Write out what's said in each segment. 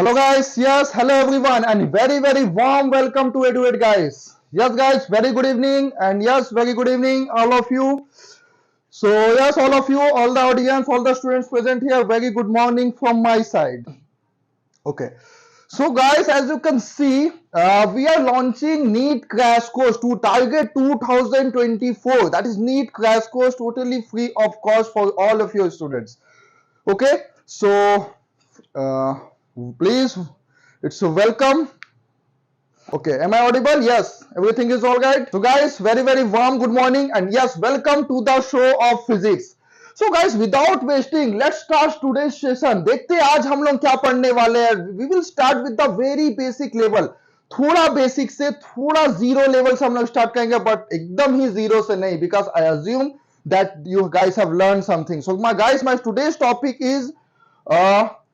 Hello guys, yes, hello everyone and very warm welcome to Eduate guys. Yes guys, very good evening and yes, very good evening all of you. So yes, all of you, all the audience, all the students present here, very good morning from my side. Okay. So guys, as you can see, we are launching NEET crash course to target 2024. That is NEET crash course totally free of cost for all of your students. Okay. So uh, please, it's a welcome. Okay, am I audible? Yes, everything is all right. So guys, very warm good morning and yes, welcome to the show of physics. So guys, without wasting, let's start today's session. देखते हैं आज हम लोग क्या पढ़ने वाले हैं. We will start with the very basic level. थोड़ा बेसिक से थोड़ा जीरो लेवल से हम लोग स्टार्ट करेंगे, बट एकदम ही जीरो से नहीं, because I assume that you guys have learned something. So my guys, my today's topic is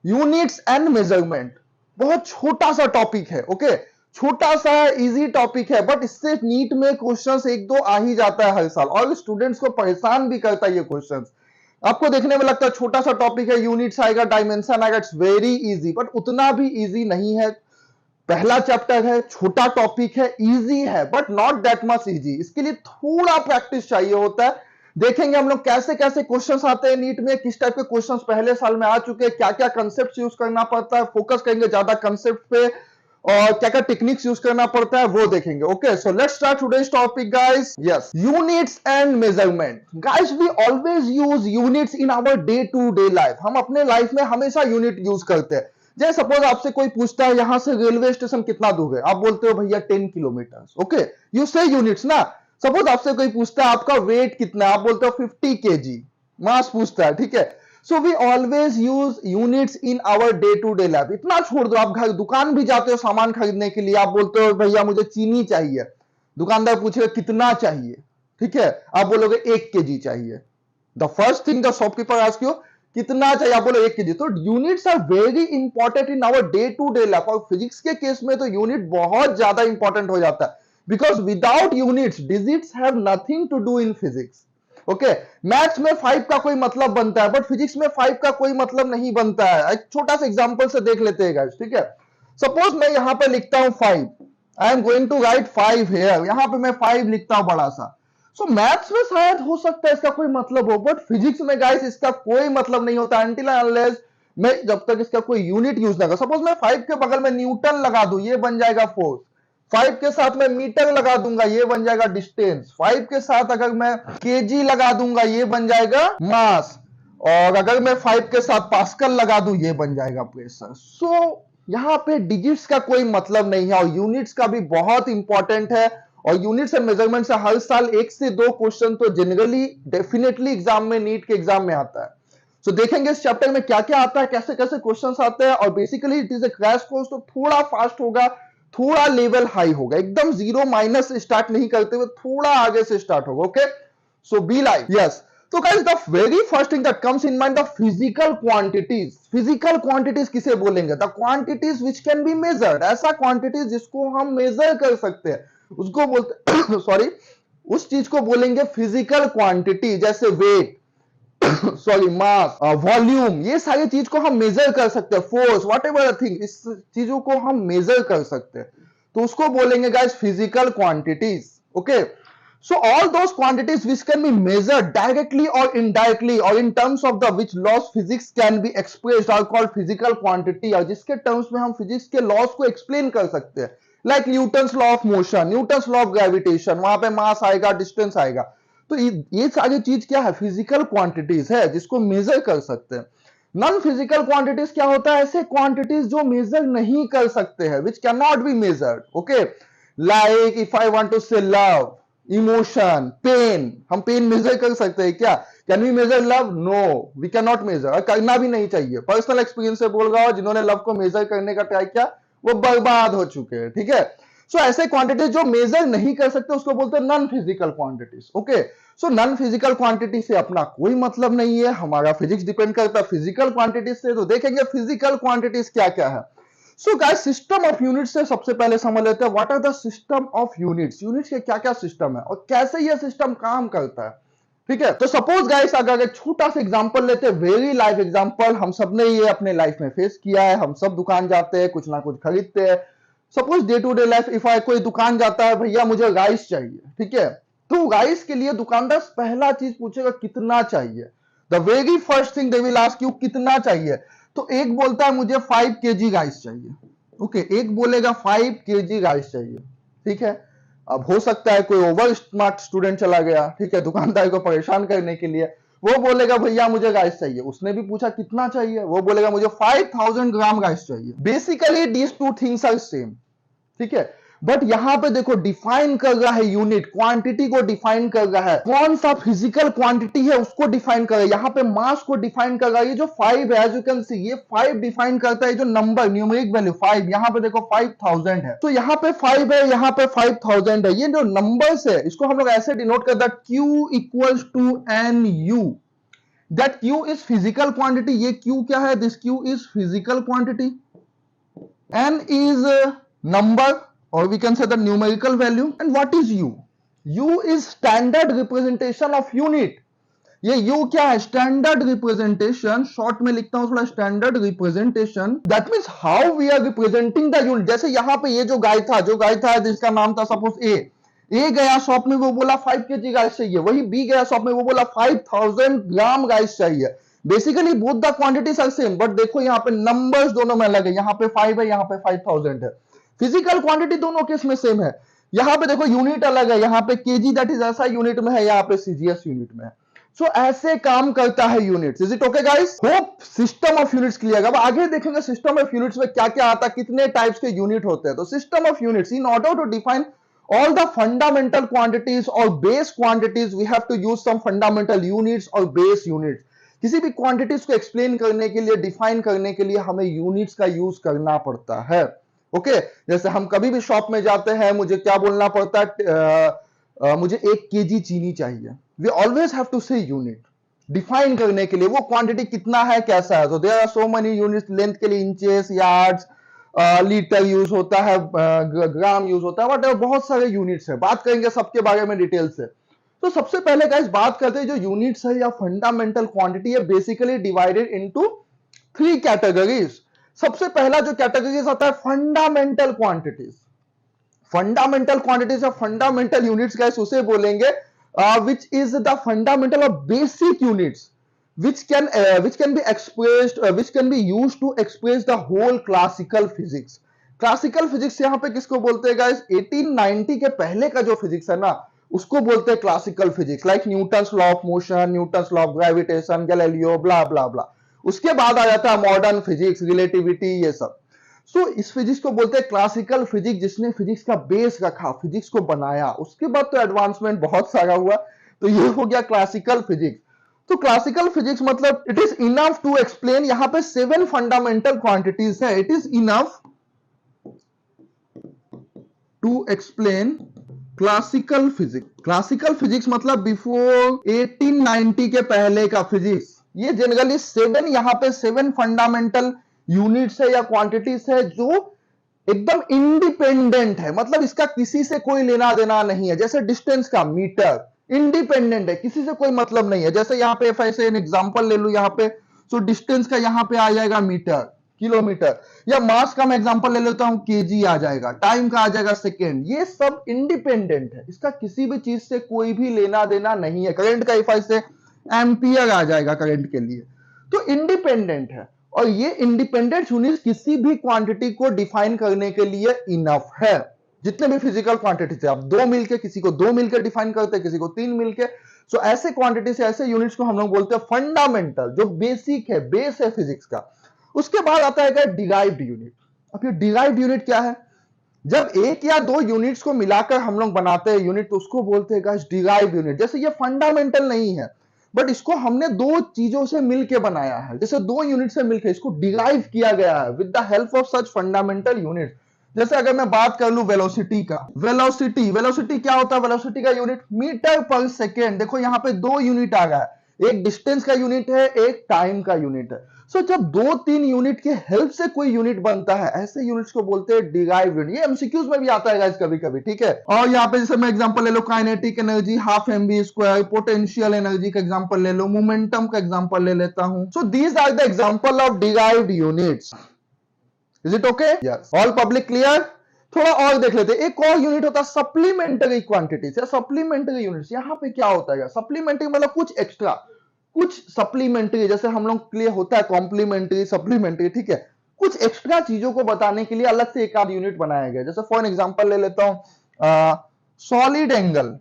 units and measurement. बहुत छोटा सा टॉपिक है. ओके, छोटा सा इजी टॉपिक है, बट इससे नीट में क्वेश्चंस एक दो आ ही जाता है हर साल और स्टूडेंट्स को परेशान भी करता है ये क्वेश्चंस. आपको देखने में लगता है छोटा सा टॉपिक है, यूनिट्स आएगा, डायमेंशन आएगा, इट्स वेरी इजी, बट उतना भी इजी नहीं है. पहला चैप्टर है, छोटा टॉपिक है, इजी है but not that much easy. इसके लिए थोड़ा प्रैक्टिस चाहिए होता है. देखेंगे हम लोग कैसे कैसे क्वेश्चंस आते हैं नीट में, किस टाइप के क्वेश्चंस पहले साल में आ चुके हैं, क्या क्या कंसेप्ट यूज करना पड़ता है, फोकस करेंगे ज्यादा कंसेप्ट पे, और क्या क्या टेक्निक्स यूज करना पड़ता है वो देखेंगे. Okay, so let's start today's topic guys. Yes, units and measurement. Guys, we always use units in our day to day life. हम अपने लाइफ में हमेशा यूनिट यूज करते हैं. जैसे सपोज आपसे कोई पूछता है यहां से रेलवे स्टेशन कितना दूर है, आप बोलते हो भैया 10 किलोमीटर. ओके, यू से यूनिट्स ना. सपोज आपसे कोई पूछता है आपका वेट कितना है, आप बोलते हो 50 kg. मास पूछता है, ठीक है. So we always use units in our day to day life. इतना छोड़ दो, आप घर दुकान भी जाते हो सामान खरीदने के लिए, आप बोलते हो भैया मुझे चीनी चाहिए, दुकानदार पूछेगा कितना चाहिए, ठीक है, आप बोलोगे 1 kg चाहिए. The first thing the shopkeeper ask you कितना चाहिए, आप बोलो 1 kg. तो units are very important in our day to day life. और फिजिक्स के केस में तो यूनिट बहुत ज्यादा इंपॉर्टेंट हो जाता है, because without units digits have nothing to do in physics. Okay, maths में 5 का कोई मतलब बनता है, बट फिजिक्स में 5 का कोई मतलब नहीं बनता है. एक छोटा सा एग्जांपल से देख लेते हैं गाइस, ठीक है. सपोज मैं यहां पे लिखता हूं 5, I am going to write 5 here. यहां पे मैं 5 लिखता हूं बड़ा सा. सो मैथ्स में शायद हो सकता है इसका कोई मतलब हो, बट फिजिक्स में गाइस इसका कोई मतलब नहीं होता until unless मैं जब तक इसका कोई यूनिट यूज ना करूं. सपोज मैं 5 के बगल में न्यूटन लगा दूं, ये बन जाएगा फोर्स. 5 के साथ मैं मीटर लगा दूंगा, ये बन जाएगा डिस्टेंस. 5 के साथ अगर मैं केजी लगा दूंगा, ये बन जाएगा मास. और अगर मैं 5 के साथ पास्कल लगा दूं, ये बन जाएगा प्रेशर. सो यहां पे डिजिट्स का कोई मतलब नहीं है, और यूनिट्स का भी बहुत इंपॉर्टेंट है. और यूनिट्स एंड मेजरमेंट से हर साल 1 से 2 क्वेश्चन तो जनरली डेफिनेटली एग्जाम में, नीट के एग्जाम में आता है. सो देखेंगे इस चैप्टर में क्या क्या आता है, कैसे कैसे क्वेश्चंस आते हैं. और basically it is a crash course, तो थोड़ा फास्ट होगा, थोड़ा लेवल हाई होगा, एकदम जीरो माइनस स्टार्ट नहीं करते हुए थोड़ा आगे से स्टार्ट होगा. Okay, so be like. Yes, तो guys the very first thing that comes in mind, the physical quantities. Physical quantities किसे बोलेंगे? The quantities which can be measured. ऐसा क्वांटिटीज जिसको हम मेजर कर सकते हैं, उसको बोलते सॉरी उस चीज को बोलेंगे फिजिकल क्वांटिटी. जैसे वेट, सॉरी मास, वॉल्यूम, ये सारी चीज को हम मेजर कर सकते हैं. फोर्स, वॉट एवर थिंग, इस चीजों को हम मेजर कर सकते हैं, तो उसको बोलेंगे guys physical quantities. Okay, so all those quantities which can be measured directly और इनडायरेक्टली और in terms of the which laws physics can be expressed are called physical quantity. और जिसके टर्म्स में हम फिजिक्स के लॉस को explain कर सकते हैं, like Newton's law of motion, Newton's law of gravitation, वहां पे मास आएगा, डिस्टेंस आएगा. तो ये सारी चीज क्या है? फिजिकल क्वांटिटीज है जिसको मेजर कर सकते हैं. नॉन फिजिकल क्वांटिटीज क्या होता है? ऐसे क्वांटिटीज जो मेजर नहीं कर सकते हैं, which can not be measured. Okay, like if I want to say love, emotion, pain. हम पेन मेजर कर सकते हैं क्या? Can we measure love? No, we can not measure, और करना भी नहीं चाहिए. पर्सनल एक्सपीरियंस से बोल रहा हूं, जिन्होंने लव को मेजर करने का ट्राई किया वो बर्बाद हो चुके हैं, ठीक है. सो ऐसे क्वांटिटीज जो मेजर नहीं कर सकते उसको बोलते हैं non physical quantities. Okay, so non physical quantity से अपना कोई मतलब नहीं है, हमारा फिजिक्स डिपेंड करता है फिजिकल क्वांटिटीज से. तो देखेंगे फिजिकल क्वांटिटीज क्या क्या है. So guys, system of units से सबसे पहले समझ लेते हैं what are the system of units. Units के क्या क्या सिस्टम है और कैसे यह सिस्टम काम करता है. ठीक है। तो सपोज गाइस अगर एक छोटा सा एग्जांपल लेते हैं, वेरी लाइफ एग्जांपल, हम सब ने ये अपने लाइफ में फेस किया है, हम सब दुकान जाते हैं, कुछ ना कुछ खरीदते हैं। Suppose day to day life, if I कोई दुकान जाता है, भैया मुझे राइस चाहिए, ठीक है, तो राइस के लिए दुकानदार पहला चीज पूछेगा कितना चाहिए। The very first thing they will ask you कितना चाहिए। तो एक बोलता है मुझे 5 kg राइस चाहिए, ओके, एक बोलेगा 5 kg राइस चाहिए, ठीक है। अब हो सकता है कोई ओवर स्मार्ट स्टूडेंट चला गया, ठीक है, दुकानदार को परेशान करने के लिए, वो बोलेगा भैया मुझे राइस चाहिए। उसने भी पूछा कितना चाहिए, वो बोलेगा मुझे 5000 ग्राम राइस चाहिए। Basically these two things are same, ठीक है। बट यहां पे देखो डिफाइन कर रहा है यूनिट, क्वांटिटी को डिफाइन कर रहा है, कौन सा फिजिकल क्वांटिटी है उसको डिफाइन कर रहा है। यहां पे मास को डिफाइन कर रहा है। ये जो 5 है, एज यू कैन सी, ये 5 डिफाइन करता है, जो नंबर न्यूमेरिक वैल्यू 5, यहां पे देखो 5000 है, तो यहां पे 5 है, यहां पे 5000 है। ये जो नंबर्स है इसको हम लोग ऐसे डिनोट करते हैं, Q equals to NU, that Q is physical quantity. ये Q क्या है, this Q is physical quantity, N is number, or we can say the numerical value. And what is U? U is standard representation of unit. ये U क्या है, standard representation, short में लिखता हूं थोड़ा, standard representation, that means how we are representing the unit. जैसे यहां पे ये जो गाय था जिसका नाम था सपोज ए गया शॉप में, वो बोला 5 kg राइस चाहिए, वही बी गया शॉप में, वो बोला 5000 ग्राम राइस चाहिए। Basically both the quantities are same, but देखो यहाँ पे नंबर्स दोनों में अलग है, यहाँ पे 5 है, यहाँ पे 5000 है। फिजिकल क्वांटिटी दोनों केस में सेम है। यहाँ पे देखो यूनिट अलग है, यहाँ पे केजी दैट इज ऐसा यूनिट में है, यहाँ पे सीजीएस यूनिट में है। सो ऐसे काम करता है units. Is it okay guys? Hope system of units clear. अब आगे देखेंगे सिस्टम ऑफ यूनिट्स में क्या क्या आता है, कितने टाइप्स के यूनिट होते हैं। तो system of units, in order to define all the fundamental quantities or base quantities, we have to use some fundamental units or base units. किसी भी क्वांटिटीज को एक्सप्लेन करने के लिए, डिफाइन करने के लिए हमें यूनिट्स का यूज करना पड़ता है। ओके, जैसे हम कभी भी शॉप में जाते हैं, मुझे क्या बोलना पड़ता है, मुझे 1 kg चीनी चाहिए। वी ऑलवेज हैव टू से यूनिट डिफाइन करने के लिए, वो क्वांटिटी कितना है, कैसा है। तो there are so many units, length के लिए इंचेस, यार्ड्स, लीटर यूज होता है, ग्राम यूज होता है, बट बहुत सारे यूनिट्स है, बात करेंगे सबके बारे में डिटेल से। तो सबसे पहले गाइस बात करते हैं जो यूनिट्स है या फंडामेंटल क्वांटिटी है, बेसिकली डिवाइडेड इनटू 3 कैटेगरीज। सबसे पहला जो कैटेगरीज आता है फंडामेंटल क्वांटिटीज। फंडामेंटल क्वांटिटीज या फंडामेंटल यूनिट्स गाइस उसे बोलेंगे विच इज द फंडामेंटल और basic units which can be expressed which can be used to express the whole classical physics. Classical physics यहाँ पे किसको बोलते हैं गाइस, 1890 के पहले का जो फिजिक्स है ना उसको बोलते हैं classical physics, like Newton's law of motion, Newton's law of gravitation, Galileo, blah blah blah. उसके बाद आ जाता है मॉडर्न फिजिक्स, रिलेटिविटी, ये सब। सो इस फिजिक्स को बोलते हैं क्लासिकल फिजिक्स, जिसने फिजिक्स का बेस रखा, फिजिक्स को बनाया। उसके बाद तो एडवांसमेंट बहुत सारा हुआ, तो ये हो गया क्लासिकल फिजिक्स। तो क्लासिकल फिजिक्स मतलब it is enough to explain, यहां पे 7 फंडामेंटल क्वांटिटीज है, it is enough to explain classical physics. Classical physics मतलब बिफोर 1890 के पहले का फिजिक्स। ये जनरली 7 यहां पे 7 फंडामेंटल यूनिट्स है या क्वांटिटीज है जो एकदम इंडिपेंडेंट है, मतलब इसका किसी से कोई लेना देना नहीं है। जैसे डिस्टेंस का मीटर इंडिपेंडेंट है, किसी से कोई मतलब नहीं है। जैसे यहाँ पे ऐसे एन एग्जांपल ले लू यहाँ पे, सो डिस्टेंस का यहाँ पे आ जाएगा मीटर, किलोमीटर, या मास का मैं एग्जांपल ले लेता हूं, केजी आ जाएगा, टाइम का आ जाएगा सेकेंड। ये सब इंडिपेंडेंट है, इसका किसी भी चीज से कोई भी लेना देना नहीं है। करंट का इफ से एम्पियर आ जाएगा करंट के लिए, तो इंडिपेंडेंट है। और ये इंडिपेंडेंट यूनिट किसी भी क्वांटिटी को डिफाइन करने के लिए इनफ है। जितने भी फिजिकल क्वांटिटी थे, आप 2 मिलके, किसी को 2 मिलकर डिफाइन करते हैं, किसी को 3 मिलके। सो ऐसे क्वांटिटी से ऐसे यूनिट्स को हम लोग बोलते हैं फंडामेंटल, जो बेसिक है, बेस है फिजिक्स का। उसके बाद आता है डिराइव्ड यूनिट। अब ये डिराइव्ड यूनिट क्या है, जब 1 या 2 यूनिट्स को मिलाकर हम लोग बनाते हैं यूनिट, तो उसको बोलते हैं डिराइव्ड यूनिट। जैसे ये फंडामेंटल नहीं है, बट इसको हमने 2 चीजों से मिलकर बनाया है, जैसे 2 यूनिट से मिलकर इसको डिराइव किया गया है with the help of such fundamental unit. जैसे अगर मैं बात कर लूं वेलोसिटी का, वेलोसिटी क्या होता है, वेलोसिटी का यूनिट मीटर पर सेकेंड। देखो यहाँ पे 2 यूनिट आ गया है, एक डिस्टेंस का यूनिट है, एक टाइम का यूनिट है। सो जब दो तीन यूनिट के हेल्प से कोई यूनिट बनता है, ऐसे यूनिट्स को बोलते हैं डिराइव्ड यूनिट। ये एमसीक्यूज में भी आता है गाइस कभी कभी, ठीक है। और यहाँ पे जैसे मैं एग्जांपल ले लो, kinetic energy half M B square, potential energy का एग्जांपल ले लो, मोमेंटम का एग्जांपल ले लेता हूं। So these are the example of derived units. Is it okay? Yes, all public clear? थोड़ा और देख लेते हैं। एक और यूनिट होता है सप्लीमेंट्री क्वांटिटीज या सप्लीमेंट्री यूनिट्स। यहाँ पे क्या होता है? सप्लीमेंट्री मतलब कुछ एक्स्ट्रा, कुछ सप्लीमेंट्री, जैसे हम लोग के लिए होता है कॉम्प्लीमेंट्री, सप्लीमेंट्री, ठीक है। कुछ एक्स्ट्रा चीजों को बताने के लिए अलग से एक आध यूनिट बनाया गया। जैसे फॉर एग्जांपल ले लेता हूं, सॉलिड एंगल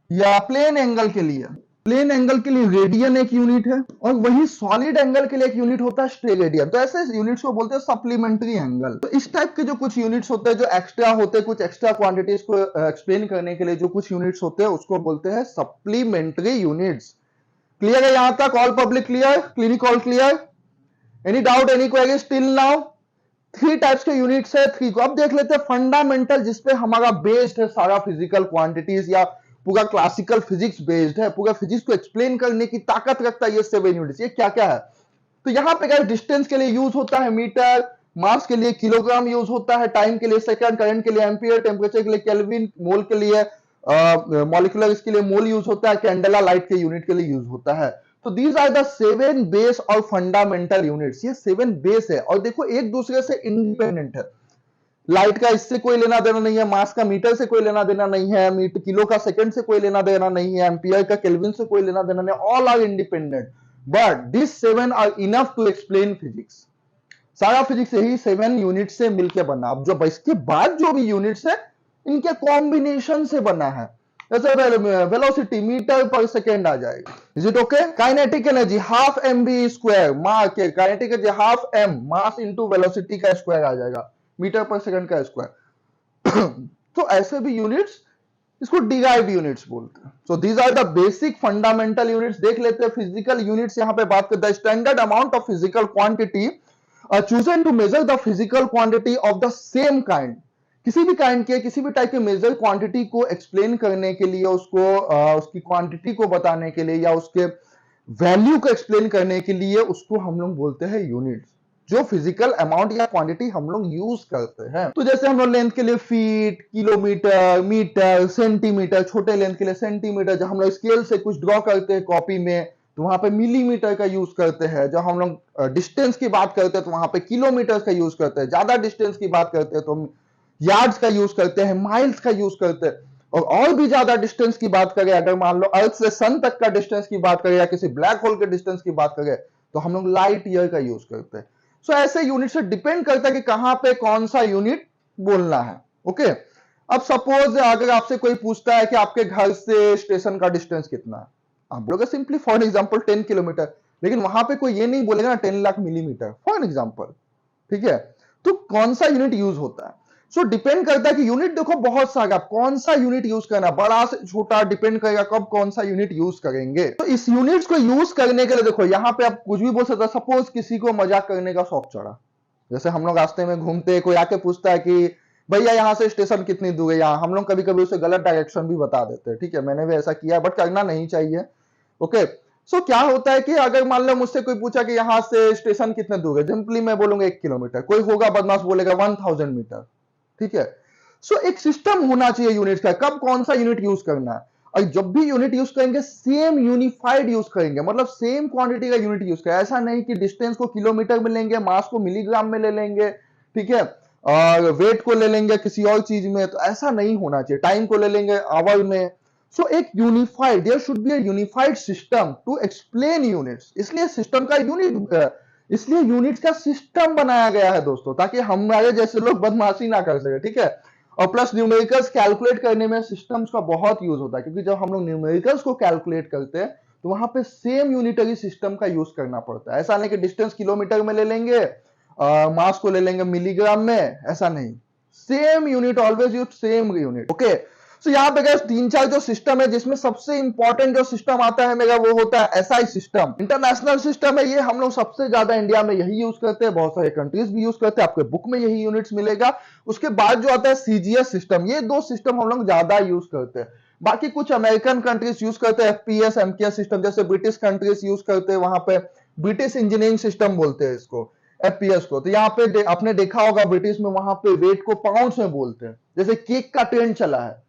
या प्लेन एंगल के लिए, प्लेन एंगल के लिए रेडियन एक यूनिट है, और वही सॉलिड एंगल के लिए एक यूनिट होता है स्टेरेडियन। तो ऐसे यूनिट्स को बोलते हैं सप्लीमेंट्री एंगल। तो इस टाइप के जो कुछ यूनिट्स होते हैं जो एक्स्ट्रा होते हैं, कुछ एक्स्ट्रा क्वांटिटीज को एक्सप्लेन करने के लिए जो कुछ यूनिट्स होते हैं उसको बोलते हैं सप्लीमेंट्री यूनिट्स। क्लियर है यहां तक? All public clear? Clinic all clear? Any doubt, any query still now? Three types के यूनिट्स है, थ्री को अब देख लेते हैं। फंडामेंटल, जिसपे हमारा बेस्ड है सारा फिजिकल क्वांटिटीज या पूरा क्लासिकल फिजिक्स बेस्ड है, पूरा फिजिक्स को एक्सप्लेन करने की ताकत रखता है ये 7 यूनिट्स। ये क्या क्या है? तो यहां पे गाइस डिस्टेंस के लिए यूज होता है मीटर, मास के लिए किलोग्राम यूज होता है, टाइम के लिए सेकंड, करंट के लिए एम्पियर, टेम्परेचर के लिए केल्विन, मोल के लिए मॉलिक्यूलर इसके लिए मोल यूज होता है, कैंडेला लाइट के यूनिट के लिए यूज होता है। तो दीज आर द 7 बेस और फंडामेंटल यूनिट्स। ये 7 बेस है और देखो एक दूसरे से इंडिपेंडेंट है। लाइट का इससे कोई लेना देना नहीं है, मास का मीटर से कोई लेना देना नहीं है, मीटर किलो का सेकंड से कोई लेना देना नहीं है, एम्पियर का केल्विन से कोई लेना देना नहीं, all are independent, but this 7 are enough to explain physics. सारा फिजिक्स यही 7 यूनिट से मिलकर बना। अब जो इसके बाद जो भी यूनिट्स है इनके कॉम्बिनेशन से बना है। जैसे वेलोसिटी मीटर पर सेकेंड आ जाएगा। Is it okay? Kinetic energy half M B square, kinetic energy half M mass into velocity का स्क्वायर आ जाएगा, मीटर पर सेकंड का स्क्वायर। तो ऐसे भी यूनिट्स, इसको डिराइव्ड यूनिट्स बोलते हैं। So these are the basic fundamental units. देख लेते हैं फिजिकल यूनिट्स। यहां पे बात करता है standard amount of physical quantity chosen to measure the physical quantity of the same kind। किसी भी काइंड के, किसी भी टाइप के मेजर क्वांटिटी को एक्सप्लेन करने के लिए, उसको उसकी क्वांटिटी को बताने के लिए या उसके वैल्यू को एक्सप्लेन करने के लिए उसको हम लोग बोलते हैं यूनिट्स, जो फिजिकल अमाउंट या क्वांटिटी हम लोग यूज करते हैं। तो जैसे हम लोग लेंथ के लिए फीट, किलोमीटर, मीटर, सेंटीमीटर, छोटे लेंथ के लिए सेंटीमीटर, जब हम लोग स्केल से कुछ ड्रॉ करते हैं कॉपी में तो वहां पे मिलीमीटर का यूज करते हैं। जब हम लोग डिस्टेंस की बात करते हैं तो वहां पे किलोमीटर का यूज करते हैं। ज्यादा डिस्टेंस की बात करते हैं तो हम यार्ड्स का यूज करते हैं, माइल्स का यूज करते हैं। और भी ज्यादा डिस्टेंस की बात करें, अगर मान लो अर्थ से सन तक का डिस्टेंस की बात करें या किसी ब्लैक होल के डिस्टेंस की बात करें तो हम लोग लाइट ईयर का यूज करते हैं। सो ऐसे यूनिट से डिपेंड करता है कि कहां पे कौन सा यूनिट बोलना है। ओके, अब सपोज अगर आपसे कोई पूछता है कि आपके घर से स्टेशन का डिस्टेंस कितना है, आप बोलोगे सिंपली फॉर एग्जांपल 10 किलोमीटर, लेकिन वहां पे कोई ये नहीं बोलेगा ना 10 लाख मिलीमीटर फॉर एग्जांपल, ठीक है। तो कौन सा यूनिट यूज होता है? सो डिपेंड करता है कि यूनिट देखो बहुत सारा, कौन सा यूनिट यूज करना, बड़ा से छोटा डिपेंड करेगा कब कौन सा यूनिट यूज करेंगे। तो इस यूनिट्स को यूज करने के लिए देखो यहाँ पे आप कुछ भी बोल सकते हो। सपोज किसी को मजाक करने का शौक चढ़ा, जैसे हम लोग रास्ते में घूमते, कोई आके पूछता है कि भैया यहाँ से स्टेशन कितनी दूर है, यहाँ हम लोग कभी कभी उसे गलत डायरेक्शन भी बता देते हैं, ठीक है। मैंने भी ऐसा किया, बट करना नहीं चाहिए। ओके, सो क्या होता है कि अगर मान लो मुझसे कोई पूछा कि यहाँ से स्टेशन कितने दूर है, सिंपली मैं बोलूंगा 1 किलोमीटर। कोई होगा बदमाश बोलेगा 1000 मीटर, ठीक है। सो एक सिस्टम होना चाहिए यूनिट का, कब कौन सा यूनिट यूज करना है। और जब भी यूनिट यूज करेंगे सेम यूनिफाइड यूज करेंगे, मतलब सेम क्वांटिटी का यूनिट यूज करें। ऐसा नहीं कि डिस्टेंस को किलोमीटर में लेंगे, मास को मिलीग्राम में ले लेंगे, ठीक है, और वेट को ले लेंगे किसी और चीज में, तो ऐसा नहीं होना चाहिए। टाइम को ले लेंगे आवर में। सो एक unified, there should be a unified system to explain units. इसलिए सिस्टम का यूनिट, इसलिए यूनिट्स का सिस्टम बनाया गया है दोस्तों, ताकि हमारे जैसे लोग बदमाशी ना कर सके, ठीक है। और प्लस न्यूमेरिकल्स कैलकुलेट करने में सिस्टम्स का बहुत यूज होता है, क्योंकि जब हम लोग न्यूमेरिकल्स को कैलकुलेट करते हैं तो वहां पे सेम यूनिटरी सिस्टम का यूज करना पड़ता है। ऐसा नहीं कि डिस्टेंस किलोमीटर में ले लेंगे, मास को ले लेंगे मिलीग्राम में, ऐसा नहीं। Same unit, always use same unit. Okay, तो यहाँ पे गाइस 3-4 जो सिस्टम है, जिसमें सबसे इंपॉर्टेंट जो सिस्टम आता है मेरा वो होता है एसआई सिस्टम। इंटरनेशनल सिस्टम है ये, हम लोग सबसे ज्यादा इंडिया में यही यूज करते हैं, बहुत सारे कंट्रीज भी यूज करते हैं, आपके बुक में यही यूनिट्स मिलेगा। उसके बाद जो आता है सीजीएस सिस्टम, ये 2 सिस्टम हम लोग ज्यादा यूज करते हैं। बाकी कुछ अमेरिकन कंट्रीज यूज करते हैं एफपीएस, एमकेएस सिस्टम, जैसे ब्रिटिश कंट्रीज यूज करते हैं, वहां पे ब्रिटिश इंजीनियरिंग सिस्टम बोलते हैं इसको, एफपीएस को। तो यहाँ पे आपने देखा होगा ब्रिटिश में वहां पे वेट को पाउंड्स में बोलते हैं। जैसे केक का ट्रेंड चला है,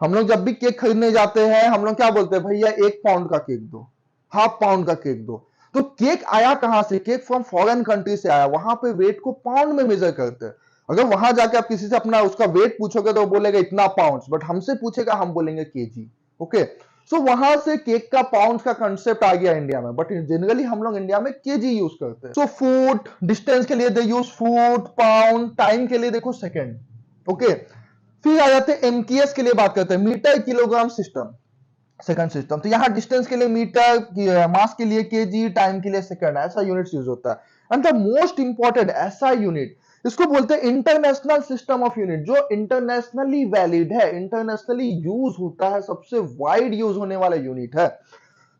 हम लोग जब भी केक खरीदने जाते हैं हम लोग क्या बोलते हैं, भैया 1 पाउंड का केक दो, हाफ पाउंड का केक दो। तो केक आया कहां से, केक फ्रॉम फॉरेन कंट्री से आया, वहां पे वेट को पाउंड में मेजर करते हैं। अगर वहां जाके आप किसी से अपना उसका वेट पूछोगे तो वो बोलेगा इतना पाउंड्स, बट हमसे पूछेगा हम बोलेंगे केजी। ओके, सो वहां से केक का पाउंड का कंसेप्ट आ गया इंडिया में, बट जनरली हम लोग इंडिया में केजी यूज करते हैं। सो फुट, डिस्टेंस के लिए दे यूज फुट, पाउंड, टाइम के लिए देखो सेकेंड। ओके, फिर आ जाते हैं एमकेएस के लिए बात करते हैं, metre kilogram system, second system. तो यहाँ डिस्टेंस के लिए मीटर, मास के लिए केजी, टाइम के लिए सेकंड, ऐसा यूनिट्स यूज होता है। एंड द मोस्ट इंपॉर्टेंट ऐसा यूनिट, इसको बोलते हैं इंटरनेशनल सिस्टम ऑफ यूनिट, जो इंटरनेशनली वैलिड है, इंटरनेशनली यूज होता है, सबसे वाइड यूज होने वाला यूनिट है।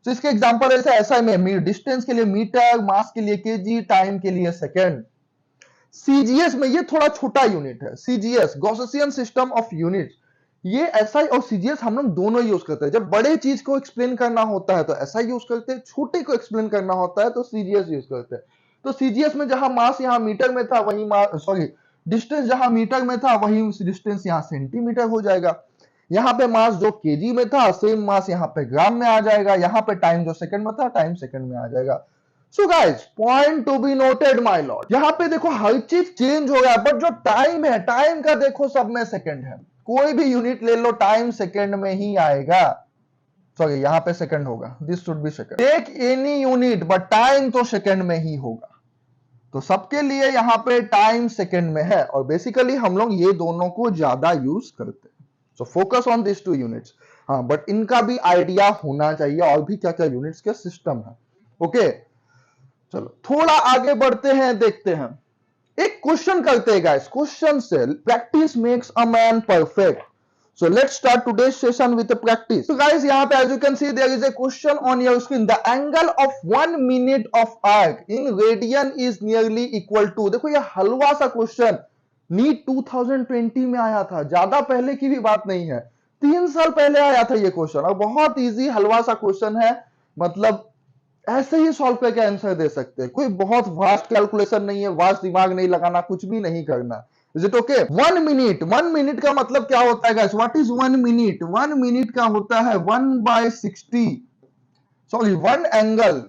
तो इसके एग्जांपल ऐसे एसआई में डिस्टेंस के लिए मीटर, मास के लिए केजी, टाइम के लिए सेकंड। सीजीएस में ये थोड़ा छोटा यूनिट है, CGS Gaussian system of unit. ये एसआई और सीजीएस हम लोग दोनों यूज करते हैं। जब बड़े चीज को एक्सप्लेन करना होता है तो एसआई यूज करते हैं, छोटे को एक्सप्लेन करना होता है तो सीजीएस यूज करते हैं। तो सीजीएस में जहां मास यहाँ मीटर में था वही सॉरी डिस्टेंस जहां मीटर में था वही डिस्टेंस यहाँ सेंटीमीटर हो जाएगा। यहाँ पे मास जो केजी में था सेम मास यहाँ पे ग्राम में आ जाएगा। यहाँ पे टाइम जो सेकंड में था टाइम सेकंड में आ जाएगा। So guys, point to be noted my Lord, यहाँ पे देखो हर चीज चेंज हो गया, बट जो टाइम है, टाइम का देखो सब में सेकंड है। कोई भी यूनिट ले लो टाइम सेकंड में ही आएगा। सॉरी, यहाँ पे सेकंड होगा, this should be second. Take any unit but time तो सेकंड में ही होगा। तो सबके लिए यहाँ पे टाइम सेकंड में है, और बेसिकली हम लोग ये दोनों को ज्यादा यूज करते हैं। So focus on this two units. हाँ, बट इनका भी आइडिया होना चाहिए और भी क्या क्या यूनिट्स के सिस्टम है। ओके, चलो थोड़ा आगे बढ़ते हैं, देखते हैं। एक क्वेश्चन करते हैं गाइस, क्वेश्चन से practice makes a man perfect. So let's start today's session with a practice. So guys, यहाँ पे as you can see there is a question on your screen. The angle of 1 minute of arc in radian is nearly equal to, देखो ये हलवा सा question NEET 2020 में आया था, ज्यादा पहले की भी बात नहीं है, 3 साल पहले आया था ये क्वेश्चन, और बहुत इजी हलवा सा क्वेश्चन है। मतलब ऐसे ही सॉल्व करके आंसर दे सकते हैं, कोई बहुत वास्ट कैलकुलेशन नहीं है, वास्ट दिमाग नहीं लगाना, कुछ भी नहीं करना। Is it okay? 1 minute, 1 minute का मतलब क्या होता है guys? What is 1 minute? 1 minute का होता है 1/60, सॉरी 1 एंगल।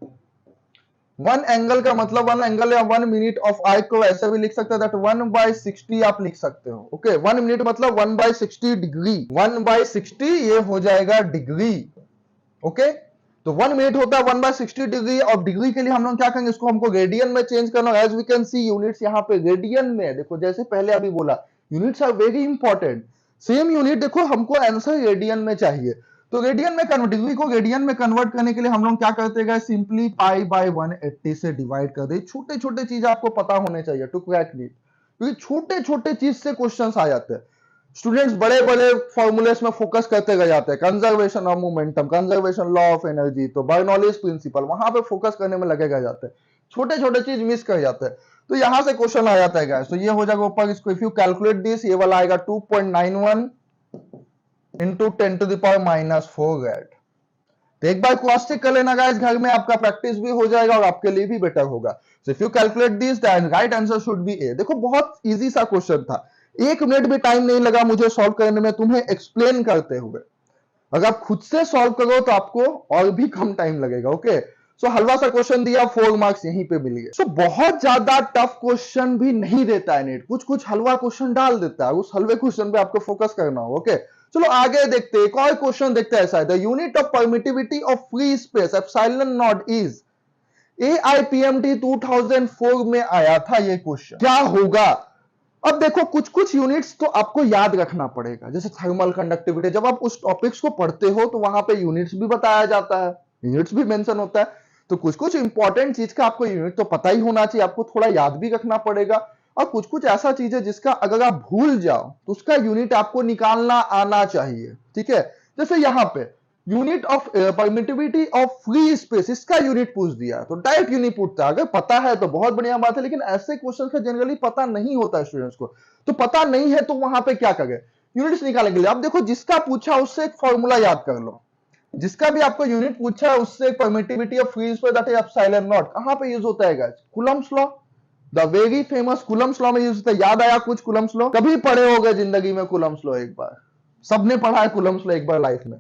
1 एंगल का मतलब 1 एंगल या 1 मिनट ऑफ आर्क को ऐसे भी लिख सकते हैं, दैट 1/60 आप लिख सकते हो। ओके, 1 मिनट मतलब 1/60 डिग्री, 1/60 ये हो जाएगा डिग्री। ओके, तो 1 मिनट होता है 1/60 डिग्री, और डिग्री के लिए हम लोग क्या करेंगे, इसको हमको रेडियन में चेंज करना। As we can see units यहाँ पे रेडियन में, देखो जैसे पहले अभी बोला, units are very important. Same unit देखो हमको आंसर रेडियन में चाहिए, तो रेडियन में कन्वर्ट, डिग्री को रेडियन में कन्वर्ट करने के लिए हम लोग क्या करते हैं, सिंपली π/180 से डिवाइड कर दे। छोटे छोटे चीज आपको पता होने चाहिए टू क्रैक नीट, क्योंकि छोटे छोटे चीज से क्वेश्चंस आ जाते हैं। स्टूडेंट्स बड़े बड़े फॉर्मूलेस में फोकस करते गए जाते हैं, conservation of momentum, conservation law of energy, तो बर्नौलीज प्रिंसिपल, वहां पे फोकस करने में लगे गए जाते हैं, छोटे छोटे चीज मिस कर जाते हैं। तो यहां से क्वेश्चन आ जाता है गाइस, तो ये हो जाएगा ऊपर, इसको इफ यू कैलकुलेट दिस, ये वाला आएगा 2.91 इंटू 10⁻⁻⁴ ग्रेड। तो एक बार क्रॉस चेक कर लेना गाइस घर में, आपका प्रैक्टिस भी हो जाएगा और आपके लिए भी बेटर होगा। So if you calculate this, the right answer should be A. देखो बहुत इजी सा क्वेश्चन था, 1 मिनट भी टाइम नहीं लगा मुझे सॉल्व करने में, तुम्हें एक्सप्लेन करते हुए। अगर आप खुद से सॉल्व करो तो आपको और भी कम टाइम लगेगा। ओके, सो हलवा सा क्वेश्चन दिया, 4 मार्क्स यहीं पे मिल गए। सो बहुत ज्यादा टफ क्वेश्चन भी नहीं देता है नीट, कुछ कुछ हलवा क्वेश्चन डाल देता है, उस हलवे क्वेश्चन पे आपको फोकस करना हो। ओके, चलो आगे देखते हैं, एक और क्वेश्चन देखते हैं। ऐसा है, the unit of permittivity of free space epsilon not is, AIPMT 2004 में आया था ये क्वेश्चन, क्या होगा? अब देखो कुछ कुछ यूनिट्स तो आपको याद रखना पड़ेगा, जैसे थर्मल कंडक्टिविटी, जब आप उस टॉपिक्स को पढ़ते हो तो वहां पे यूनिट्स भी बताया जाता है, यूनिट्स भी मेंशन होता है, तो कुछ कुछ इंपॉर्टेंट चीज का आपको यूनिट तो पता ही होना चाहिए, आपको थोड़ा याद भी रखना पड़ेगा। और कुछ कुछ ऐसा चीज है जिसका अगर आप भूल जाओ तो उसका यूनिट आपको निकालना आना चाहिए। ठीक है, जैसे यहाँ पे unit of permittivity of free space, इसका यूनिट पूछ दिया तो डायरेक्ट यूनिट पूछता है। अगर पता है तो बहुत बढ़िया बात है, लेकिन ऐसे क्वेश्चन का जनरली पता नहीं होता है स्टूडेंट्स को, तो पता नहीं है तो वहां पे क्या करें, यूनिट्स निकालने के लिए। अब देखो जिसका पूछा उससे एक फॉर्मूला याद कर लो, जिसका भी आपको यूनिट पूछा है उससे permittivity of free space that is epsilon not कहां पे यूज होता है guys? Coulomb's law, the very famous Coulomb's law में यूज होता है। याद आया कुछ कूलम्ब्स लॉ? कभी पढ़े होगे जिंदगी में कूलम्ब्स लॉ? एक बार सबने पढ़ा है कूलम्ब्स लॉ एक बार लाइफ में।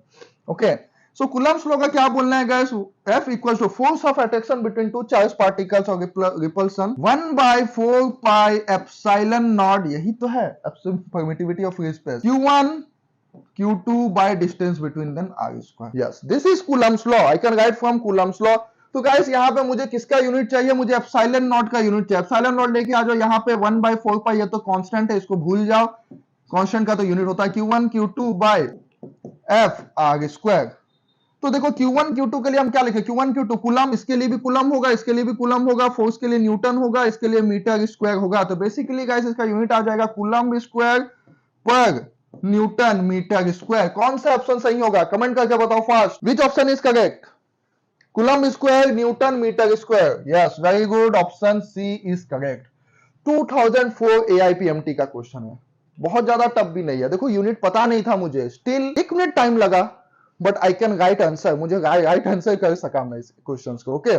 ओके, सो कूलम्ब्स लॉ का क्या बोलना है guys? F equals to force of attraction between two charge particles और रिपल्सन 1/4 पाई एप्सिलॉन नॉट, यही तो है permittivity of free space, Q1 Q2 by distance between them r square. Yes, this is Coulomb's law. I can write from Coulomb's law. तो guys यहाँ पे मुझे किसका unit चाहिए? मुझे एप्सिलॉन नॉट का यूनिट चाहिए। एप्सिलॉन नॉट लेके आ जाओ यहाँ पे 1/4 पाई, ये तो कांस्टेंट है, इसको भूल जाओ। कांस्टेंट का तो यूनिट होता है Q1 Q2 bye F r square. तो देखो Q1 Q2 के लिए हम क्या लिखे? Q1 Q2 कूलम, इसके लिए भी कूलम होगा, इसके लिए भी कूलम होगा, फोर्स के लिए न्यूटन होगा, इसके लिए मीटर स्क्वायर होगा। तो बेसिकली गाइस इसका यूनिट आ जाएगा कूलम स्क्वायर पर न्यूटन मीटर स्क्वायर। कौन सा ऑप्शन सही होगा? कमेंट करके बताओ fast, which option is correct? Coulomb square newton metre square. Yes, very good, option C is correct. 2004 AIPMT का क्वेश्चन है, बहुत ज्यादा टफ भी नहीं है। देखो यूनिट पता नहीं था मुझे, स्टिल 1 मिनट टाइम लगा, but I can write answer, मुझे राइट आंसर कर सका मैं इस क्वेश्चन को। ओके,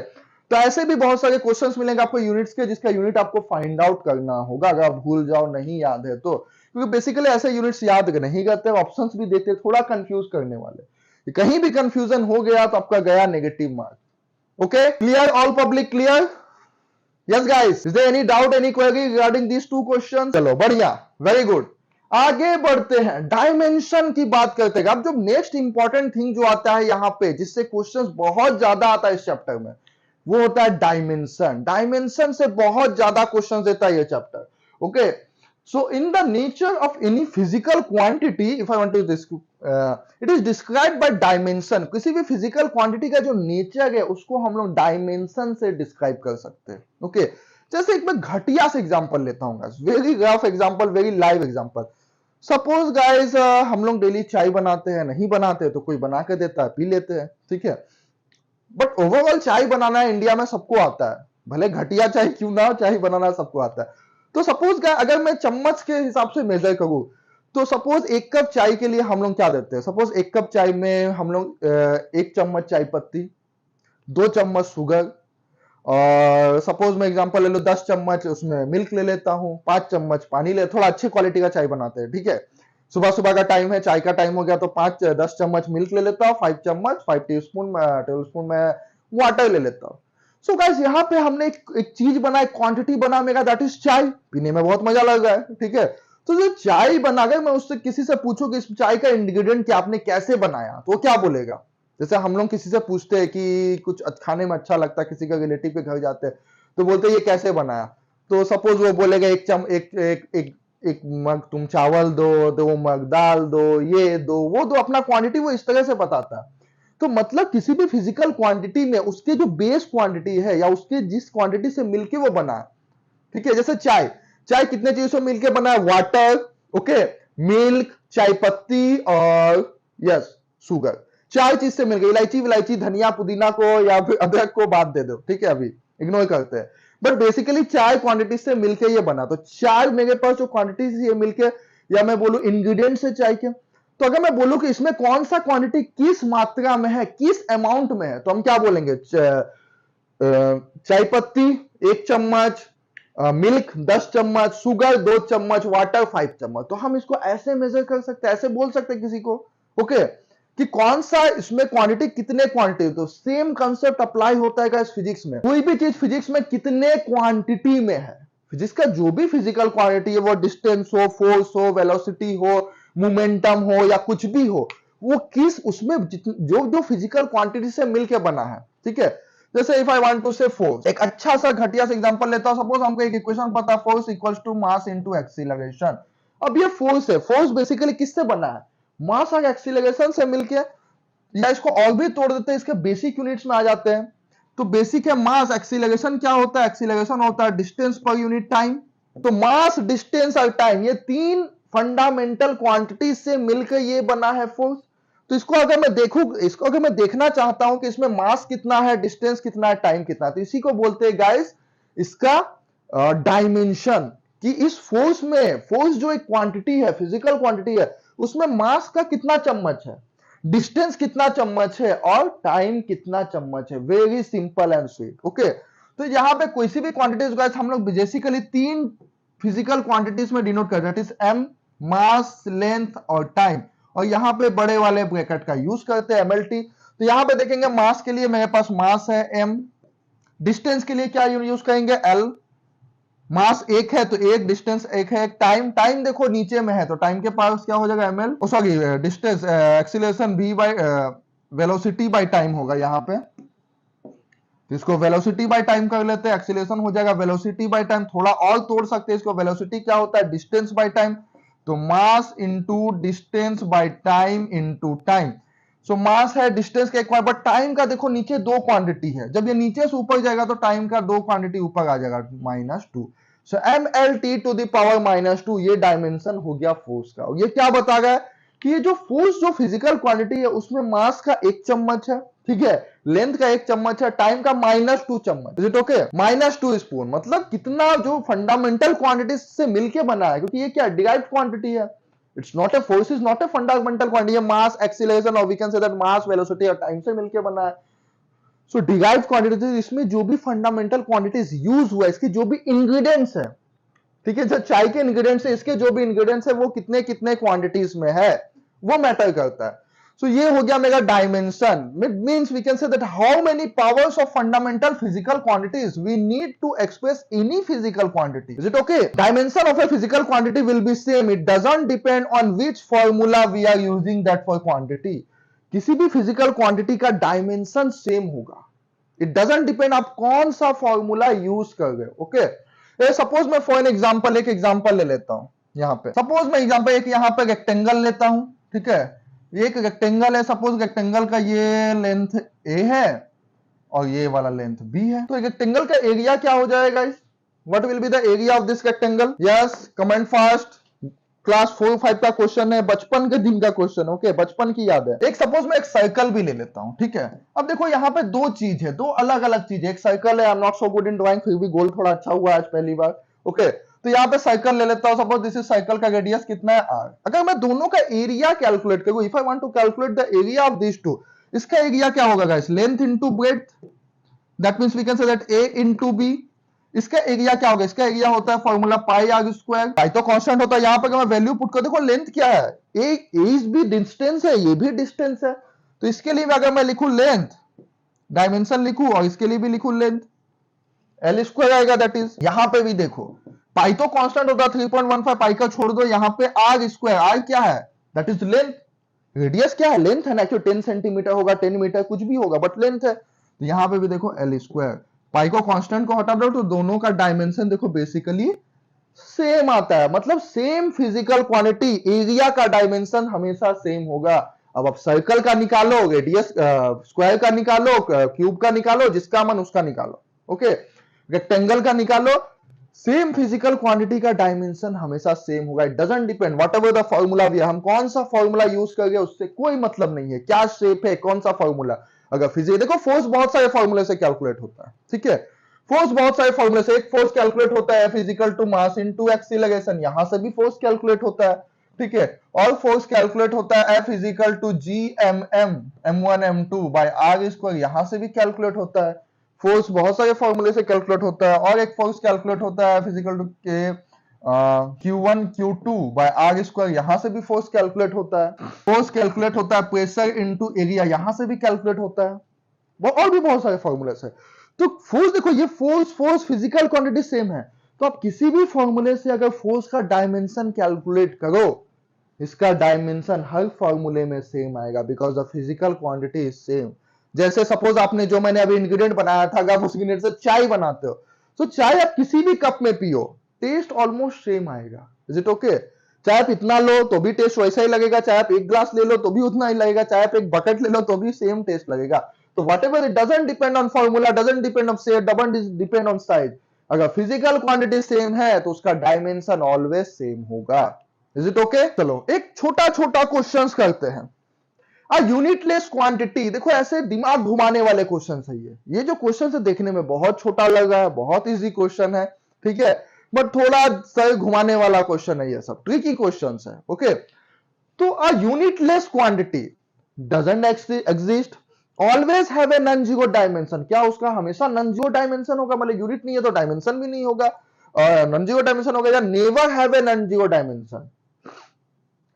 तो ऐसे भी बहुत सारे क्वेश्चंस मिलेंगे आपको यूनिट्स के, जिसका यूनिट आपको फाइंड आउट करना होगा अगर आप भूल जाओ, नहीं याद है तो। क्योंकि बेसिकली ऐसे यूनिट्स याद नहीं करते, ऑप्शंस भी देते, थोड़ा कंफ्यूज करने वाले। कहीं भी कंफ्यूजन हो गया तो आपका गया negative mark. Okay, clear? All public clear? Yes guys, is there any doubt, any query regarding these two questions? चलो बढ़िया, वेरी गुड, आगे बढ़ते हैं, डायमेंशन की बात करते हैं। अब जो नेक्स्ट इंपॉर्टेंट थिंग जो आता है यहाँ पे, जिससे क्वेश्चंस बहुत ज्यादा आता है इस चैप्टर में, वो होता है डायमेंशन। डायमेंशन से बहुत ज्यादा क्वेश्चंस देता है ये chapter. Okay, so in the nature of any physical quantity, if I want to it is described by dimension. किसी भी फिजिकल क्वांटिटी का जो नेचर है उसको हम लोग डायमेंशन से डिस्क्राइब कर सकते हैं। ओके, जैसे एक मैं घटिया से एग्जांपल लेता हूं, very rough example, very live example. Suppose guys हम लोग डेली चाय बनाते हैं, नहीं बनाते तो कोई बना के देता है, पी लेते हैं, ठीक है। बट ओवरऑल चाय बनाना इंडिया में सबको आता है, भले घटिया चाय क्यों ना हो, चाय बनाना सबको आता है। तो सपोज अगर मैं चम्मच के हिसाब से मेजर करूं, तो सपोज 1 कप चाय के लिए हम लोग क्या देते हैं? सपोज 1 कप चाय में हम लोग 1 चम्मच चाय पत्ती, 2 चम्मच शुगर, और सपोज मैं एग्जांपल ले लो 10 चम्मच उसमें मिल्क ले लेता हूं, 5 चम्मच पानी ले, थोड़ा अच्छे क्वालिटी का चाय बनाते हैं, ठीक है। सुबह सुबह का टाइम है, चाय का टाइम हो गया, तो 10 चम्मच मिल्क ले लेता हूं, 5 टेबलस्पून में वाटर ले लेता हूं। सो गाइस यहाँ पे हमने एक चीज बना, एक क्वांटिटी बना मेरा, दैट इज चाय। पीने में बहुत मजा लग रहा है, ठीक है। तो जो चाय बना, अगर मैं उससे किसी से पूछूं कि इस चाय का इंग्रेडिएंट क्या, आपने कैसे बनाया, तो वो क्या बोलेगा? जैसे हम लोग किसी से पूछते हैं कि कुछ खाने में अच्छा लगता है, किसी का रिलेटिव के घर जाते हैं तो बोलते हैं ये कैसे बनाया, तो सपोज वो बोलेगा एक मग तुम चावल दो, 2 मग दाल दो, ये दो, वो दो, अपना क्वांटिटी वो इस तरह से बताता है। तो मतलब किसी भी फिजिकल क्वांटिटी में उसके जो बेस क्वांटिटी है या उसके जिस क्वांटिटी से मिलके वो बना है, ठीक है। जैसे चाय, चाय कितने चीजों से मिलके बना है? वाटर, ओके, मिल्क, चाय पत्ती और यस शुगर, 4 चीज से मिल गई। इलायची, धनिया, पुदीना को या फिर अदरक को बात दे दो, ठीक है, अभी इग्नोर करते हैं। बट बेसिकली 4 क्वांटिटी से मिलके ये बना, तो 4 मेरे पास जो क्वांटिटी ये मिलके, या मैं बोलूं इंग्रेडिएंट से चाय के, तो अगर मैं बोलूं कि इसमें कौन सा क्वांटिटी किस मात्रा में है, किस अमाउंट में है, तो हम क्या बोलेंगे? चाय पत्ती 1 चम्मच, मिल्क 10 चम्मच, शुगर 2 चम्मच, वाटर 5 चम्मच। तो हम इसको ऐसे मेजर कर सकते हैं, ऐसे बोल सकते हैं किसी को, ओके, कि कौन सा इसमें क्वांटिटी, कितने क्वांटिटी। तो सेम कंसेप्ट अप्लाई होता है फिजिक्स में। कोई भी चीज फिजिक्स में कितने क्वांटिटी में है, फिजिक्स का जो भी फिजिकल क्वांटिटी है, वो डिस्टेंस हो, फोर्स हो, वेलोसिटी हो, मोमेंटम हो या कुछ भी हो, वो किस उसमें जो फिजिकल क्वांटिटी से मिलकर बना है, ठीक है। जैसे इफ आई वांट टू से फोर्स, एक अच्छा सा घटिया सा एग्जांपल लेता हूं। सपोज हमको एक इक्वेशन पता है, force equals to mass into acceleration. अब ये फोर्स है, फोर्स बेसिकली किससे बना है? मास और एक्सीलरेशन से मिलके। या इसको और भी तोड़ देते हैं, इसके बेसिक यूनिट्स में आ जाते हैं। तो बेसिक है मास, एक्सीलरेशन क्या होता है? एक्सीलरेशन होता है डिस्टेंस पर यूनिट टाइम। तो मास, डिस्टेंस और टाइम, ये 3 फंडामेंटल क्वांटिटी से मिलकर ये बना है फोर्स। तो इसको अगर मैं देखना चाहता हूं कि इसमें मास कितना है, डिस्टेंस कितना है, टाइम कितना है, तो इसी को बोलते हैं गाइस इसका डायमेंशन। कि इस फोर्स में, फोर्स जो एक क्वांटिटी है, फिजिकल क्वांटिटी है, उसमें मास का कितना चम्मच है। डिस्टेंस कितना चम्मच है और टाइम कितना चम्मच है। Very simple and sweet. Okay, तो यहाँ पे कोई सी भी क्वांटिटीज गाइस हम लोग बेसिकली 3 फिजिकल क्वांटिटीज में डिनोट करते हैं, इज एम, मास, लेंथ और टाइम, और यहाँ पे बड़े वाले ब्रैकेट का यूज करते हैं एमएलटी। तो यहाँ पे देखेंगे मास के लिए मेरे पास मास है एम, डिस्टेंस के लिए क्या यूज करेंगे एल, मास एक है तो एक, डिस्टेंस एक है, टाइम, टाइम देखो नीचे में है तो टाइम के पास क्या हो जाएगा ML, sorry distance acceleration v by velocity by time होगा यहाँ पे, तो इसको वेलोसिटी बाय टाइम कर लेते हैं, एक्सीलरेशन हो जाएगा वेलोसिटी बाय टाइम, थोड़ा और तोड़ सकते हैं इसको, वेलोसिटी क्या होता है डिस्टेंस बाय टाइम, तो mass into distance by time into time. So mass है डिस्टेंस का एक बार, बट टाइम का देखो नीचे 2 क्वांटिटी है, जब ये नीचे से ऊपर जाएगा तो टाइम का 2 क्वांटिटी ऊपर आ जाएगा -2। सो mlt टू द पावर -2 ये डायमेंशन हो गया फोर्स का। ये क्या बता रहा है कि ये जो फोर्स जो फिजिकल क्वांटिटी है उसमें मास का 1 चम्मच है, ठीक है, लेंथ का 1 चम्मच है, टाइम का -2 चम्मच। Is it okay? -2 स्पून मतलब कितना जो फंडामेंटल क्वांटिटी से मिलके बना है, क्योंकि ये क्या डिराइव्ड क्वांटिटी है, it's not a force, is not a fundamental quantity, mass, acceleration और we can say that mass, velocity और टाइम से मिलके बना है। सो डिराइव्ड क्वांटिटीज, इसमें जो भी फंडामेंटल क्वांटिटीज यूज हुआ है, इसके जो भी इंग्रेडिएंट्स है, ठीक है, जो चाय के इंग्रेडिएंट्स है, इसके जो भी इंग्रेडिएंट्स है वो कितने कितने क्वांटिटीज में है वो मैटर करता है। सो ये हो गया मेरा dimension, means we can say that how many powers of fundamental physical quantities we need to express any physical quantity. Is it okay? Dimension of a physical quantity will be same, it doesn't depend on which formula we are using that for quantity. किसी भी physical quantity का dimension same होगा, it doesn't depend आप कौन सा formula use कर रहे हो। ओके, सपोज मैं फॉर एन एग्जांपल एक एग्जांपल ले लेता हूं, यहां पे सपोज मैं एग्जांपल एक यहां पे रेक्टेंगल लेता हूं, ठीक है, एक रेक्टेंगल है, सपोज रेक्टेंगल का ये लेंथ ए है और ये वाला लेंथ बी है, तो रेक्टेंगल का एरिया क्या हो जाएगा इस, what will be the area of this rectangle? Yes, comment fast. Class 4-5 का क्वेश्चन है, बचपन के दिन का क्वेश्चन, ओके, बचपन की याद है। एक सपोज मैं एक सर्कल भी ले लेता हूं, ठीक है, अब देखो यहाँ पे 2 चीज है, 2 अलग अलग चीज है, एक सर्कल है, I am not so good in drawing, फिर भी गोल थोड़ा अच्छा हुआ आज पहली बार। ओके, तो यहाँ पे सर्कल ले लेता हूं, सपोज दिस इज सर्कल का रेडियस कितना है r। अगर मैं दोनों का एरिया कैलकुलेट करूं, if I want to calculate the area of this two, इसका एरिया क्या होगा गाइस? Length into breadth, that means we can say that a into b। इसका एरिया क्या होगा? इसका एरिया होता है formula pi r square, pi तो कांस्टेंट होता है, यहां पर मैं वैल्यू पुट कर, देखो लेंथ क्या है, ए इज भी डिस्टेंस है, ये भी डिस्टेंस है, तो इसके लिए अगर मैं लिखूं लेंथ, डायमेंशन लिखूं और इसके लिए भी लिखूं लेंथ, एल स्क्वायर आएगा, दैट इज, यहां पे भी देखो पाई तो कांस्टेंट होता है 3.15, पाई का छोड़ दो, यहां पे आर स्क्वायर, आर क्या है? दैट इज लेंथ, रेडियस क्या है? लेंथ है ना, क्यों 10 सेंटीमीटर होगा, 10 मीटर कुछ भी होगा, बट लेंथ है, तो यहां पे भी देखो एल स्क्वायर, पाई को कांस्टेंट को हटा दो तो दोनों का डायमेंशन देखो बेसिकली सेम आता है, मतलब सेम फिजिकल क्वांटिटी, एरिया का डायमेंशन हमेशा सेम होगा। अब आप सर्कल का निकालो, रेडियस स्क्वायर का निकालो, क्यूब का निकालो, जिसका मन उसका निकालो, ओके, रेक्टेंगल का निकालो, सेम फिजिकल क्वांटिटी का डायमेंशन हमेशा सेम होगा, it doesn't depend what ever the formula भी है, हम कौन सा फॉर्मूला यूज करेंगे उससे कोई मतलब नहीं है, क्या शेप है, कौन सा फॉर्मूला। अगर फिजिक्स देखो, फोर्स बहुत सारे फॉर्मूले से कैलकुलेट होता है, ठीक है, फोर्स बहुत सारे फॉर्मूले से, एक फोर्स कैलकुलेट होता है physical to mass into acceleration, यहां से भी फोर्स कैलकुलेट होता है, ठीक है, और फोर्स कैलकुलेट होता है F physical to G M M m1 m2 by R square, यहां से भी कैलकुलेट होता है, फोर्स बहुत सारे फॉर्मूले से कैलकुलेट होता है, और एक फोर्स कैलकुलेट होता है फिजिकल टू के Q1 Q2 bye R square, यहां से भी फोर्स कैलकुलेट होता है, फोर्स कैलकुलेट होता है प्रेशर इनटू एरिया, यहां से भी कैलकुलेट होता है, और भी बहुत सारे फॉर्मूले है। तो फोर्स देखो, ये फोर्स फिजिकल क्वांटिटी सेम है, तो आप किसी भी फॉर्मूले से अगर फोर्स का डायमेंशन कैलकुलेट करो, इसका डायमेंशन हर फॉर्मूले में सेम आएगा, because the physical quantity is same. जैसे सपोज आपने जो मैंने अभी इंग्रेडिएंट बनाया था, अगर आप उस इंग्रेडिएंट से चाय बनाते हो, तो चाय आप किसी भी कप में पियो, टेस्ट ऑलमोस्ट सेम आएगा। Is it okay? चाहे आप इतना लो तो भी टेस्ट वैसा ही लगेगा, चाहे आप एक ग्लास ले लो तो भी उतना ही लगेगा, चाहे आप एक बकेट ले लो तो भी सेम टेस्ट लगेगा। तो whatever, it doesn't depend on formula, doesn't depend on shape, doesn't depend on size। अगर फिजिकल क्वांटिटी सेम है तो उसका डायमेंशन ऑलवेज सेम होगा। Is it okay? चलो एक छोटा छोटा क्वेश्चन करते हैं। यूनिटलेस क्वांटिटी, देखो ऐसे दिमाग घुमाने वाले क्वेश्चन है ये जो क्वेश्चन है देखने में बहुत छोटा लग रहा है, बहुत इजी क्वेश्चन है, ठीक है, बट थोड़ा सर घुमाने वाला क्वेश्चन है, ये सब ट्रिकी क्वेश्चन है। ओके, तो unitless quantity, doesn't exist, always have a non zero dimension, क्या उसका हमेशा नॉन जीरो डायमेंशन होगा, मतलब यूनिट नहीं है तो डायमेंशन भी नहीं होगा, नॉन जीरो डायमेंशन होगा, या never have a non zero dimension,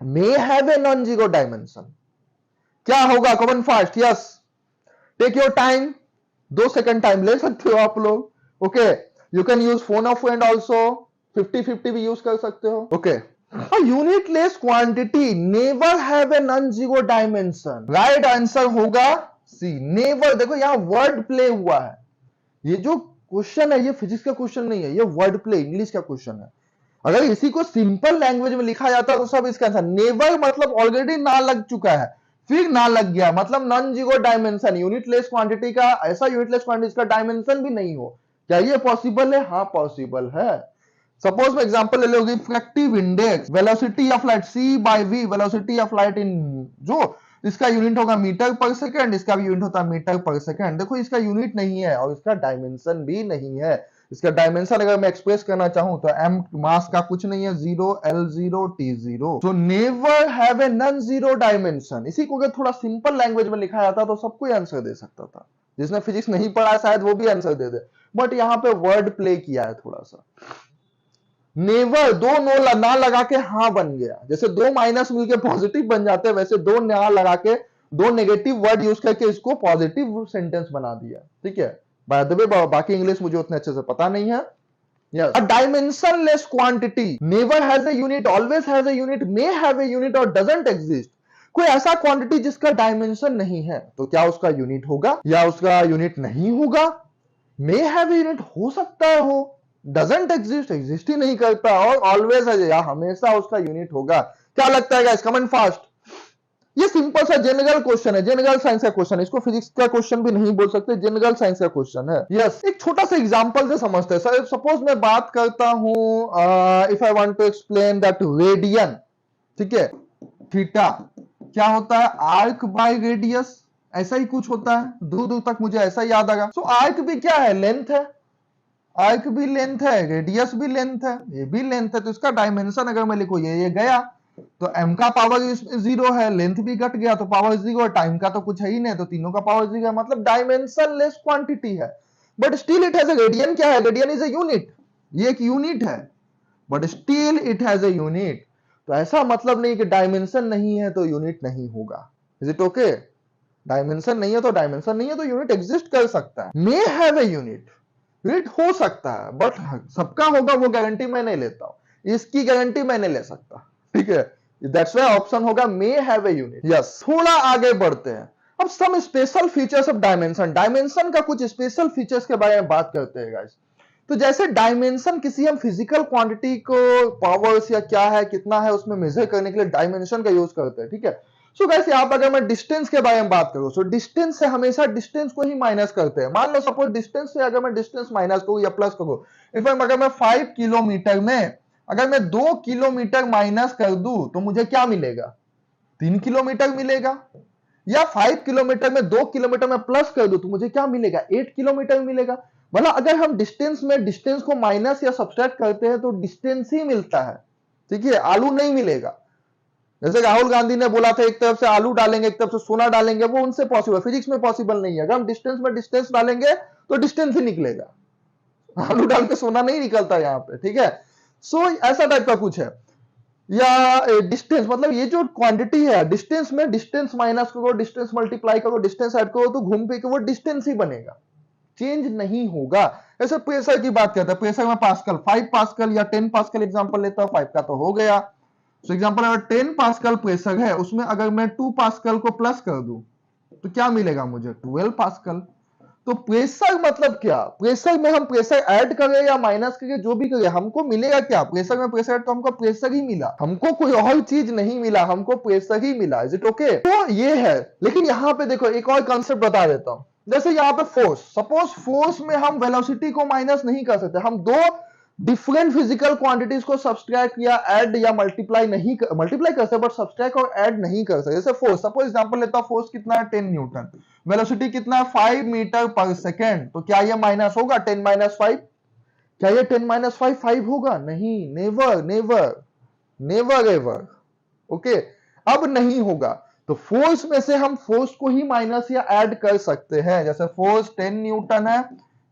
may have a non zero dimension, क्या होगा common fast? Yes, take your time, 2 second time ले सकते हो आप लोग, okay, you can use phone of friend also, 50-50 भी यूज कर सकते हो, okay. A unitless quantity never have a non-zero dimension. Right answer होगा सी, नेवर। देखो यहां वर्ड प्ले हुआ है, ये जो क्वेश्चन है ये फिजिक्स का क्वेश्चन नहीं है, ये वर्ड प्ले इंग्लिश का क्वेश्चन है। अगर इसी को सिंपल लैंग्वेज में लिखा जाता तो सब इसका आंसर, नेवर मतलब ऑलरेडी ना लग चुका है, फिर ना लग गया मतलब non zero dimension, unitless quantity का, ऐसा यूनिटलेस क्वांटिटी का डायमेंशन भी नहीं हो, क्या ये पॉसिबल है? हाँ पॉसिबल है। सपोज मैं एग्जांपल ले लोगे, refractive index, velocity of light c by v, velocity of light in, जो इसका यूनिट होगा मीटर पर सेकंड, इसका भी यूनिट होता है मीटर पर सेकंड। देखो इसका यूनिट नहीं है और इसका डायमेंशन भी नहीं है। इसका डायमेंशन अगर मैं एक्सप्रेस करना चाहूं तो m मास का कुछ नहीं है, 0 l0 t0, so never have a non zero dimension. इसी को अगर थोड़ा सिंपल लैंग्वेज में लिखा जाता तो सबको आंसर दे सकता था, जिसने फिजिक्स नहीं पढ़ा शायद वो भी आंसर दे दे, बट यहाँ पे वर्ड प्ले किया है थोड़ा सा। नेवर, दो नो ना लगा के हाँ बन गया, जैसे दो माइनस मिलके पॉजिटिव बन जाते हैं, वैसे दो ना लगा के, दो नेगेटिव वर्ड यूज करके इसको पॉजिटिव सेंटेंस बना दिया, ठीक है। बाय द वे बाकी इंग्लिश मुझे उतने अच्छे से पता नहीं है। Yes. A dimensionless quantity never has a unit, always has a unit, may have a unit और doesn't exist। कोई ऐसा क्वांटिटी जिसका डायमेंशन नहीं है तो क्या उसका यूनिट होगा या उसका यूनिट नहीं होगा? मे हैव ए यूनिट हो सकता है हो, डजंट एग्जिस्ट एग्जिस्ट ही नहीं करता, और ऑलवेज है या हमेशा उसका यूनिट होगा। क्या लगता है गाइस? Comment fast. ये सिंपल सा जनरल क्वेश्चन है, जनरल साइंस का क्वेश्चन है, इसको फिजिक्स का क्वेश्चन भी नहीं बोल सकते, जनरल साइंस का क्वेश्चन है। यस, एक छोटा सा एग्जांपल से समझते हैं। सर सपोज मैं बात करता हूं, if I want to explain that radian, ठीक है, थीटा क्या होता है? आर्क बाय रेडियस, ऐसा ही कुछ होता है, दूर दूर तक मुझे ऐसा याद आएगा। सो आर्क भी क्या है? लेंथ है, आर्क भी लेंथ है, रेडियस भी लेंथ है, ये भी लेंथ है, तो इसका डायमेंशन अगर मैं लिखूं ये गया तो m का पावर 0 है, लेंथ भी घट गया तो पावर 0, टाइम का तो कुछ है ही नहीं तो तीनों का पावर 0 है, मतलब डायमेंशन लेस क्वांटिटी है, but still it has a radian. क्या है? रेडियन इज अ यूनिट, ये एक यूनिट है, but still it has a unit. तो ऐसा मतलब नहीं कि डायमेंशन नहीं है तो यूनिट नहीं होगा। Is it okay? डायमेंशन नहीं है तो डायमेंशन नहीं है, तो यूनिट एग्जिस्ट कर सकता है। मे हैव ए यूनिट, यूनिट हो सकता है, बट सबका होगा वो गारंटी मैं नहीं लेता हूं, इसकी गारंटी मैं नहीं ले सकता, ठीक है। दैट्स व्हाई ऑप्शन होगा may have a unit. Yes, थोड़ा आगे बढ़ते हैं, अब some special features of dimension, dimension का कुछ स्पेशल फीचर्स के बारे में बात करते हैं गाइस। तो जैसे डायमेंशन किसी हम फिजिकल क्वांटिटी को पावर्स या क्या है कितना है उसमें मेजर करने के लिए डायमेंशन का यूज करते हैं, ठीक है। सो गाइस यहाँ पर अगर मैं डिस्टेंस के बारे में बात करूं, सो डिस्टेंस से हमेशा डिस्टेंस को ही माइनस करते हैं। मान लो सपोज डिस्टेंस से अगर मैं डिस्टेंस माइनस करूं या प्लस करूं, इनफैक्ट अगर मैं 5 किलोमीटर में अगर मैं 2 किलोमीटर माइनस कर दूं तो मुझे क्या मिलेगा? 3 किलोमीटर मिलेगा। या 5 किलोमीटर में 2 किलोमीटर में प्लस कर दूं तो मुझे क्या मिलेगा? 8 किलोमीटर मिलेगा। मतलब अगर हम डिस्टेंस में डिस्टेंस को माइनस या सब्सट्रैक्ट करते हैं तो डिस्टेंस ही मिलता है, ठीक है, आलू नहीं मिलेगा। जैसे राहुल गांधी ने बोला था एक तरफ से आलू डालेंगे एक तरफ से सोना डालेंगे, वो उनसे पॉसिबल, फिजिक्स में पॉसिबल नहीं है। अगर हम डिस्टेंस में डिस्टेंस डालेंगे तो डिस्टेंस ही निकलेगा, आलू डाल के सोना नहीं निकलता यहाँ पे, ठीक है। सो ऐसा टाइप का कुछ है। या डिस्टेंस मतलब ये जो क्वांटिटी है, डिस्टेंस में डिस्टेंस माइनस करो, डिस्टेंस मल्टीप्लाई करो, डिस्टेंस ऐड करो तो घूम फिर के वो डिस्टेंस ही बनेगा, चेंज नहीं होगा। ऐसे प्रेशर की बात करते हैं, प्रेशर में पास्कल, 5 पास्कल या 10 पास्कल एग्जांपल लेता हूं, 5 का तो हो गया। सो एग्जांपल अगर 10 पास्कल प्रेशर है, उसमें अगर मैं 2 पास्कल को प्लस कर दूं तो क्या मिलेगा मुझे? 12 पास्कल। तो प्रेशर मतलब क्या? प्रेशर में हम प्रेशर ऐड करें या माइनस करें, जो भी करें, हमको मिलेगा क्या? प्रेशर में प्रेशर ऐड तो हमको प्रेशर ही मिला, हमको कोई और चीज नहीं मिला, हमको प्रेशर ही मिला। Is it okay? तो ये है। लेकिन यहाँ पे देखो एक और कंसेप्ट बता देता हूं। जैसे यहाँ पे फोर्स, सपोज फोर्स में हम वेलोसिटी को माइनस नहीं कर सकते, हम दो डिफरेंट फिजिकल क्वांटिटीज को सब्सट्रैक्ट या ऐड या मल्टीप्लाई कर सकते, बट सब्सट्रैक्ट और ऐड नहीं कर सकते। जैसे फोर्स, सपोज एग्जांपल लेता हूं, फोर्स कितना है? 10 न्यूटन, वेलोसिटी कितना है? 5 मीटर पर सेकेंड। तो क्या ये माइनस होगा 10 माइनस 5? क्या ये 10 माइनस 5 5 होगा? नहीं, never never never ever, okay, अब नहीं होगा। तो फोर्स में से हम फोर्स को ही माइनस या ऐड कर सकते हैं। जैसे फोर्स 10 न्यूटन है,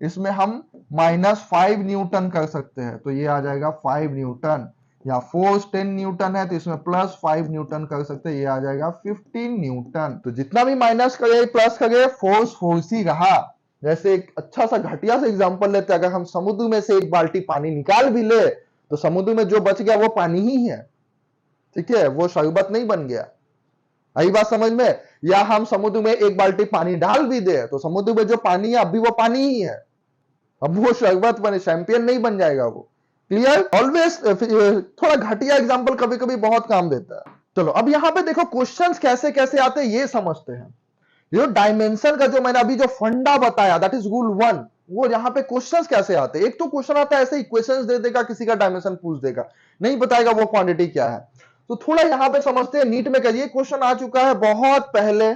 इसमें हम -5 न्यूटन कर सकते हैं, तो ये आ जाएगा 5 न्यूटन। या फोर्स 10 न्यूटन है तो इसमें +5 न्यूटन कर सकते हैं, ये आ जाएगा 15 न्यूटन। तो जितना भी माइनस करे प्लस करे, फोर्स फोर्स ही रहा। जैसे एक अच्छा सा घटिया सा एग्जांपल लेते हैं, अगर हम समुद्र में से एक बाल्टी पानी निकाल भी ले तो समुद्र में जो बच गया वो पानी ही है, ठीक है, वो शरबत नहीं बन गया। आई बात समझ में? या हम समुद्र में एक बाल्टी पानी डाल भी दे तो समुद्र में जो पानी है अभी वो पानी ही है, अब वो शरबत बने, चैंपियन नहीं बन जाएगा वो। क्लियर? ऑलवेज थोड़ा घटिया एग्जांपल कभी कभी बहुत काम देता है। चलो अब यहां पे देखो क्वेश्चंस कैसे कैसे आते हैं ये समझते हैं। ये डायमेंशन का जो मैंने अभी जो फंडा बताया, दैट इज रूल 1, वो यहाँ पे क्वेश्चंस कैसे आते हैं। एक तो क्वेश्चन आता है ऐसे इक्वेशंस दे देगा, किसी का डायमेंशन पूछ देगा, नहीं बताएगा वो क्वांटिटी क्या है। तो थोड़ा यहां पे समझते हैं, नीट में करिए। क्वेश्चन आ चुका है बहुत पहले,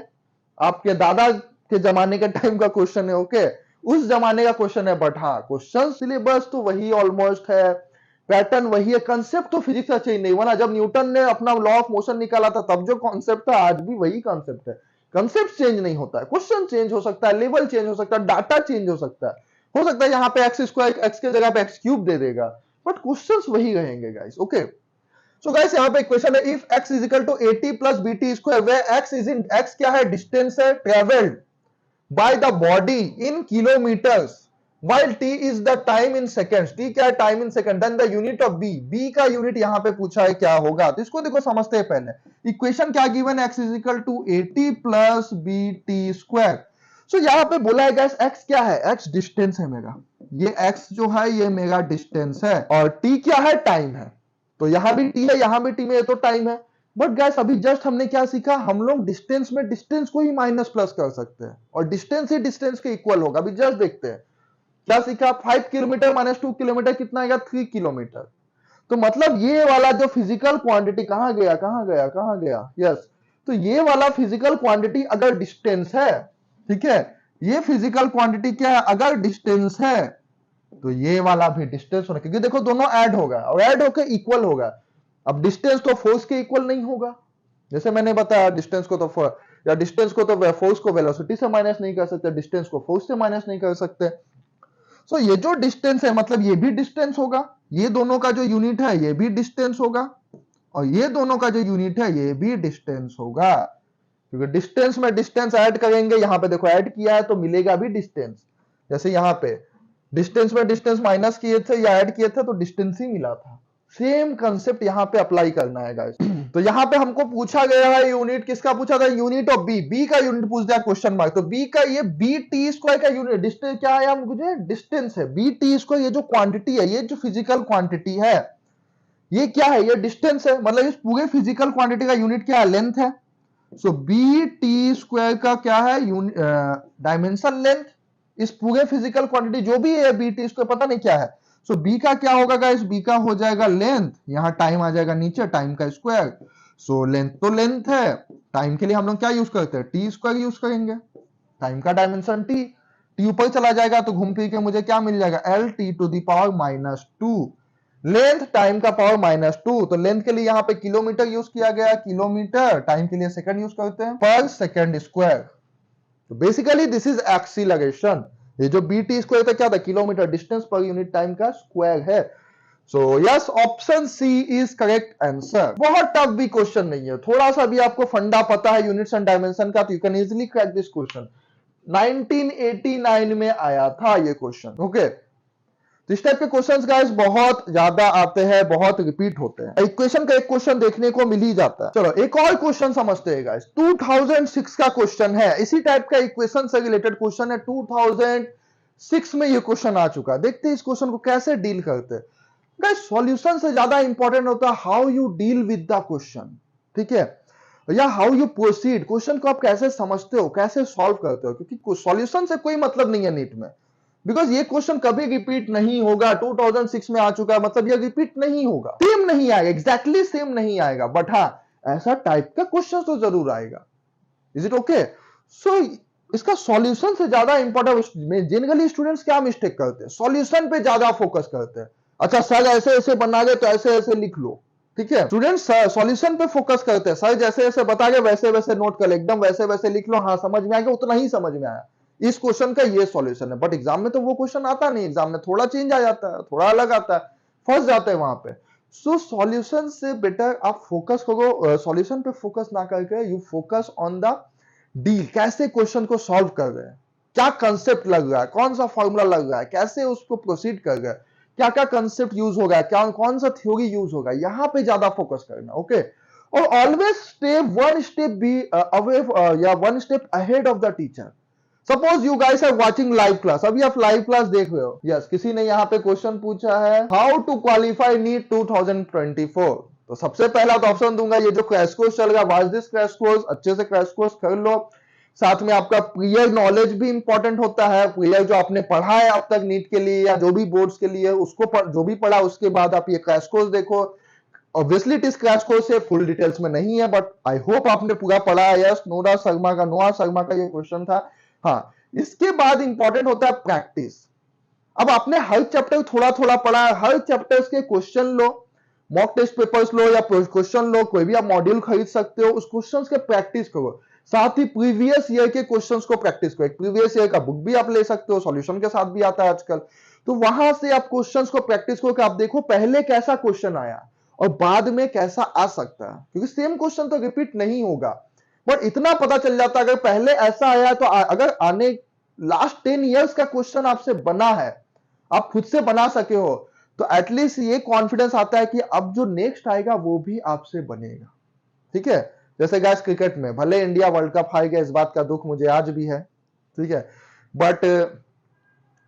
आपके दादा के जमाने के टाइम का क्वेश्चन है, ओके, उस जमाने का क्वेश्चन है, बट हाँ क्वेश्चन सिलेबस तो वही ऑलमोस्ट है, पैटर्न वही है, कंसेप्ट तो फिजिक्स का चेंज नहीं हुआ ना। जब न्यूटन ने अपना लॉ ऑफ मोशन निकाला था तब जो कॉन्सेप्ट था आज भी वही कॉन्सेप्ट है। कंसेप्ट चेंज नहीं होता है, क्वेश्चन चेंज हो सकता है, लेवल चेंज हो सकता है, डाटा चेंज हो सकता है यहाँ पे एक्स स्क्वायर एक्स के जगह पे एक्स क्यूब दे देगा, बट क्वेश्चंस वही रहेंगे गाइस, ओके। सो गाइस यहाँ पे क्वेश्चन है, if x is equal to 80 plus B T square, where x क्या है, डिस्टेंस है travelled by the body in kilometres, while t is the time in seconds, t क्या है, time in second, then the unit of b, b का unit यहाँ पे पूछा है क्या होगा। तो इसको देखो समझते हैं पहले, इक्वेशन क्या गिवन है, x is equal to 80 plus bt square. So यहाँ पे बोला है गैस x क्या है, x डिस्टेंस है मेरा, ये x जो है ये मेरा डिस्टेंस है, और t क्या है, टाइम है। तो यहां भी t है, यहां भी t में, ये तो टाइम है। बट गैस अभी जस्ट हमने क्या सीखा, हम लोग डिस्टेंस में डिस्टेंस को ही माइनस प्लस कर सकते हैं, और डिस्टेंस ही डिस्टेंस के इक्वल होगा। अभी जस्ट देखते हैं क्या सीखा, 5 किलोमीटर माइनस 2 किलोमीटर कितना आएगा, 3 किलोमीटर। तो मतलब ये वाला जो फिजिकल क्वांटिटी कहां गया कहां गया कहां गया, यस, तो ये वाला फिजिकल क्वांटिटी अगर डिस्टेंस है, ठीक है, ये फिजिकल क्वांटिटी क्या है, अगर डिस्टेंस है तो ये वाला भी डिस्टेंस होना, क्योंकि देखो दोनों ऐड होगा और ऐड होकर इक्वल होगा। अब डिस्टेंस तो फोर्स के इक्वल नहीं होगा, जैसे मैंने बताया डिस्टेंस को तो या डिस्टेंस को तो फोर्स को वेलोसिटी से माइनस नहीं कर सकते, डिस्टेंस को फोर्स से माइनस नहीं कर सकते। सो ये जो डिस्टेंस है मतलब ये भी डिस्टेंस होगा, ये दोनों का जो यूनिट है ये भी डिस्टेंस होगा, और ये दोनों का जो यूनिट है ये भी डिस्टेंस होगा, क्योंकि डिस्टेंस में डिस्टेंस ऐड करेंगे, यहां पे देखो ऐड किया है तो मिलेगा भी डिस्टेंस। जैसे यहां पे डिस्टेंस में डिस्टेंस माइनस किए थे या ऐड किए थे तो डिस्टेंस ही मिला था, सेम कंसेप्ट यहां पे अप्लाई करना है गाइस। तो यहां पे हमको पूछा गया है यूनिट, किसका पूछा था, यूनिट ऑफ बी, बी का यूनिट पूछ दिया क्वेश्चन मार्क। तो बी का ये बी टी स्क्वायर का यूनिट, डिस्टेंस क्या है, मुझे डिस्टेंस है, बी टी स्क्वायर ये जो क्वांटिटी है, ये जो फिजिकल क्वांटिटी है ये क्या है, ये डिस्टेंस है, मतलब इस पूरे फिजिकल क्वांटिटी का यूनिट क्या है, लेंथ है। सो बी टी स्क्वायर का क्या है, डायमेंशन लेंथ, इस पूरे फिजिकल क्वांटिटी जो भी है बी टी स्क्वायर पता नहीं क्या है। सो बी का क्या होगा गाइस, बी का हो जाएगा लेंथ, यहां टाइम आ जाएगा नीचे, टाइम का स्क्वायर। सो लेंथ तो लेंथ है, टाइम के लिए हम लोग क्या यूज करते हैं, टी स्क्वायर यूज करेंगे, टाइम का डायमेंशन टी, टी ऊपर चला जाएगा तो घूम फिर के मुझे क्या मिल जाएगा, L T to the power -2, length time का पावर -2। तो लेंथ के लिए यहां पे किलोमीटर यूज किया गया, किलोमीटर, टाइम के लिए सेकंड यूज करते हैं, पर सेकंड स्क्वायर। तो बेसिकली दिस इज एक्सीलरेशन। ये जो बीटी स्क्वायर था क्या था, किलोमीटर, डिस्टेंस पर यूनिट टाइम का स्क्वायर है। So yes, option C is correct answer. बहुत टफ भी क्वेश्चन नहीं है, थोड़ा सा भी आपको फंडा पता है यूनिट्स एंड डायमेंशन का तो you can easily crack this question. 1989 में आया था ये क्वेश्चन, ओके। तो इस टाइप के क्वेश्चंस गाइस बहुत ज्यादा आते हैं, बहुत रिपीट होते हैं, इक्वेशन का एक क्वेश्चन देखने को मिल ही जाता है। चलो एक और क्वेश्चन समझते हैं गाइस, 2006 का क्वेश्चन है, इसी टाइप का इक्वेशन से रिलेटेड क्वेश्चन है, 2006 में ये क्वेश्चन आ चुका है। देखते हैं इस क्वेश्चन को कैसे डील करते हैं गाइस। सॉल्यूशन से ज्यादा इंपॉर्टेंट होता है how you deal with the question, ठीक है, या हाउ यू प्रोसीड, क्वेश्चन को आप कैसे समझते हो, कैसे सॉल्व करते हो, क्योंकि सॉल्यूशन से कोई मतलब नहीं है नीट में, बिकॉज ये क्वेश्चन कभी रिपीट नहीं होगा। 2006 में आ चुका है मतलब ये रिपीट नहीं होगा, सेम नहीं आएगा, एग्जैक्टली सेम नहीं आएगा, बट हाँ ऐसा टाइप का क्वेश्चन तो जरूर आएगा। Is it okay? सो इसका सॉल्यूशन से ज्यादा इंपॉर्टेंट, जनरली स्टूडेंट्स क्या मिस्टेक करते हैं, सॉल्यूशन पे ज्यादा फोकस करते हैं। अच्छा सर ऐसे ऐसे बना गए तो ऐसे ऐसे लिख लो, ठीक है स्टूडेंट्स, सॉल्यूशन पे फोकस करते हैं। सर जैसे जैसे बता गए वैसे वैसे नोट कर ले, एकदम वैसे वैसे लिख लो, हाँ समझ में आ गया, उतना ही समझ में आया, इस क्वेश्चन का ये सॉल्यूशन है। बट एग्जाम में तो वो क्वेश्चन आता नहीं, एग्जाम में थोड़ा चेंज आ जाता है, थोड़ा अलग आता है, फंस जाते हैं वहां पे। सो सॉल्यूशन से बेटर आप फोकस करो, सॉल्यूशन पे फोकस ना करके you focus on the deal, कैसे क्वेश्चन को सॉल्व कर रहे हैं, क्या कंसेप्ट लग रहा है, कौन सा फॉर्मूला लग रहा है, कैसे उसको प्रोसीड कर रहे हैं, क्या क्या कंसेप्ट यूज होगा, क्या कौन सा थ्योरी यूज होगा, यहां पे ज्यादा फोकस करना। ओके, और always stay one step be away या one step ahead of the teacher. Suppose you guys are watching live class, अभी आप लाइव क्लास देख रहे हो, यस किसी ने यहाँ पे क्वेश्चन पूछा है हाउ टू क्वालिफाई नीट 2024। तो सबसे पहला तो ऑप्शन दूंगा, ये जो क्रैश कोर्स चल रहा है, वाच दिस क्रैश कोर्स, अच्छे से क्रैश कोर्स कर लो। साथ में आपका प्रियर नॉलेज भी इंपॉर्टेंट होता है, प्रियर जो आपने पढ़ा है अब तक नीट के लिए या जो भी बोर्ड्स के लिए, उसको जो भी पढ़ा उसके बाद आप ये क्रैश कोर्स देखो। Obviously it is crash course से फुल डिटेल्स में नहीं है, बट आई होप आपने पूरा पढ़ा है। यस, नोरा शर्मा का ये क्वेश्चन था। हाँ, इसके बाद इंपॉर्टेंट होता है प्रैक्टिस। अब आपने हर चैप्टर थोड़ा थोड़ा पढ़ा है, हर चैप्टर्स के क्वेश्चन लो, मॉक टेस्ट पेपर्स लो या क्वेश्चन लो, कोई भी आप मॉड्यूल खरीद सकते हो, उस क्वेश्चंस के प्रैक्टिस करो। साथ ही प्रीवियस ईयर के क्वेश्चंस को प्रैक्टिस करो। एक प्रीवियस ईयर का बुक भी आप ले सकते हो, सॉल्यूशन के साथ भी आता है आजकल, तो वहां से आप क्वेश्चंस को प्रैक्टिस करो कि आप देखो पहले कैसा क्वेश्चन आया और बाद में कैसा आ सकता है, क्योंकि सेम क्वेश्चन तो रिपीट नहीं होगा। बट इतना पता चल जाता है अगर पहले ऐसा आया तो अगर आने लास्ट 10 इयर्स का क्वेश्चन आपसे बना है, आप खुद से बना सके हो, तो एटलीस्ट ये कॉन्फिडेंस आता है कि अब जो नेक्स्ट आएगा वो भी आपसे बनेगा। ठीक है, जैसे गाइस क्रिकेट में भले इंडिया वर्ल्ड कप हार गया, इस बात का दुख मुझे आज भी है, ठीक है, बट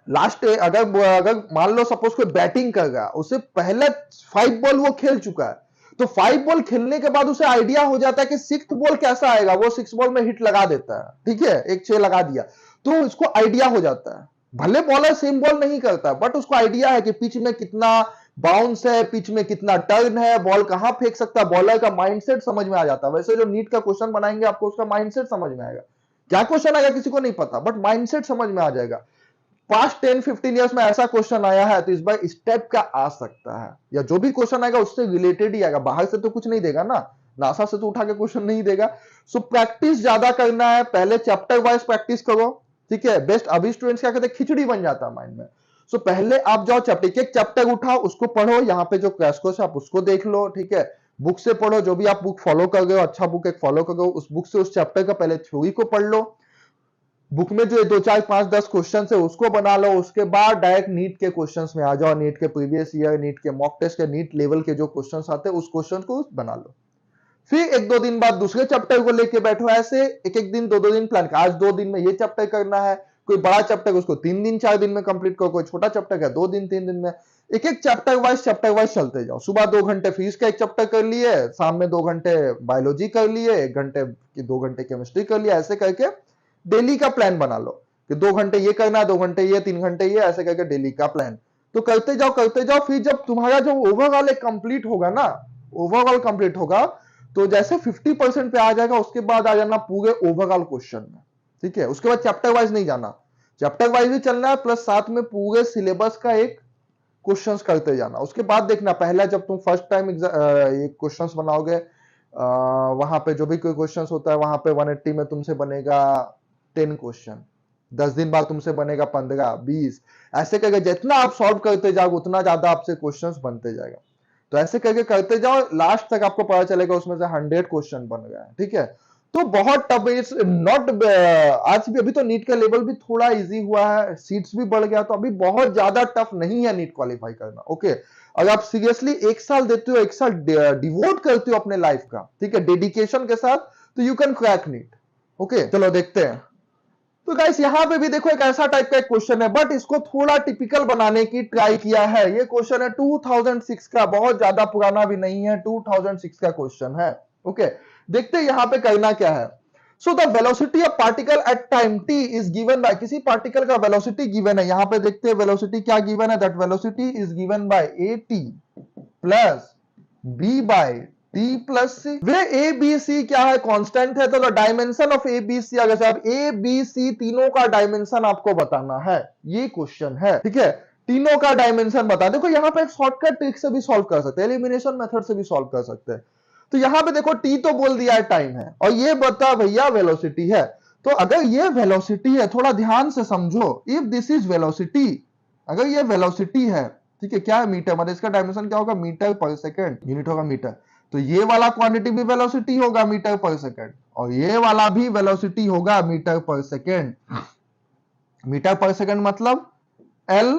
लास्ट अगर मान लो सपोज कोई बैटिंग कर रहा, उसे पहले 5 बॉल वो खेल चुका है, तो 5 बॉल खेलने के बाद उसे आइडिया हो जाता है कि 6th बॉल कैसा आएगा, वो 6 बॉल में हिट लगा देता है। ठीक है, एक 6 लगा दिया तो उसको आइडिया हो जाता है। भले बॉलर सेम बॉल नहीं करता, बट उसको आइडिया है कि पिच में कितना बाउंस है, पिच में कितना टर्न है, बॉल कहां फेंक सकता है, बॉलर का माइंडसेट समझ में आ जाता है। वैसे जो नीट का क्वेश्चन बनाएंगे आपको उसका माइंडसेट समझ में आएगा, क्या क्वेश्चन आएगा किसी को नहीं पता, बट माइंडसेट समझ में आ जाएगा। पास्ट 10-15 ईयर्स में ऐसा क्वेश्चन आया है, तो इस बार स्टेप का आ सकता है, या जो भी क्वेश्चन आएगा उससे रिलेटेड ही आएगा, बाहर से तो कुछ नहीं देगा ना, नासा से तो उठा के क्वेश्चन नहीं देगा। सो प्रैक्टिस ज्यादा करना है, पहले चैप्टर वाइज प्रैक्टिस करो। ठीक है, बेस्ट अभी स्टूडेंट्स क्या कहते हैं, खिचड़ी बन जाता है माइंड में। सो पहले आप जाओ चैप्टर, एक चैप्टर उठाओ, उसको पढ़ो, यहाँ पे जो क्रैश कोर्स है आप उसको देख लो। ठीक है, बुक से पढ़ो, जो भी आप बुक फॉलो कर रहे हो, अच्छा बुक एक फॉलो करो, उस बुक से उस चैप्टर का पहले थ्योरी को पढ़ लो, बुक में जो 2 4 5 10 क्वेश्चन है उसको बना लो, उसके बाद डायरेक्ट नीट के क्वेश्चंस में आ जाओ, नीट के प्रीवियस ईयर, नीट के मॉक टेस्ट के, नीट लेवल के जो क्वेश्चंस आते हैं उस क्वेश्चन को बना लो। फिर 1-2 दिन बाद दूसरे चैप्टर को लेके बैठो, ऐसे एक दिन 2-2 दिन प्लान, आज 2 दिन में ये चैप्टर करना है, कोई बड़ा चैप्टर उसको 3 दिन 4 दिन में कंप्लीट करो, कोई छोटा चैप्टर है 2 दिन 3 दिन में, एक चैप्टर वाइज चलते जाओ। सुबह 2 घंटे फिजिक्स का एक चैप्टर कर लिए, शाम में 2 घंटे बायोलॉजी कर लिए, 1 घंटे की 2 घंटे केमिस्ट्री कर लिया, ऐसे करके डेली का प्लान बना लो कि 2 घंटे ये करना, 2 घंटे ये, 3 घंटे ये, ऐसे करके डेली का प्लान तो करते जाओ। फिर जब तुम्हारा जो ओवरऑल एक कंप्लीट होगा ना, ओवरऑल कंप्लीट होगा, तो जैसे 50% पे आ जाएगा, उसके बाद आ जाना पूरे ओवरऑल क्वेश्चन में। ठीक है, उसके बाद चैप्टर वाइज नहीं जाना, चैप्टर वाइज भी चलना है, प्लस साथ में पूरे सिलेबस का एक क्वेश्चंस करते जाना। उसके बाद देखना, पहला जब तुम फर्स्ट टाइम ये क्वेश्चंस बनाओगे, वहां पे जो भी कोई क्वेश्चंस होता है वहां पे 180 में तुमसे बनेगा 10 क्वेश्चन, 10 दिन बाद तुमसे बनेगा 15-20, ऐसे करके जितना आप सॉल्व करते जाओगे उतना ज्यादा आपसे क्वेश्चंस बनते जाएगा। तो ऐसे करके करते जाओ, लास्ट तक आपको पता चलेगा उसमें से 100 क्वेश्चन बन गया है। ठीक है, तो बहुत टफ इज नॉट, आज भी अभी तो नीट का लेवल भी थोड़ा इजी हुआ है, सीट्स भी बढ़ गया, तो अभी बहुत ज्यादा टफ नहीं है नीट क्वालिफाई करना। ओके, अगर आप सीरियसली 1 साल देते हो, 1 साल डिवोट करते हो अपने लाइफ का, ठीक है, डेडिकेशन के साथ, तो you can crack NEET. Okay, चलो देखते हैं। तो गाइस यहां पे भी देखो एक ऐसा टाइप का एक क्वेश्चन है, बट इसको थोड़ा टिपिकल बनाने की ट्राई किया है। ये क्वेश्चन है 2006 का, बहुत ज्यादा पुराना भी नहीं है, 2006 का क्वेश्चन है। ओके, देखते हैं यहां पे करना क्या है। So the velocity of particle at time t is given by, किसी पार्टिकल का वेलोसिटी गिवन है, यहां पे देखते हैं वेलोसिटी क्या गिवन है, that velocity is given by at plus b by t plus c। Where a b c क्या है, कांस्टेंट है, तो dimension of a b c, अगर आप a b c तीनों का डायमेंशन आपको बताना है, ये क्वेश्चन है। ठीक है, तीनों का डायमेंशन बता। देखो यहाँ पे एक शॉर्टकट ट्रिक से भी सॉल्व कर सकते हैं, एलिमिनेशन मेथड से भी सॉल्व कर सकते हैं। तो यहाँ पे देखो टी तो बोल दिया है टाइम है, और ये बता भैया वेलोसिटी है। तो अगर ये वेलोसिटी है, थोड़ा ध्यान से समझो, इफ दिस इज वेलोसिटी, अगर ये वेलोसिटी है, ठीक है, क्या है मीटर, मतलब इसका डायमेंशन क्या होगा, मीटर पर सेकेंड, यूनिट होगा मीटर। तो ये वाला क्वांटिटी भी वेलोसिटी होगा मीटर पर सेकेंड, और ये वाला भी वेलोसिटी होगा मीटर पर सेकेंड। मीटर पर सेकेंड मतलब L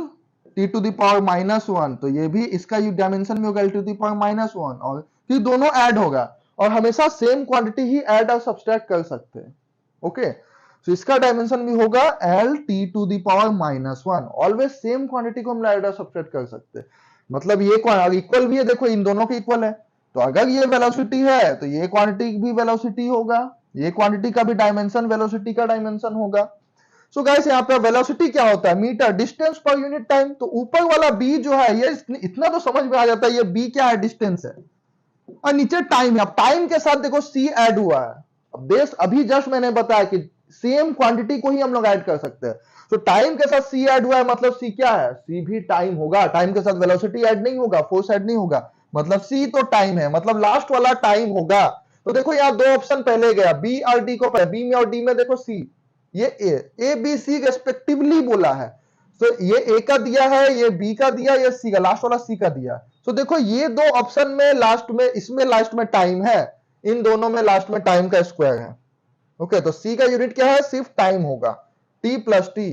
T to the power -1, तो ये भी इसका डायमेंशन में होगा एल टू द पावर -1, और ये दोनों ऐड होगा, और हमेशा सेम क्वांटिटी ही ऐड और सब्सट्रैक्ट कर सकते हैं। ओके, तो इसका डायमेंशन भी होगा L T to the power -1, always same quantity को हम ऐड और सब्सट्रैक्ट कर सकते हैं। मतलब ये इक्वल भी है, देखो इन दोनों के इक्वल है, तो अगर ये वेलोसिटी है तो ये क्वांटिटी भी वेलोसिटी होगा, ये क्वांटिटी का भी डायमेंशन वेलोसिटी का डायमेंशन होगा। सो गाइस यहाँ पे वेलोसिटी क्या होता है, मीटर, डिस्टेंस पर यूनिट टाइम। तो ऊपर वाला बी जो है, ये इतना तो समझ में आ जाता है, ये बी क्या है, डिस्टेंस है, और नीचे टाइम है। अब टाइम के साथ देखो सी ऐड हुआ है। अब देश अभी जस्ट मैंने बताया कि सेम क्वांटिटी को ही हम लोग ऐड कर सकते हैं। तो टाइम के साथ सी ऐड हुआ है, मतलब सी क्या है, सी भी टाइम होगा। टाइम के साथ वेलोसिटी ऐड नहीं होगा, फोर्स ऐड नहीं होगा, मतलब सी तो टाइम है, मतलब लास्ट वाला टाइम होगा। तो देखो यहाँ दो ऑप्शन पहले गया, बी और डी को पहले, बी में और डी में देखो सी, ये ए बी सी रेस्पेक्टिवली बोला है। तो ये ए का दिया है, ये बी का दिया, ये सी का, लास्ट वाला सी का दिया। तो देखो ये दो ऑप्शन में लास्ट में, इसमें लास्ट में टाइम है, इन दोनों में लास्ट में टाइम का स्क्वायर है। ओके, तो सी का यूनिट क्या है, सिर्फ टाइम होगा, टी प्लस टी।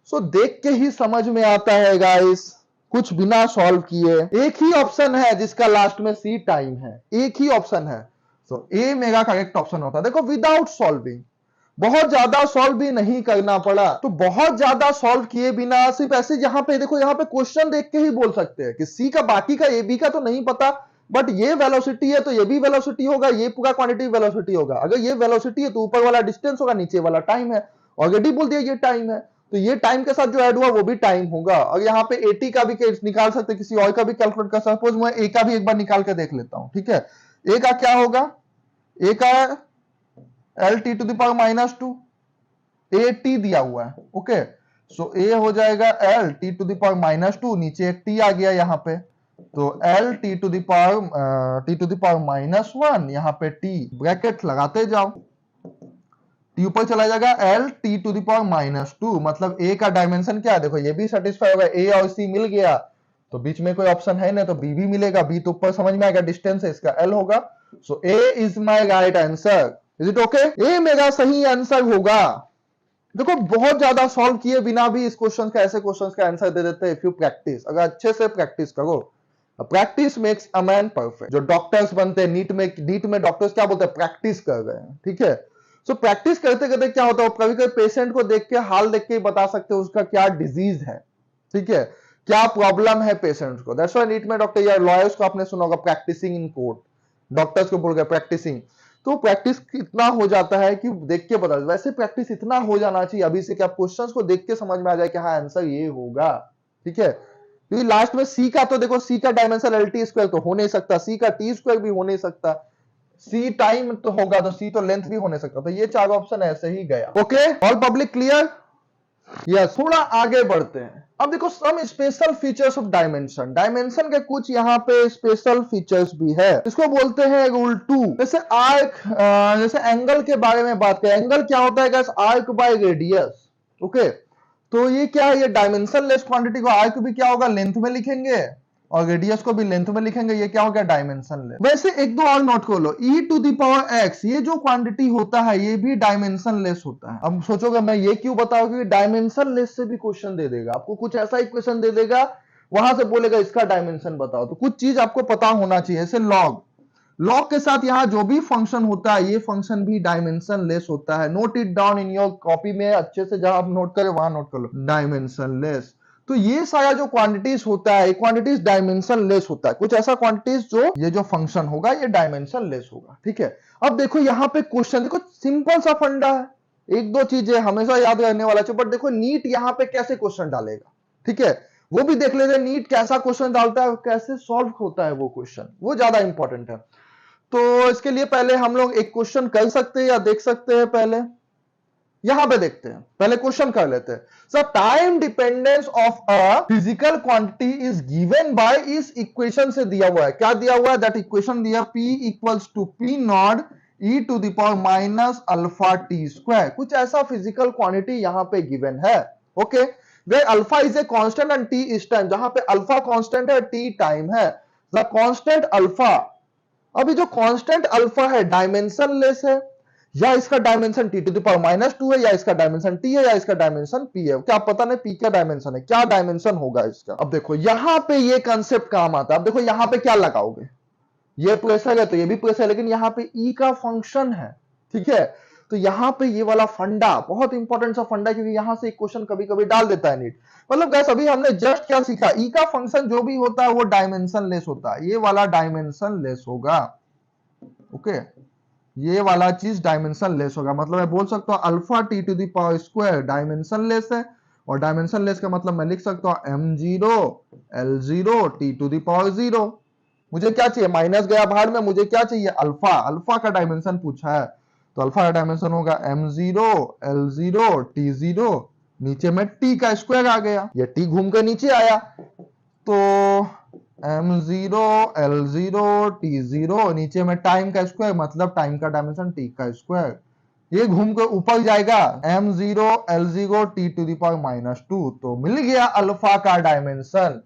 सो देख के ही समझ में आता है गाइस, कुछ बिना सॉल्व किए। एक ही ऑप्शन है जिसका लास्ट में सी टाइम है, एक ही ऑप्शन है। सो ए मेरा करेक्ट ऑप्शन होता है। देखो विदाउट सॉल्विंग, बहुत ज्यादा सॉल्व भी नहीं करना पड़ा, तो बहुत ज्यादा सॉल्व किए बिना सिर्फ ऐसे, यहाँ पे देखो, यहाँ पे क्वेश्चन देख के ही बोल सकते हैं कि सी का, बाकी का ए बी का तो नहीं पता, बट ये वेलोसिटी है तो ये भी वेलोसिटी होगा, ये पूरा क्वांटिटी वेलोसिटी होगा। अगर ये वेलोसिटी है तो ऊपर वाला डिस्टेंस होगा, नीचे वाला टाइम है, ऑलरेडी बोल दिया ये टाइम है, तो ये टाइम के साथ जो ऐड हुआ वो भी टाइम होगा। और यहाँ पे एटी का भी निकाल सकते, किसी और का भी कैलकुलेट कर, सपोज मैं ए का भी एक बार निकाल के देख लेता हूं, ठीक है। ए का क्या होगा, ए का L T to the power -2, A T दिया हुआ है। ओके, सो ए हो जाएगा L T to the power -2, नीचे एक टी आ गया यहाँ पे, तो L T to the power -1, यहाँ पे टी, ब्रैकेट लगाते जाओ, टी ऊपर चला जाएगा, L T to the power -2, मतलब ए का डायमेंशन क्या है, देखो ये भी सेटिस्फाई होगा, ए और सी मिल गया, तो बीच में कोई ऑप्शन है ना, तो बी भी मिलेगा, बी तो ऊपर समझ में आएगा, डिस्टेंस है, इसका एल होगा। So A is my right answer. Is it okay, A मेरा सही आंसर होगा। देखो बहुत ज्यादा सॉल्व किए बिना भी इस क्वेश्चन का, ऐसे क्वेश्चन का आंसर दे देते हैं इफ यू प्रैक्टिस, अगर अच्छे से प्रैक्टिस करो। Practice makes a man perfect. जो डॉक्टर्स बनते हैं, नीट में डॉक्टर्स क्या बोलते हैं, प्रैक्टिस कर रहे हैं, ठीक है। सो प्रैक्टिस करते करते क्या होता है, कभी कभी पेशेंट को देख के, हाल देख के बता सकते हो उसका क्या डिजीज है, ठीक है, क्या प्रॉब्लम है पेशेंट को। दैट्स व्हाई नीट में डॉक्टर या लॉयर्स को आपने सुना होगा प्रैक्टिसिंग इन कोर्ट, डॉक्टर्स को बोल गए प्रैक्टिसिंग। तो प्रैक्टिस इतना हो जाता है कि देख के बता, वैसे प्रैक्टिस इतना हो जाना चाहिए अभी से कि आप क्वेश्चंस को देख के समझ में आ जाए कि हाँ आंसर ये होगा, ठीक है। क्योंकि लास्ट में सी का, तो देखो सी का डायमेंशन एल टी स्क्वायर तो हो नहीं सकता, सी का टी स्क्वायर भी हो नहीं सकता, सी टाइम तो होगा, तो सी तो लेंथ भी हो नहीं सकता, तो ये चार ऑप्शन ऐसे ही गया। Okay, all public clear. Yes, थोड़ा आगे बढ़ते हैं। अब देखो some special features of dimension, dimension के कुछ यहाँ पे स्पेशल फीचर्स भी है, इसको बोलते हैं रूल 2। जैसे आर्क, जैसे एंगल के बारे में बात करें, एंगल क्या होता है guys, arc by radius. Okay, तो ये क्या है, ये डायमेंशन लेस क्वांटिटी को आर्क भी क्या होगा, लेंथ में लिखेंगे, और रेडियस को भी लेंथ में लिखेंगे, ये क्या हो गया, डायमेंशन लेस। वैसे एक दो और नोट कर लो, e to the power x, ये जो क्वांटिटी होता है ये भी डायमेंशन लेस होता है। अब सोचोगे मैं ये क्यों बताऊं, क्योंकि डायमेंशन लेस से भी क्वेश्चन दे देगा आपको, कुछ ऐसा ही क्वेश्चन दे देगा, वहां से बोलेगा इसका डायमेंशन बताओ, तो कुछ चीज आपको पता होना चाहिए। जैसे लॉग, लॉग के साथ यहाँ जो भी फंक्शन होता है, ये फंक्शन भी डायमेंशन लेस होता है। Note it down in your copy में, अच्छे से जहां आप नोट करें वहां नोट कर लो, डायमेंशन लेस। तो ये सारा जो क्वांटिटीज होता है, क्वांटिटीज डायमेंशन लेस होता है। कुछ ऐसा क्वांटिटीज जो, ये जो फंक्शन होगा ये डायमेंशन लेस होगा, ठीक है। अब देखो यहाँ पे क्वेश्चन, देखो सिंपल सा फंडा है, एक दो चीजें हमेशा याद रहने वाला है, बट देखो नीट यहाँ पे कैसे क्वेश्चन डालेगा, ठीक है, वो भी देख लेते हैं, नीट कैसा क्वेश्चन डालता है, कैसे सॉल्व होता है वो क्वेश्चन, वो ज्यादा इंपॉर्टेंट है। तो इसके लिए पहले हम लोग एक क्वेश्चन कर सकते हैं या देख सकते हैं पहले, यहां पे देखते हैं, पहले क्वेश्चन कर लेते हैं। So time dependence of a physical quantity is given by, इस इक्वेशन से दिया हुआ है, क्या दिया हुआ है, दैट इक्वेशन दिया P equals to P nought e to the power minus alpha T square. कुछ ऐसा फिजिकल क्वांटिटी यहां पे गिवन है, okay, where alpha is a constant and T is time, जहां पे अल्फा कांस्टेंट है, टी टाइम है। द कांस्टेंट अल्फा, अभी जो कांस्टेंट अल्फा है डायमेंशनलेस है, या इसका dimension T to the power minus two है, या इसका डायमेंशन टी है, या इसका डायमेंशन पी है, क्या पता नहीं पी क्या डायमेंशन है, क्या डायमेंशन होगा इसका। अब देखो यहां पे ये कंसेप्ट काम आता है। अब देखो यहां पे क्या लगाओगे, ये प्रेशर है तो ये भी प्रेशर है, लेकिन यहां पे ई का फंक्शन है, ठीक है। तो यहां पे ये वाला फंडा बहुत इंपॉर्टेंट सा फंडा, क्योंकि यहां से एक क्वेश्चन कभी कभी डाल देता है नीट। मतलब गैस अभी हमने जस्ट क्या सीखा, ई का फंक्शन जो भी होता है वो डायमेंशन लेस होता है, ये वाला डायमेंशन लेस होगा, ओके, ये वाला चीज डायमेंशन लेस होगा। मतलब मैं बोल सकता हूं alpha T to the power square dimensionless है, और डायमेंशन लेस का मतलब मैं लिख सकता हूं m0 l0 T to the power 0। मुझे क्या चाहिए, माइनस गया बाहर में, मुझे क्या चाहिए, अल्फा, अल्फा का डायमेंशन पूछा है, तो अल्फा का डायमेंशन होगा m0 l0 t0, नीचे में t का स्क्वायर आ गया, ये t घूम के नीचे आया, तो m0 l0 t0, नीचे में टाइम का स्क्वायर, मतलब टाइम का डायमेंशन t का स्क्वायर, ये घूम के ऊपर जाएगा m0 l0 t to the power minus 2, तो मिल गया अल्फा का dimension.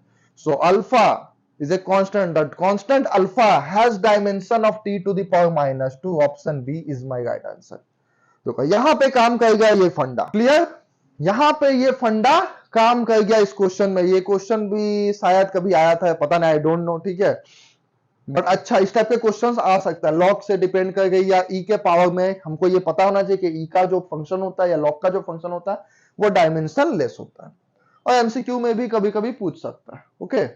So alpha is a constant, that constant alpha has dimension of t to the power minus 2, option B is my right answer। तो यहां पे काम कर गया ये फंडा, क्लियर, यहां पे ये फंडा काम कर गया इस क्वेश्चन में। ये क्वेश्चन भी शायद कभी आया था, पता नहीं, आई डोंट नो, ठीक है, बट अच्छा इस टाइप के क्वेश्चंस आ सकता है, लॉग से डिपेंड कर गई या ई के पावर में, हमको ये पता होना चाहिए कि ई का जो फंक्शन होता है या लॉग का जो फंक्शन होता है वो डायमेंशन लेस होता है, और एमसीक्यू में भी कभी कभी पूछ सकता है, ओके।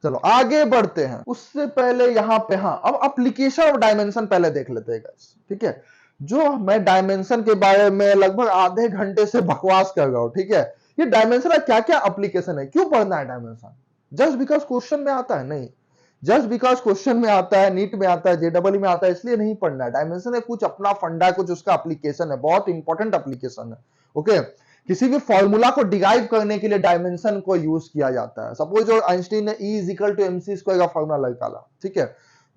चलो आगे बढ़ते हैं, उससे पहले यहां पे, हाँ, अब एप्लीकेशन ऑफ डायमेंशन पहले देख लेते हैं गाइस, ठीक है। जो मैं डायमेंशन के बारे में लगभग आधे घंटे से बकवास कर रहा हूं, ठीक है, ये डायमेंशन का क्या क्या एप्लीकेशन है, क्यों पढ़ना है डायमेंशन, जस्ट बिकॉज क्वेश्चन में आता है, नहीं, जस्ट बिकॉज क्वेश्चन में आता है, नीट में आता है, जेडबल में आता है, इसलिए नहीं पढ़ना है। डायमेंशन है कुछ अपना फंडा, कुछ उसका एप्लीकेशन है, बहुत इंपॉर्टेंट एप्लीकेशन है, ओके। किसी भी फॉर्मूला को डिराइव करने के लिए डायमेंशन को यूज किया जाता है। सपोज जो आइंस्टीन ने E equal to mc square का फॉर्मूला निकाला, ठीक है,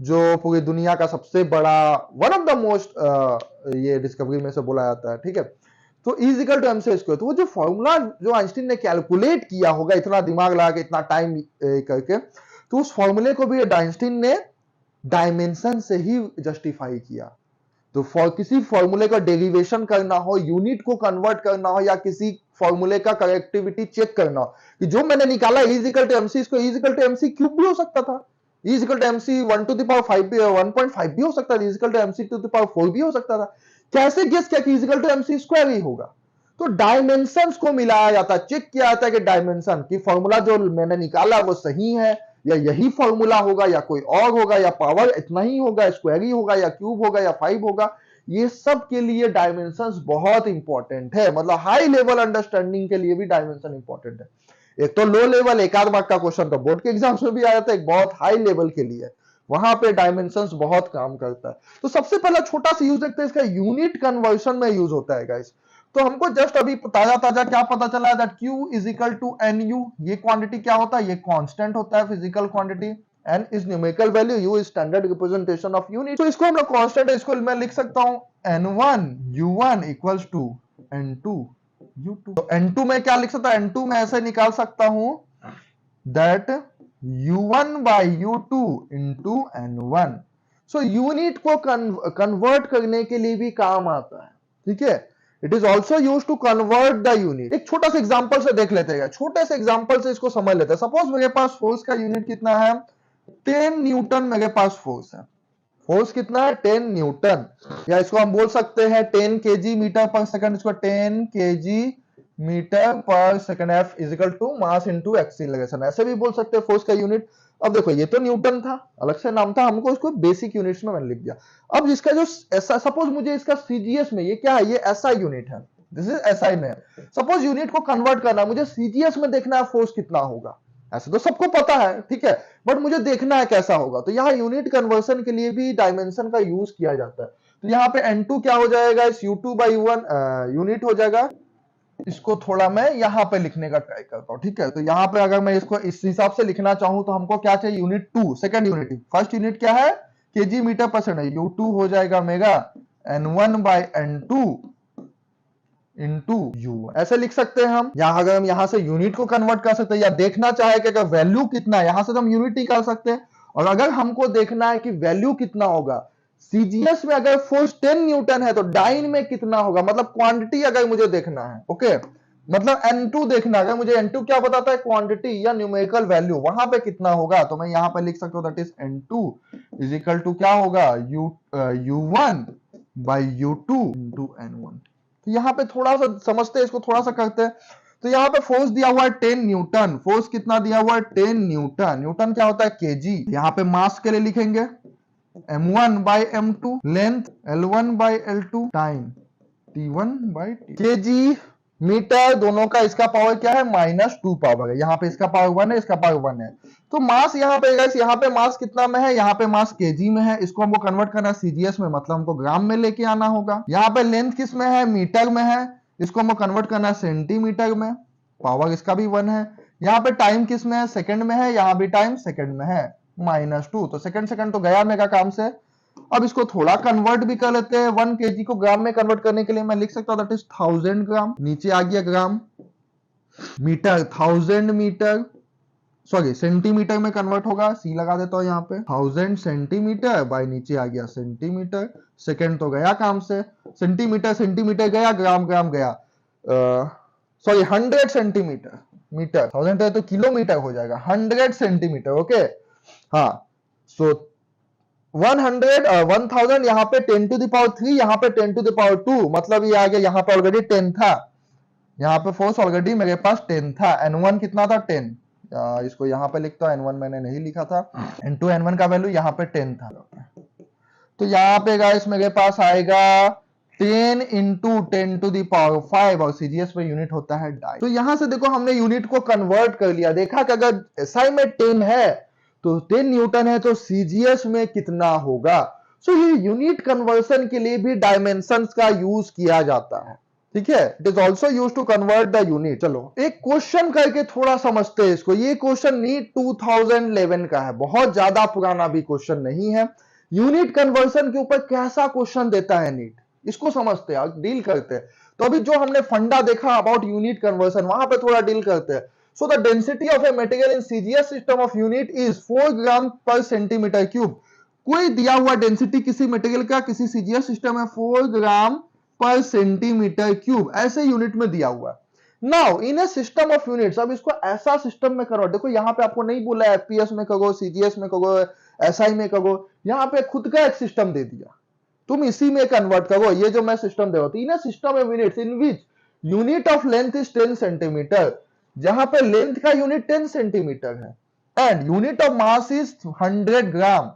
जो पूरी दुनिया का सबसे बड़ा, वन ऑफ द मोस्ट ये डिस्कवरी में से बोला जाता है, ठीक है, तो E equal to mc square, तो वो जो फॉर्मूला जो आइंस्टीन ने कैलकुलेट किया होगा इतना दिमाग लगा के, इतना टाइम करके, तो उस फॉर्मूले को भी आइंस्टीन ने डायमेंशन से ही जस्टिफाई किया। तो किसी फॉर्मूले का डेरिवेशन करना हो, यूनिट को कन्वर्ट करना हो, या किसी फॉर्मूले का करेक्टिविटी चेक करना हो, कि जो मैंने निकाला E इक्वल टू mc, इसको E equal to mc cube भी हो सकता था, E equal to mc 1 to the power 5 भी, 1.5 भी हो सकता था, E equal to mc to the power 4 भी हो सकता था, कैसे गेस किया कि E equal to mc square ही होगा। तो डायमेंशंस को मिलाया जाता है, चेक किया जाता है कि डायमेंशन की फॉर्मूला जो मैंने निकाला वो सही है, या यही फॉर्मूला होगा, या कोई और होगा, या पावर इतना ही होगा, स्क्वायर ही होगा, या क्यूब होगा, या 5 होगा। ये सब के लिए डायमेंशंस बहुत इंपॉर्टेंट है, मतलब हाई लेवल अंडरस्टैंडिंग के लिए भी डायमेंशन इंपॉर्टेंट है। एक तो लो लेवल, एक आध मार्क का क्वेश्चन तो बोर्ड के एग्जाम्स में भी आया था, एक बहुत हाई लेवल के लिए, वहां पे डायमेंशंस बहुत काम करता है। तो सबसे पहला छोटा सा यूज देखते हैं, इसका यूनिट कन्वर्शन में यूज होता है गाइस। तो हमको जस्ट अभी ताजा ताजा क्या पता चला है, that Q is equal to NU, ये क्वांटिटी क्या होता है, ये कांस्टेंट होता है, physical quantity, N is numerical value, U is standard representation of unit. तो इसको हम लोग कांस्टेंट है, इसको मैं लिख सकता हूं N1 U1 equals to N2 U2। तो N2 में क्या लिख सकता है, N2 में ऐसे निकाल सकता हूं that U1 by U2 into N1। So unit को कन्वर्ट करने के लिए भी काम आता है, ठीक है। It is also use to convert the unit. एक छोटा सा एग्जांपल से देख लेते हैं, छोटे से एग्जांपल से इसको समझ लेते हैं। सपोज मेरे पास फोर्स का यूनिट कितना है, 10 न्यूटन मेरे पास फोर्स है। फोर्स कितना है, 10 न्यूटन, या इसको हम बोल सकते हैं 10 केजी मीटर पर सेकंड, इसको 10 KG metre per second, F is equal to mass into acceleration, ऐसे भी बोल सकते हैं फोर्स का यूनिट। अब देखो ये तो न्यूटन था, अलग से नाम था, हमको इसको बेसिक यूनिट्स में मैंने लिख दिया। अब इसका जो ऐसा, सपोज मुझे इसका सीजीएस में, ये क्या है, ये एसआई यूनिट है, दिस इज एसआई में। सपोज यूनिट को कन्वर्ट करना, मुझे सीजीएस में देखना है फोर्स कितना होगा, ऐसे तो सबको पता है, ठीक है, बट मुझे देखना है कैसा होगा। तो यहाँ यूनिट कन्वर्सन के लिए भी डायमेंशन का यूज किया जाता है। तो यहाँ पे N2 क्या हो जाएगा, इस U2 बाई U1 यूनिट हो जाएगा। इसको थोड़ा मैं यहाँ पे लिखने का ट्राई करता हूँ, ठीक है। तो यहाँ पे अगर मैं इसको इस हिसाब से लिखना चाहूँ तो हमको क्या चाहिए, unit 2, second unit. First unit क्या है, केजी मीटर पर सेकंड है। U2 हो जाएगा mega N1 by N2 into U, ऐसे लिख सकते हैं हम। यहाँ अगर हम यहाँ से यूनिट को कन्वर्ट कर सकते हैं, या देखना चाहे कि अगर वैल्यू कितना है, यहाँ से तो हम यूनिट निकाल सकते हैं। और अगर हमको देखना है कि वैल्यू कितना होगा, सीजीएस में अगर फोर्स 10 न्यूटन है तो डाइन में कितना होगा, मतलब क्वांटिटी अगर मुझे देखना है, ओके, मतलब N2 देखना, अगर मुझे N2 क्या बताता है, क्वांटिटी या न्यूमेरिकल वैल्यू, वहां पे कितना होगा, तो मैं यहाँ पे लिख सकता हूँ that is N2 is equal to क्या होगा, U1 by U2 into N1। तो यहाँ पे थोड़ा सा समझते हैं, इसको थोड़ा सा करते हैं। तो यहाँ पे फोर्स दिया हुआ है 10 न्यूटन, फोर्स कितना दिया हुआ है, 10 न्यूटन। न्यूटन क्या होता है, केजी। यहाँ पे मास के लिए लिखेंगे M1 by M2, length L1 by L2, time T1 by T। KG metre दोनों का इसका पावर क्या है, -2 पावर है। यहाँ पे इसका पावर 1 है, इसका पावर 1 है। तो मास यहाँ पे गाइस, यहाँ पे मास कितना में है, यहाँ पे मास केजी में है। इसको हमको कन्वर्ट करना है सीजीएस में, मतलब हमको ग्राम में लेके आना होगा। यहाँ पे लेंथ किस में है, मीटर में है। इसको हमको कन्वर्ट करना है सेंटीमीटर में, पावर इसका भी 1 है। यहाँ पे टाइम किस में है, सेकंड में है। यहाँ भी टाइम सेकंड में है, -2। तो सेकंड तो गया मेगा काम से। अब इसको थोड़ा कन्वर्ट भी कर लेते हैं। 1 केजी को ग्राम में कन्वर्ट करने के लिए मैं लिख सकता हूं दैट इज 1000 ग्राम। नीचे आ गया ग्राम, मीटर 1000 मीटर, सॉरी सेंटीमीटर में कन्वर्ट होगा, सी लगा देता हूं यहाँ पे। 1000 सेंटीमीटर बाय नीचे आ गया सेंटीमीटर। सेकंड तो गया काम से, सेंटीमीटर गया, ग्राम गया, सॉरी 100 सेंटीमीटर, मीटर 1000 है तो किलोमीटर हो जाएगा, 100 सेंटीमीटर, ओके। हाँ, सो 1000 यहाँ पे 10 टू द पावर 3, यहाँ पे 10 टू द पावर 2, मतलब ये आ गया, यहाँ पे ऑलरेडी 10 था, यहाँ पे फोर्स ऑलरेडी मेरे पास 10 था। N1 कितना था, 10। इसको यहाँ पे लिखता हूं, N1 मैंने नहीं लिखा था। N2 N1 का वैल्यू यहाँ पे 10 था। तो यहाँ पे गाइस मेरे पास आएगा 10 इंटू 10 टू द पावर 5, और सीजीएस में यूनिट होता है डाई। तो यहां से देखो हमने यूनिट को कन्वर्ट कर लिया, देखा कि अगर एसआई में 10 है तो 10 न्यूटन है, तो सीजीएस में कितना होगा। सो ये यूनिट कन्वर्सन के लिए भी डायमेंशंस का यूज किया जाता है, ठीक है। It is also use to convert the unit. चलो एक क्वेश्चन करके थोड़ा समझते हैं इसको। ये क्वेश्चन नीट 2011 का है, बहुत ज्यादा पुराना भी क्वेश्चन नहीं है। यूनिट कन्वर्सन के ऊपर कैसा क्वेश्चन देता है नीट, इसको समझते हैं, डील करते हैं। तो अभी जो हमने फंडा देखा अबाउट यूनिट कन्वर्सन, वहां पे थोड़ा डील करते हैं। So the density of a material in CGS system of unit is 4 ग्राम पर सेंटीमीटर क्यूब। कोई दिया हुआ डेंसिटी किसी मटेरियल का किसी सीजीएस सिस्टम में 4 ग्राम पर सेंटीमीटर क्यूब, ऐसे यूनिट में दिया हुआ है। Now in a system of units, अब इसको ऐसा सिस्टम में करो। देखो यहाँ पे आपको नहीं बोला एफपीएस में करो, सीजीएस में करो, एसआई में करो, यहाँ पे खुद का एक सिस्टम दे दिया, तुम इसी में कन्वर्ट करो। ये जो मैं सिस्टम दे रहा हूं, in a system of units in which unit of length is 10 centimetre, जहां पे लेंथ का यूनिट 10 सेंटीमीटर है, and unit of mass is 100 gram.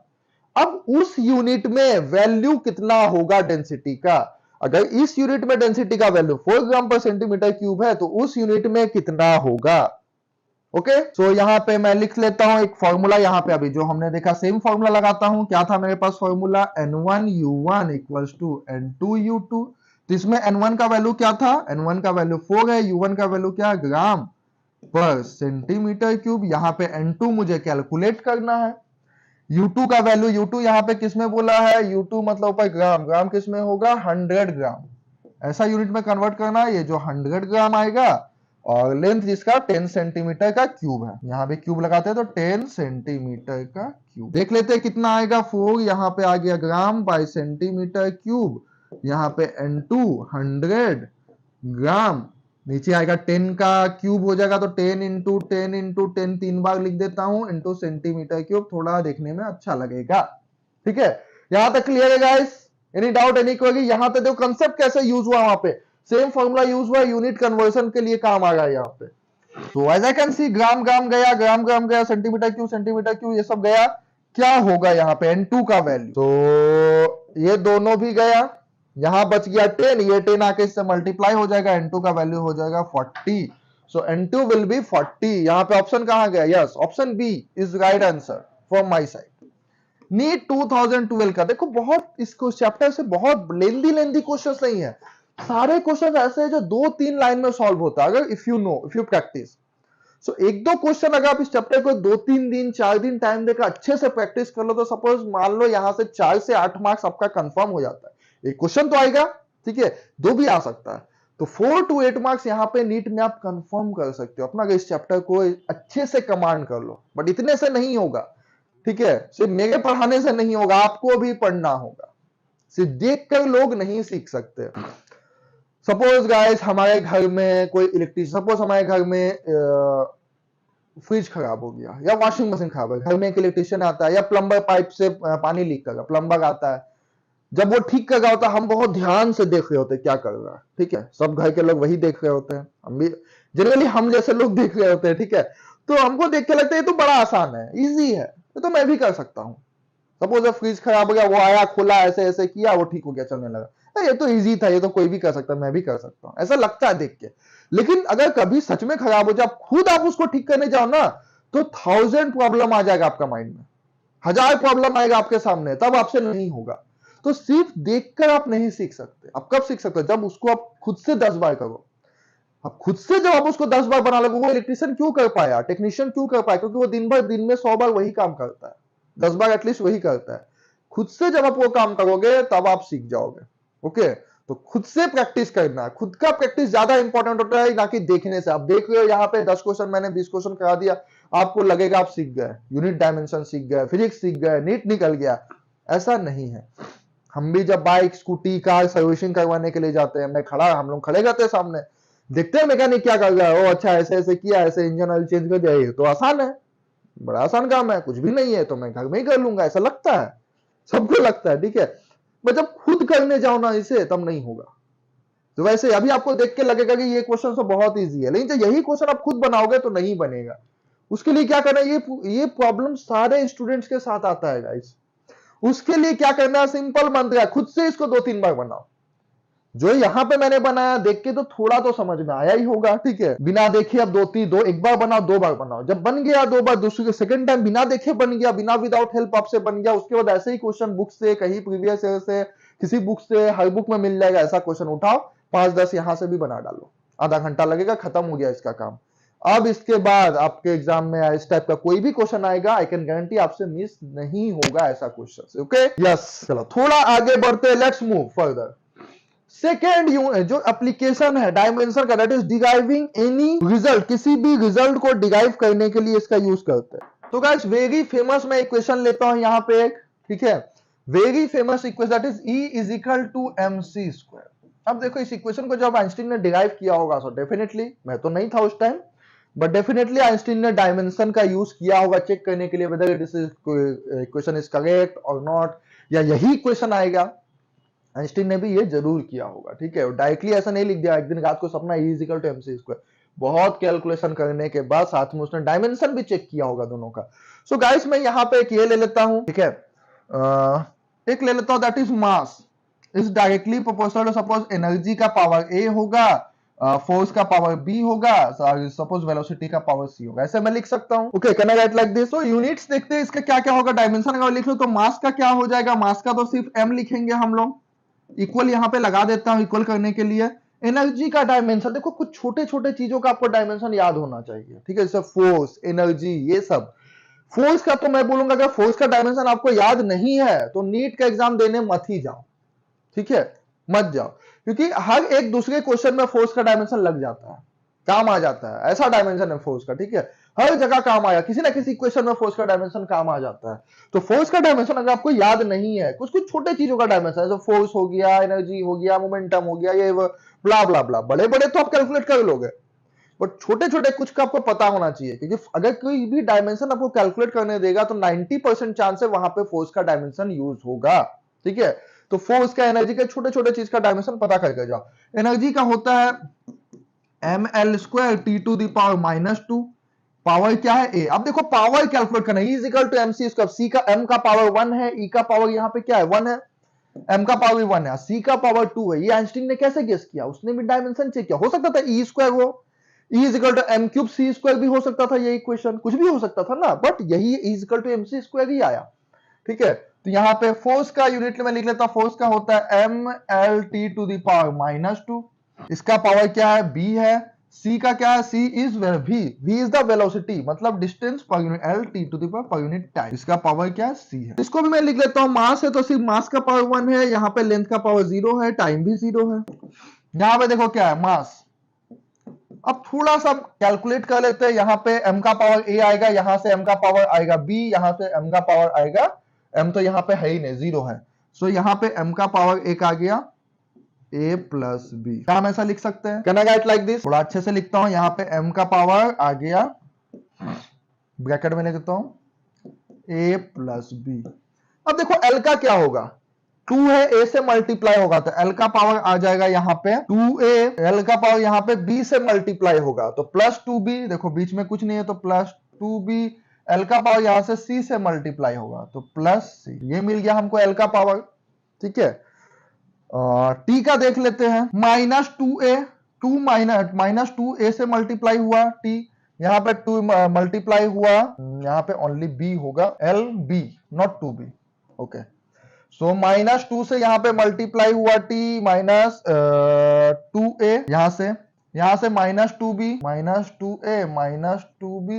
अब उस यूनिट में वैल्यू कितना होगा डेंसिटी का। अगर इस यूनिट में डेंसिटी का वैल्यू 4 ग्राम पर सेंटीमीटर क्यूब है, तो उस यूनिट में कितना होगा। ओके, सो यहां पे मैं लिख लेता हूं एक फॉर्मूला। यहां पे अभी जो हमने देखा सेम फॉर्मूला लगाता हूं। क्या था मेरे पास formula, N1U1 equals to N2U2। तो इसमें N1 का वैल्यू क्या था, N1 का वैल्यू 4 है, U1 का वैल्यू क्या, ग्राम पर सेंटीमीटर क्यूब। यहाँ पे N2 मुझे कैलकुलेट करना है। U2 का वैल्यू, U2 यहाँ पे किसमें बोला है, U2 मतलब ऊपर ग्राम, ग्राम किसमें होगा, 100 ग्राम। ऐसा यूनिट में कन्वर्ट करना है। ये जो 100 ग्राम आएगा, और लेंथ जिसका 10 सेंटीमीटर का क्यूब है, यहाँ पे क्यूब लगाते हैं तो 10 सेंटीमीटर का क्यूब। देख लेते हैं कितना आएगा, 4 यहाँ पे आ गया ग्राम बाय सेंटीमीटर क्यूब। यहाँ पे N2 100 ग्राम, नीचे आएगा 10 का क्यूब हो जाएगा, तो 10 इंटू 10 इंटू 10 3 बार लिख देता हूं, इंटू सेंटीमीटर क्यूब, थोड़ा देखने में अच्छा लगेगा। ठीक है, यहां तक क्लियर है guys, any doubt, any query. यहां तक देखो कंसेप्ट कैसे यूज हुआ, वहां पे सेम फॉर्मूला यूज हुआ, यूनिट कन्वर्सन के लिए काम आ रहा है यहाँ पे। तो एज आई कैन सी, ग्राम ग्राम गया, ग्राम ग्राम गया, सेंटीमीटर क्यूब ये सब गया। क्या होगा यहाँ पे N2 का वैल्यू, तो ये दोनों भी गया, यहां बच गया 10, ये 10 आके इससे मल्टीप्लाई हो जाएगा, N2 का वैल्यू हो जाएगा 40। So N2 will be 40। यहाँ पे ऑप्शन कहां गया, yes option B is right answer from my side. NEET 2012 का देखो, बहुत इसको चैप्टर से बहुत लेंदी क्वेश्चन नहीं है, सारे क्वेश्चन ऐसे हैं जो 2-3 लाइन में सॉल्व होता है अगर इफ यू प्रैक्टिस। सो एक दो क्वेश्चन अगर आप इस चैप्टर को 2-3 दिन 4 दिन टाइम देकर अच्छे से प्रैक्टिस कर लो तो सपोज मान लो यहां से 4 से 8 मार्क्स आपका कंफर्म हो जाता है। एक क्वेश्चन तो आएगा, ठीक है, 2 भी आ सकता है, तो 4 to 8 मार्क्स यहाँ पे नीट में आप कंफर्म कर सकते हो अपना अगर इस चैप्टर को अच्छे से कमांड कर लो। बट इतने से नहीं होगा, ठीक है, सिर्फ मेरे पढ़ाने से नहीं होगा, आपको भी पढ़ना होगा। सिर्फ देख कर लोग नहीं सीख सकते। सपोज गाइस हमारे घर में कोई इलेक्ट्रिशियन, सपोज हमारे घर में फ्रिज खराब हो गया या वॉशिंग मशीन खराब है, घर में एक इलेक्ट्रिशियन आता है या प्लम्बर पाइप से पानी लीक कर रहा, प्लम्बर आता है, जब वो ठीक कर रहा होता है हम बहुत ध्यान से देख रहे होते हैं क्या कर रहा है, ठीक है, सब घर के लोग वही देख रहे होते हैं, हम भी जनरली हम जैसे लोग देख रहे होते हैं, ठीक है, तो हमको देख के लगता है ये तो बड़ा आसान है, इजी है, तो मैं भी कर सकता हूँ। सपोज फ्रिज खराब हो गया, वो आया खोला ऐसे ऐसे किया वो ठीक हो गया चलने लगा, ये तो इजी था, ये तो कोई भी कर सकता है, मैं भी कर सकता हूँ, ऐसा लगता है देख के। लेकिन अगर कभी सच में खराब हो जाए, खुद आप उसको ठीक करने जाओ ना, तो 1000 प्रॉब्लम आ जाएगा आपका माइंड में, 1000 प्रॉब्लम आएगा आपके सामने, तब आपसे नहीं होगा। तो सिर्फ देखकर आप नहीं सीख सकते। आप कब सीख सकते हो? जब उसको आप खुद से 10 बार करो। अब खुद से जब आप उसको 10 बार बना लोगे, वो इलेक्ट्रिशियन क्यों कर पाया, टेक्नीशियन क्यों कर पाया? क्योंकि वो दिन में 100 बार वही काम करता है, 10 बार एटलीस्ट वही करता है। खुद से जब आप वो काम करोगे तब आप सीख जाओगे। ओके, तो खुद से प्रैक्टिस करना, खुद का प्रैक्टिस ज्यादा इंपॉर्टेंट होता है ना कि देखने से। आप देख रहे हो यहाँ पे 10 क्वेश्चन मैंने 20 क्वेश्चन करा दिया, आपको लगेगा आप सीख गए, यूनिट डायमेंशन सीख गए, फिजिक्स सीख गए, नीट निकल गया, ऐसा नहीं है। हम भी जब बाइक स्कूटी कार सर्विसिंग करवाने के लिए जाते हैं, हम लोग खड़े रहते हैं सामने, देखते हैं मैकेनिक क्या कर रहा है, ओ अच्छा ऐसे ऐसे किया, ऐसे इंजन ऑयल चेंज कर दिया, ये तो आसान है, बड़ा आसान काम है, कुछ भी नहीं है, तो मैं घर में ही कर लूंगा, ऐसा लगता है, सबको लगता है, ठीक है। पर जब खुद करने जाओ ना इसे, तब नहीं होगा। तो वैसे अभी आपको देख के लगेगा कि ये क्वेश्चन तो बहुत इजी है, लेकिन जब यही क्वेश्चन आप खुद बनाओगे तो नहीं बनेगा। उसके लिए क्या करना है, ये प्रॉब्लम सारे स्टूडेंट्स के साथ आता है गाइस। उसके लिए क्या करना है, सिंपल मंत्र है, खुद से इसको 2-3 बार बनाओ। जो यहाँ पे मैंने बनाया देख के तो थोड़ा तो समझ में आया ही होगा, ठीक है, बिना देखे अब एक बार बनाओ, 2 बार बनाओ, जब बन गया 2 बार, दूसरे सेकंड टाइम बिना देखे बन गया, बिना विदाउट हेल्प आपसे बन गया, उसके बाद ऐसे ही क्वेश्चन बुक से, कहीं प्रीवियस ईयर से, किसी बुक से, हर बुक में मिल जाएगा, ऐसा क्वेश्चन उठाओ, 5-10 यहां से भी बना डालो, आधा घंटा लगेगा, खत्म हो गया इसका काम। अब इसके बाद आपके एग्जाम में इस टाइप का कोई भी क्वेश्चन आएगा, आई कैन गारंटी आपसे मिस नहीं होगा ऐसा क्वेश्चन। ओके, यस, चलो थोड़ा आगे बढ़ते, लेट्स मूव फर्दर। सेकेंड जो एप्लीकेशन है डायमेंशन का, that is deriving any result, किसी भी रिजल्ट को डिराइव करने के लिए इसका यूज करते हैं। तो गाइस वेरी फेमस मैं इक्वेशन लेता हूं यहां पे एक, ठीक है, very famous equation that is E is equal to mc square. अब देखो इस इक्वेशन को जब आइंस्टीन ने डिराइव किया होगा, सो डेफिनेटली, मैं तो नहीं था उस टाइम, बट डेफिनेटली आइंस्टीन ने डायमेंशन का यूज किया होगा चेक करने के लिए whether this equation is correct और नॉट, या यही इक्वेशन आएगा। आइंस्टीन ने भी ये जरूर किया होगा, ठीक है, डायरेक्टली ऐसा नहीं लिख दिया एक दिन रात को सपना E is equal to mc square. बहुत कैलकुलेशन करने के बाद साथ में उसने डायमेंशन भी चेक किया होगा दोनों का। सो गाइस मैं यहाँ पे एक ये ले लेता हूं, ठीक है, एक ले लेता हूं that is mass is directly proportional to, suppose energy का पावर A होगा, फोर्स का पावर B होगा, सपोज वेलोसिटी का पावर C होगा, ऐसे मैं लिख सकता हूं। Okay, can I write like this? तो यूनिट्स देखते हैं इसका क्या क्या होगा, डायमेंशन अगर लिख लो तो मास का क्या हो जाएगा, मास का तो सिर्फ m लिखेंगे हम लोग, इक्वल यहां पे लगा देता हूं इक्वल करने के लिए। एनर्जी का डायमेंशन, देखो कुछ छोटे छोटे चीजों का आपको डायमेंशन याद होना चाहिए, ठीक है, जैसे फोर्स, एनर्जी, ये सब। फोर्स का तो मैं बोलूंगा अगर फोर्स का डायमेंशन आपको याद नहीं है तो नीट का एग्जाम देने मत ही जाओ, ठीक है, मत जाओ, क्योंकि हर एक दूसरे क्वेश्चन में फोर्स का डायमेंशन लग जाता है, काम आ जाता है, ऐसा डायमेंशन है फोर्स का, ठीक है, हर जगह काम आया, किसी ना किसी इक्वेशन में फोर्स का डायमेंशन काम आ जाता है। तो फोर्स का डायमेंशन अगर आपको याद नहीं है, कुछ कुछ छोटे चीजों का डायमेंशन, जैसे फोर्स हो गया, एनर्जी हो गया, मोमेंटम हो गया, ये ब्ला ब्ला ब्ला, बड़े बड़े तो आप कैलकुलेट कर लोगे, बट छोटे छोटे कुछ का आपको पता होना चाहिए, क्योंकि अगर कोई भी डायमेंशन आपको कैलकुलेट करने देगा तो 90% चांस है वहां पे फोर्स का डायमेंशन यूज होगा, ठीक है। तो फोर्स का, एनर्जी का, छोटे छोटे चीज का डायमेंशन पता करके जाओ। एनर्जी का होता है ml square T to the power -2, power क्या है A। अब देखो पावर कैलकुलेट करना है, E is equal to mc square, C का m का पावर 1 है, E का पावर यहाँ पे क्या है 1 है, m का पावर 1 है, C का पावर 2 है। ये आइंस्टीन ने कैसे गेस किया, उसने भी डायमेंशन चेक किया, हो सकता था E स्क्वायर हो, E is equal to m cube C square भी हो सकता था, ये इक्वेशन कुछ भी हो सकता था ना, बट यही E is equal to mc square ही आया। ठीक है, तो यहाँ पे फोर्स का यूनिट में लिख लेता हूं, फोर्स का होता है mlt टू द पावर -2। इसका पावर क्या है, b है। c का क्या है, c is v is the velocity, मतलब डिस्टेंस पर unit, lt to the power per unit time. इसका पावर क्या है, c है। इसको भी मैं लिख लेता हूं, मास है तो सिर्फ मास का पावर 1 है, यहाँ पे लेंथ का पावर 0 है, टाइम भी 0 है। यहाँ पे देखो क्या है, मास। अब थोड़ा सा कैलकुलेट कर लेते हैं, यहाँ पे m का पावर a आएगा, यहाँ से m का पावर आएगा b, यहाँ से m का पावर आएगा, m तो यहाँ पे है ही नहीं, 0 है। सो यहाँ पे m का पावर 1 आ गया, a प्लस बी। क्या हम ऐसा लिख सकते हैं, can I write like this? थोड़ा अच्छे से लिखता हूं, यहाँ पे m का पावर आ गया, ब्रैकेट में लिख देता हूं a प्लस बी। अब देखो l का क्या होगा, 2 है, a से मल्टीप्लाई होगा तो l का पावर आ जाएगा यहाँ पे 2a, l का पावर यहाँ पे b से मल्टीप्लाई होगा तो प्लस 2b, देखो बीच में कुछ नहीं है तो प्लस 2b, l का पावर यहाँ से c से मल्टीप्लाई होगा तो प्लस c। ये मिल गया हमको l का पावर, ठीक है। t का देख लेते हैं, -2a, 2 माइनस 2a से मल्टीप्लाई हुआ t, यहाँ पे 2 मल्टीप्लाई हुआ, यहाँ पे ओनली b होगा, lb नॉट 2b, ओके। सो -2 से यहाँ पे मल्टीप्लाई हुआ t, माइनस 2a, यहाँ से -2b, -2a माइनस 2b,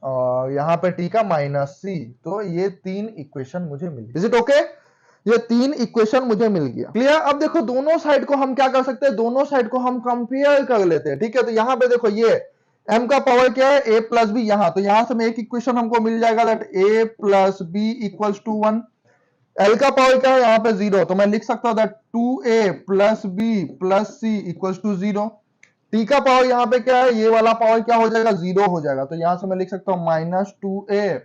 और यहाँ पे t का -c। तो ये 3 इक्वेशन मुझे मिली। Is it okay? ये 3 इक्वेशन मुझे मिल गया, क्लियर। अब देखो दोनों साइड को हम क्या कर सकते हैं, दोनों साइड को हम कंपेयर कर लेते हैं, ठीक है। तो यहाँ पे देखो ये m का पावर क्या है, a प्लस बी, यहाँ तो यहाँ से मैं एक इक्वेशन हमको मिल जाएगा, that a plus B equals to 1। l का पावर क्या है, यहाँ पे 0, तो मैं लिख सकता हूँ that 2a plus B plus C equals to 0। t का पावर यहाँ पे क्या है, ये वाला पावर क्या हो जाएगा, 0 हो जाएगा, तो यहाँ से मैं लिख सकता हूँ -2a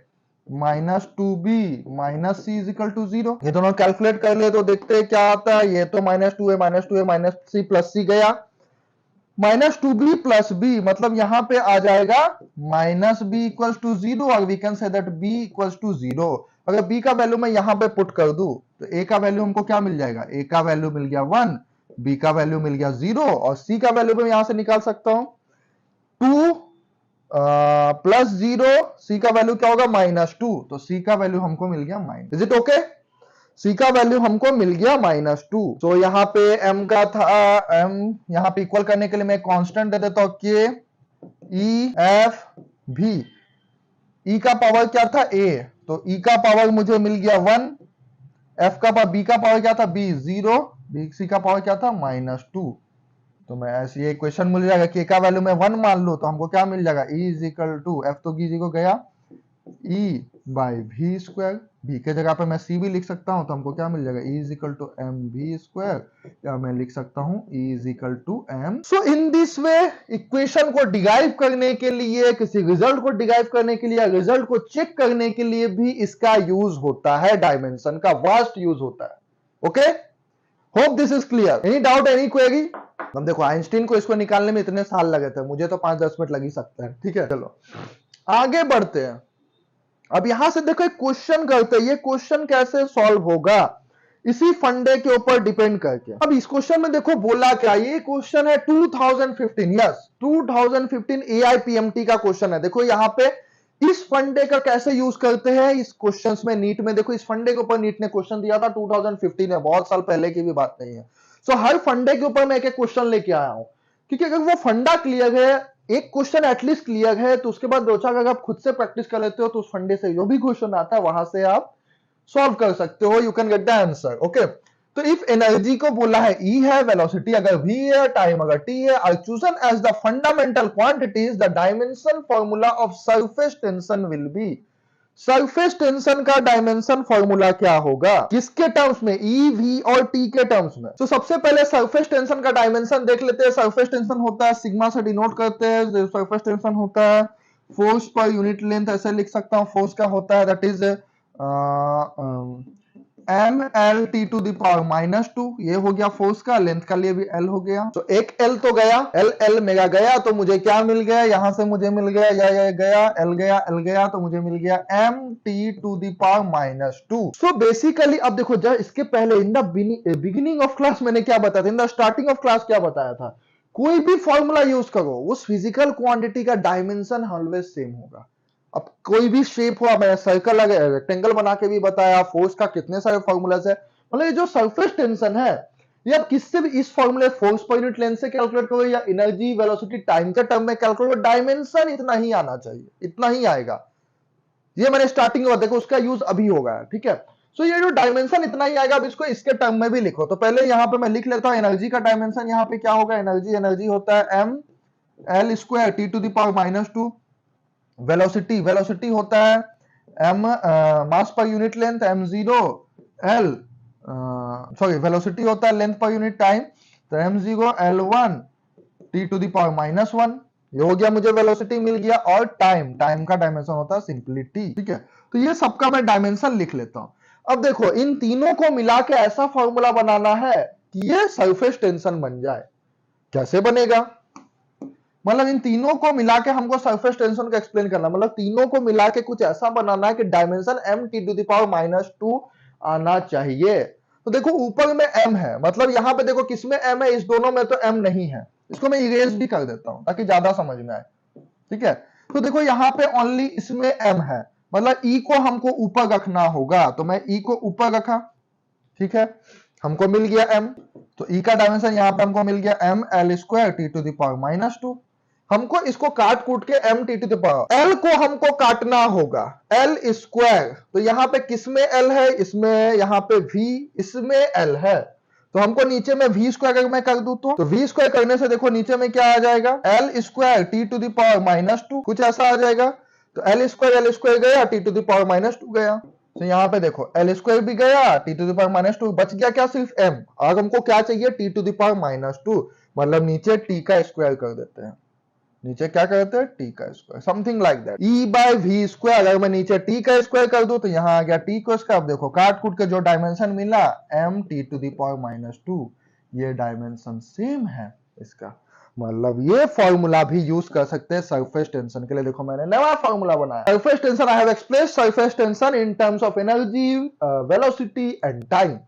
minus 2b minus C is equal to 0। ये दोनों कैलकुलेट कर ले तो देखते हैं क्या आता है। ये तो -2a माइनस सी प्लस सी गया, -2b प्लस b, मतलब यहां पे आ जाएगा -b इक्वल्स टू 0, और we can say that b equals to 0। अगर b का वैल्यू मैं यहां पे पुट कर दूं तो a का वैल्यू हमको क्या मिल जाएगा, a का वैल्यू मिल गया 1, b का वैल्यू मिल गया 0, और c का वैल्यू मैं यहां से निकाल सकता हूं 2 प्लस 0, सी का वैल्यू क्या होगा, -2, तो सी का वैल्यू हमको मिल गया minus. Is it okay? C का वैल्यू हमको मिल गया -2। तो यहाँ पे m का था, m यहाँ पे इक्वल करने के लिए मैं कांस्टेंट दे देता हूं k e f v। e का पावर क्या था, a, तो e का पावर मुझे मिल गया 1, f का पावर, b का पावर क्या था, b 0, b c का पावर क्या था -2। तो मैं ऐसे ये इक्वेशन मिल जाएगा कि का वैल्यू मैं 1 मान लो तो हमको क्या मिल जाएगा, E is equal to, F तो गी को गया, E by V square, v के जगह पे मैं c भी लिख सकता हूं तो हमको क्या मिल जाएगा, E is equal to M V square, या मैं लिख सकता हूं E is equal to M. So in this way equation को डिराइव करने के लिए, किसी रिजल्ट को डिराइव करने के लिए, रिजल्ट को चेक करने के लिए भी इसका यूज होता है, डायमेंशन का वास्ट यूज होता है। Okay, hope this is clear. Any doubt, any query? हम देखो आइंस्टीन को इसको निकालने में इतने साल लगे थे, मुझे तो 5-10 मिनट लग ही सकता है, ठीक है। चलो आगे बढ़ते हैं। अब यहां से देखो एक क्वेश्चन करते हैं, ये क्वेश्चन कैसे सॉल्व होगा इसी फंडे के ऊपर डिपेंड करके। अब इस क्वेश्चन में देखो बोला क्या, ये क्वेश्चन है 2015, यस 2015 एआईपीएमटी का क्वेश्चन है। देखो यहाँ पे इस फंडे का कैसे यूज करते हैं इस क्वेश्चंस में, नीट में देखो इस फंडे के ऊपर नीट ने क्वेश्चन दिया था 2015 में, बहुत साल पहले की भी बात नहीं है। सो हर फंडे के ऊपर मैं एक एक क्वेश्चन लेके आया हूं, क्योंकि अगर वो फंडा क्लियर है, एक क्वेश्चन एटलीस्ट क्लियर है, तो उसके बाद दो चार अगर आप खुद से प्रैक्टिस कर लेते हो तो उस फंडे से जो भी क्वेश्चन आता है वहां से आप सॉल्व कर सकते हो, you can get the answer. Okay, तो इफ एनर्जी को बोला है E है, वेलोसिटी अगर V है, टाइम अगर T है, are chosen as the fundamental quantities, the dimension formula of surface tension will be. Surface tension का डायमेंशन फॉर्मूला क्या होगा, किसके टर्म्स में, E, V और T के टर्म्स में। तो सबसे पहले सरफेस टेंशन का डायमेंशन देख लेते हैं। सरफेस टेंशन होता है, सिग्मा से डिनोट करते हैं। सरफेस टेंशन होता है फोर्स पर यूनिट लेंथ, ऐसे लिख सकता हूं। फोर्स का होता है that is mlt to the power -2, ये हो गया फोर्स का। लेंथ का लिए भी L हो गया, तो एक L तो गया, L मेगा गया, तो मुझे क्या मिल गया, यहां से मुझे मिल गया, या गया L गया, तो मुझे मिल गया mt to the power -2। So basically अब देखो, जब इसके पहले in the beginning of class मैंने क्या बताया था, in the starting of class क्या बताया था, कोई भी फॉर्मूला यूज करो, उस फिजिकल क्वांटिटी का डायमेंशन ऑलवेज सेम होगा। अब कोई भी शेप हो, मैंने सर्कल रेक्टेंगल बना के भी बताया, फोर्स का कितने सारे फॉर्मूलाज है। मतलब ये जो सरफेस टेंशन है ये आप किससे भी इस फॉर्मूले फोर्स पर यूनिट लेंथ से कैलकुलेट करो या एनर्जी वेलोसिटी टाइम के टर्म में कैलकुलेट करो, डायमेंशन इतना ही आना चाहिए, इतना ही आएगा। ये मैंने स्टार्टिंग में देखो, उसका यूज अभी होगा, ठीक है। सो ये जो डायमेंशन इतना ही आएगा, अब इसको इसके टर्म में भी लिखो। तो पहले यहाँ पे मैं लिख लेता हूँ एनर्जी का डायमेंशन। यहाँ पे क्या होगा, एनर्जी होता है M L square T to the power -2। Velocity होता है M mass per unit length m0 l sorry velocity होता है लेंथ पर यूनिट टाइम, तो m0 l1 t to the power -1। ये हो गया, मुझे वेलोसिटी मिल गया। और टाइम का डायमेंशन होता है सिंपली t, ठीक है। तो ये सबका मैं डायमेंशन लिख लेता हूं। अब देखो इन तीनों को मिला के ऐसा फॉर्मूला बनाना है कि ये सरफेस टेंशन बन जाए। कैसे बनेगा, मतलब इन तीनों को मिला के हमको सरफेस टेंशन को एक्सप्लेन करना, मतलब तीनों को मिला के कुछ ऐसा बनाना है कि dimension m t to the power -2 आना चाहिए। तो देखो ऊपर में m है, मतलब यहां पे देखो किसमें m है, इस दोनों में तो m नहीं है। इसको मैं इरेज भी कर देता हूं ताकि ज्यादा समझ में आए, ठीक है। तो देखो यहाँ पे ओनली इसमें m है, मतलब e को हमको ऊपर रखना होगा, तो मैं e को ऊपर रखा, ठीक है। हमको मिल गया m, तो e का डायमेंशन यहाँ पे हमको मिल गया m l square T to the power -2। हमको इसको काट कूट के m T to the power l को हमको काटना होगा l स्क्वायर। तो यहाँ पे किसमें l है, इसमें यहाँ पे v, इसमें l है। तो हमको नीचे में v स्क्वायर अगर मैं कर दूं तो v स्क्वायर करने से देखो नीचे में क्या आ जाएगा, l square T to the power -2, कुछ ऐसा आ जाएगा। तो l स्क्वायर गया, टी टू द पावर -2 गया। तो यहाँ पे देखो l स्क्वायर भी गया, टी टू द पावर -2 बच गया, क्या सिर्फ m। और हमको क्या चाहिए, टी टू द पावर -2, मतलब नीचे t का स्क्वायर कर देते हैं। नीचे क्या करते हैं, t का square, something like that. e by v square, अगर मैं नीचे t का स्क्वायर कर दूं तो यहाँ आ गया t को स्क्वायर। अब देखो काट कूट के जो डायमेंशन मिला m t to the power -2, ये डायमेंशन सेम है इसका। मतलब ये फॉर्मूला भी यूज कर सकते हैं सरफेस टेंशन के लिए। देखो मैंने नया फॉर्मूला बनाया, surface tension. I have expressed surface tension in terms of energy, velocity and time,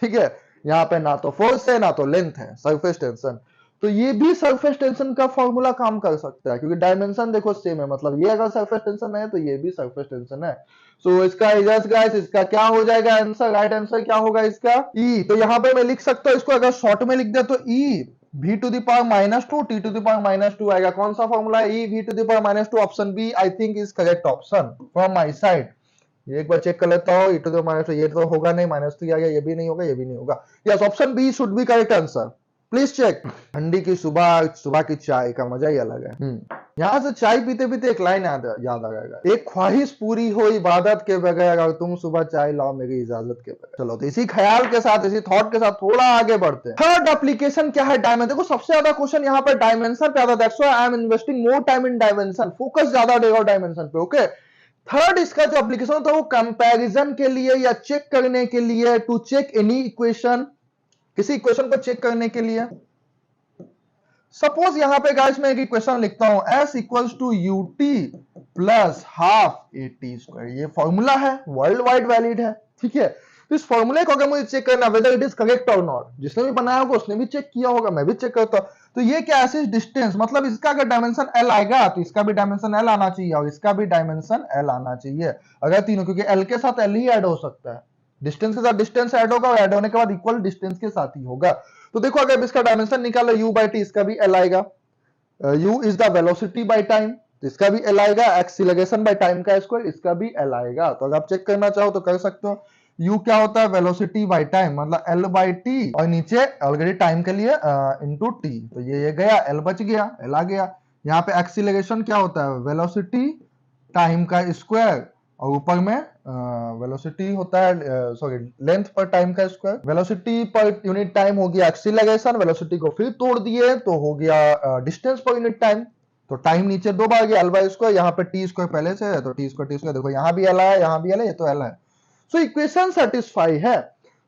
ठीक है। यहाँ पे ना तो फोर्स है ना तो लेंथ है, सरफेस टेंशन। तो ये भी सरफेस टेंशन का फॉर्मूला काम कर सकता है, क्योंकि डायमेंशन देखो सेम है, मतलब ये अगर सरफेस टेंशन है तो ये भी सरफेस टेंशन है। सो इसका यस गाइस, इसका क्या हो जाएगा आंसर, राइट आंसर क्या होगा इसका, E। तो यहाँ पे मैं लिख सकता हूँ इसको, अगर शॉर्ट में लिख दे तो E v to the power -2 t to the power -2 आएगा। कौन सा फॉर्मूला है, E v to the power -2, option B I think is correct option from my side. ये एक बार चेक कर लेता हूँ, e टू द -2, ये तो होगा नहीं, -3 आ गया, ये भी नहीं होगा, ये भी नहीं होगा। Yes, option B should be correct answer. Please check. ठंडी की सुबह की चाय का मजा ही अलग है। यहाँ से चाय पीते पीते एक लाइन याद आ जाएगा, एक ख्वाहिश पूरी हो इबादत के बगैर, अगर तुम सुबह चाय लाओ मेरी इजाजत के बगैर। चलो तो इसी ख्याल के साथ, इसी थॉट के साथ थोड़ा आगे बढ़ते हैं। थर्ड एप्लीकेशन क्या है, डायमेंशन। देखो सबसे ज्यादा क्वेश्चन यहाँ पर डायमेंशन पे आता है, that's why I am investing more time in dimension, focus ज्यादा देगा डायमेंशन पे, ओके। थर्ड इसका जो एप्लीकेशन होता है वो कंपैरिजन के लिए या चेक करने के लिए, टू चेक एनी इक्वेशन, किसी इक्वेशन को चेक करने के लिए। सपोज यहां पे गाइस मैं एक इक्वेशन लिखता हूं, s equals to ut plus half at square. ये फॉर्मूला है, वर्ल्ड वाइड वैलिड है, ठीक है। तो इस फॉर्मूले को अगर मुझे चेक करना वेदर इट इज करेक्ट और नॉट, जिसने भी बनाया होगा उसने भी चेक किया होगा, मैं भी चेक करता हूं। तो ये क्या ऐसे डिस्टेंस, मतलब इसका अगर डायमेंशन l आएगा तो इसका भी डायमेंशन l आना चाहिए और इसका भी डायमेंशन l आना चाहिए। अगर तीनों, क्योंकि l के साथ l ही ऐड हो सकता है, डिस्टेंस के साथ डिस्टेंस ऐड होगा और ऐड होने के बाद इक्वल डिस्टेंस के साथ ही होगा। तो देखो अगर इसका डायमेंशन निकालो u बाई टी, इसका भी l आएगा। u is the velocity by time, तो इसका भी l आएगा। एक्सीलरेशन बाई टाइम का स्क्वायर, इसका भी l आएगा। तो अगर आप चेक करना चाहो तो कर सकते हो। u क्या होता है, वेलोसिटी बाई टाइम, मतलब l बाई टी, और नीचे ऑलरेडी टाइम के लिए इनटू t, तो ये गया, l बच गया, l आ गया। यहाँ पे एक्सीलरेशन क्या होता है, वेलोसिटी टाइम का स्क्वायर, और ऊपर में वेलोसिटी होता है, सॉरी लेंथ पर टाइम का स्क्वायर। वेलोसिटी पर यूनिट टाइम हो गया एक्सीलरेशन, वेलोसिटी को फिर तोड़ दिए तो हो गया डिस्टेंस पर यूनिट टाइम। तो टाइम नीचे दो बार गया, एल बाई स्क्वायर, यहाँ पे टी स्क्वायर पहले से है तो टी स्क्वायर, देखो यहाँ भी एल है, यहाँ भी एल है, ये तो एल है। सो इक्वेशन सेटिस्फाई है।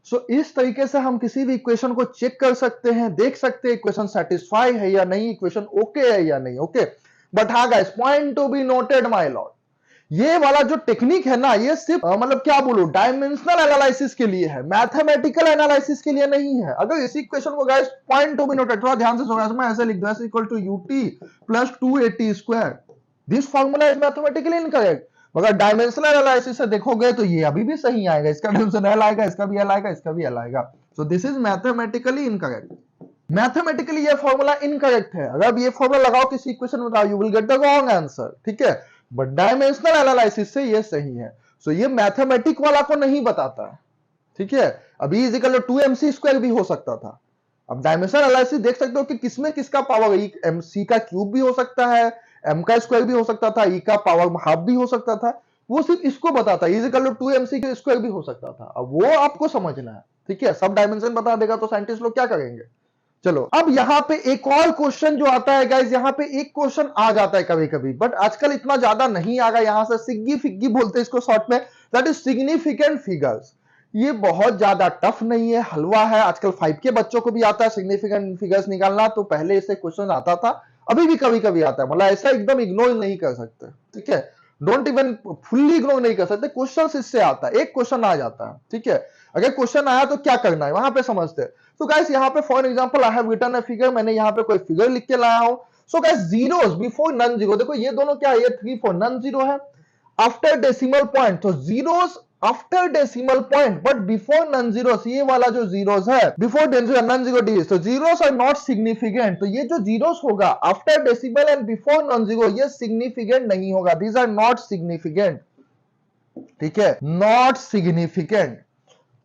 सो इस तरीके से हम किसी भी इक्वेशन को चेक कर सकते हैं, देख सकते हैं इक्वेशन सेटिस्फाई है या नहीं, इक्वेशन ओके है या नहीं, ओके। बट हाँ guys, point to be noted my Lord, ये वाला जो टेक्निक है ना, ये सिर्फ मतलब क्या बोलूं, डायमेंशनल एनालिसिस के लिए है, मैथमेटिकल एनालिसिस के लिए नहीं है। अगर इसी इक्वेशन को guys, point to be noted, थोड़ा ध्यान से सुनो, मैं ऐसे लिख दूं, s equal to ut plus 2at square, this formula is mathematically incorrect. मगर डायमेंशनल एनालिसिस से देखोगे तो ये अभी भी सही आएगा, इसका डायमेंशन एल आएगा, इसका भी एल आएगा, इसका भी एल आएगा। So this is mathematically incorrect. Mathematically ये फॉर्मूला इनकरेक्ट है। अगर ये फॉर्मूला लगाओ किसी इक्वेशन में बताओ, you will get the wrong answer, ठीक है। बट डायमेंशनल एनालिसिस से ये सही है। सो ये मैथमेटिक वाला को नहीं बताता है, ठीक है। अभी इजिकल 2mc² भी हो सकता था। अब डायमेंशनल एनालिसिस देख सकते हो कि किसमें किसका पावर, mc का क्यूब भी हो सकता है, m का स्क्वायर भी हो सकता था, e का पावर हाफ भी हो सकता था। वो सिर्फ इसको बताता है, इजिकल 2mc² भी हो सकता था। अब वो आपको समझना है, ठीक है। सब डायमेंशन बता देगा तो साइंटिस्ट लोग क्या करेंगे। चलो अब यहां पे एक और क्वेश्चन जो आता है गाइस, यहां पे एक क्वेश्चन आ जाता है कभी कभी, बट आजकल इतना ज्यादा नहीं आ रहा। यहां से सिग्गी फिग्गी बोलते हैं इसको शॉर्ट में, दैट इज सिग्निफिकेंट फिगर्स। ये बहुत ज्यादा टफ नहीं है, हलवा है। आजकल 5 के बच्चों को भी आता है सिग्निफिकेंट फिगर्स निकालना, तो पहले इससे क्वेश्चन आता था, अभी भी कभी कभी आता है। मतलब ऐसा एकदम इग्नोर नहीं कर सकते, ठीक है। डोंट इवन फुल्ली इग्नोर नहीं कर सकते, क्वेश्चन इससे आता है, एक क्वेश्चन आ जाता है, ठीक है। अगर क्वेश्चन आया तो क्या करना है वहां पे समझते हैं। तो गाइस यहाँ पे for example I have written a figure, मैंने यहाँ पे कोई फिगर लिख के लाया हूं। So guys zeros before non zero, देखो ये दोनों क्या है, ये 3 4 नन जीरो है। आफ्टर डेसिमल पॉइंट तो zeros after decimal point, but before non zeros, ये वाला जो जीरोस है बिफोर नन जीरो डीज, तो जीरोस आर नॉट सिग्निफिकेंट। तो ये जो जीरोस होगा after decimal and before non zero, ये सिग्निफिकेंट नहीं होगा, दीज आर नॉट सिग्निफिकेंट, ठीक है, not significant.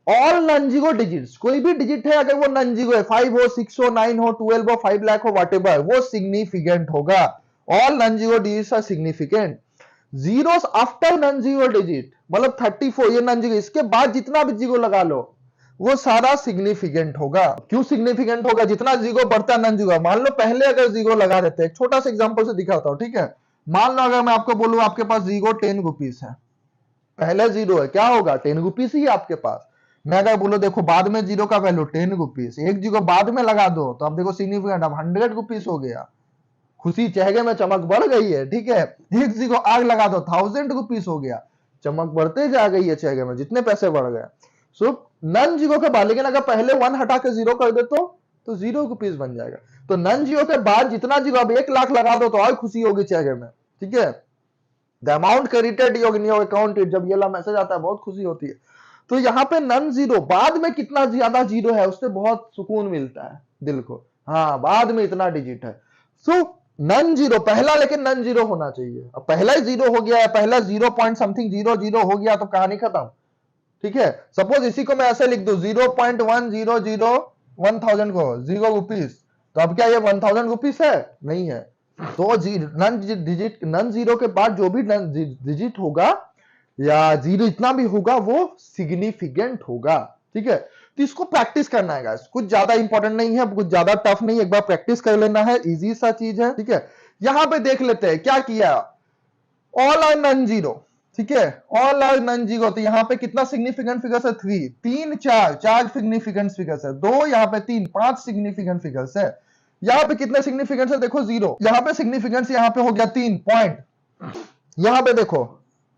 All non zero digits, कोई भी डिजिट है अगर वो नन जीरो है, 5 हो 6 हो 9 हो 12 हो 5 लाख हो व्हाटएवर, वो सिग्निफिकेंट होगा। All non zero digits are significant. Zeros after non zero digit मतलब 34, ये नन जीरो, इसके बाद जितना भी जीरो लगा लो वो सारा सिग्निफिकेंट होगा। क्यों सिग्निफिकेंट होगा, जितना जीरो बढ़ता है नन जीरो। मान लो पहले अगर जीरो लगा देते हैं, एक छोटा सा एग्जांपल से दिखाता हूं, ठीक है। मान लो अगर मैं आपको बोलूं आपके पास जीरो 10 रुपीस है, पहले जीरो है, क्या होगा 10 रुपीस ही आपके पास। मैं अगर बोलो देखो बाद में जीरो का वैल्यू 10 रुपीस, एक जीरो बाद में लगा दो तो अब देखो सिग्निफिकेंट, अब 100 रुपीस हो गया। खुशी चेहरे में चमक बढ़ गई है, ठीक है। एक जीरो आग लगा दो 1000 रुपीस हो गया, चमक बढ़ते जा गई है चेहरे में, जितने पैसे बढ़ गए। सो नन जीरो के बाद, लेकिन अगर पहले 1 हटा के जीरो कर दे तो 0 रुपीस बन जाएगा। तो नन जीरो के बाद जितना जीरो, अब 1 लाख लगा दो तो और खुशी होगी चेहरे में, ठीक है। The amount credited in your account, जब ये वाला मैसेज आता है बहुत खुशी होती है। तो यहाँ पे नन जीरो, बाद में कितना ज्यादा जीरो है उससे बहुत सुकून मिलता है दिल को, हाँ बाद में इतना डिजिट है। सो नन जीरो पहला, लेकिन नन जीरो होना चाहिए। अब पहला ही जीरो हो गया है, पहला 0 पॉइंट समथिंग जीरो जीरो हो गया तो कहानी खत्म, ठीक है। सपोज इसी को मैं ऐसे लिख दू 0.100 को 0 रुपीस, तो अब क्या ये 1000 रुपीस है, नहीं है। तो नन जीरो के बाद जो भी डिजिट होगा या जीरो इतना भी होगा वो सिग्निफिकेंट होगा, ठीक है। तो इसको प्रैक्टिस करना है गाइस, कुछ ज्यादा इंपॉर्टेंट नहीं है, कुछ ज्यादा टफ नहीं, एक बार प्रैक्टिस कर लेना है, इजी सा चीज है, ठीक है। यहां पे देख लेते हैं क्या किया, ऑल आर नन जीरो, ठीक है, ऑल आर नन जीरो। तो यहाँ पे कितना सिग्निफिकेंट फिगर्स है, 3 3 4 सिग्निफिकेंट फिगर्स है, 2 यहाँ पे 3 5 सिग्निफिकेंट फिगर्स है। यहाँ पे कितने सिग्निफिकेंस है देखो, 0, यहाँ पे सिग्निफिकेंस यहाँ पे हो गया 3 पॉइंट। यहाँ पे देखो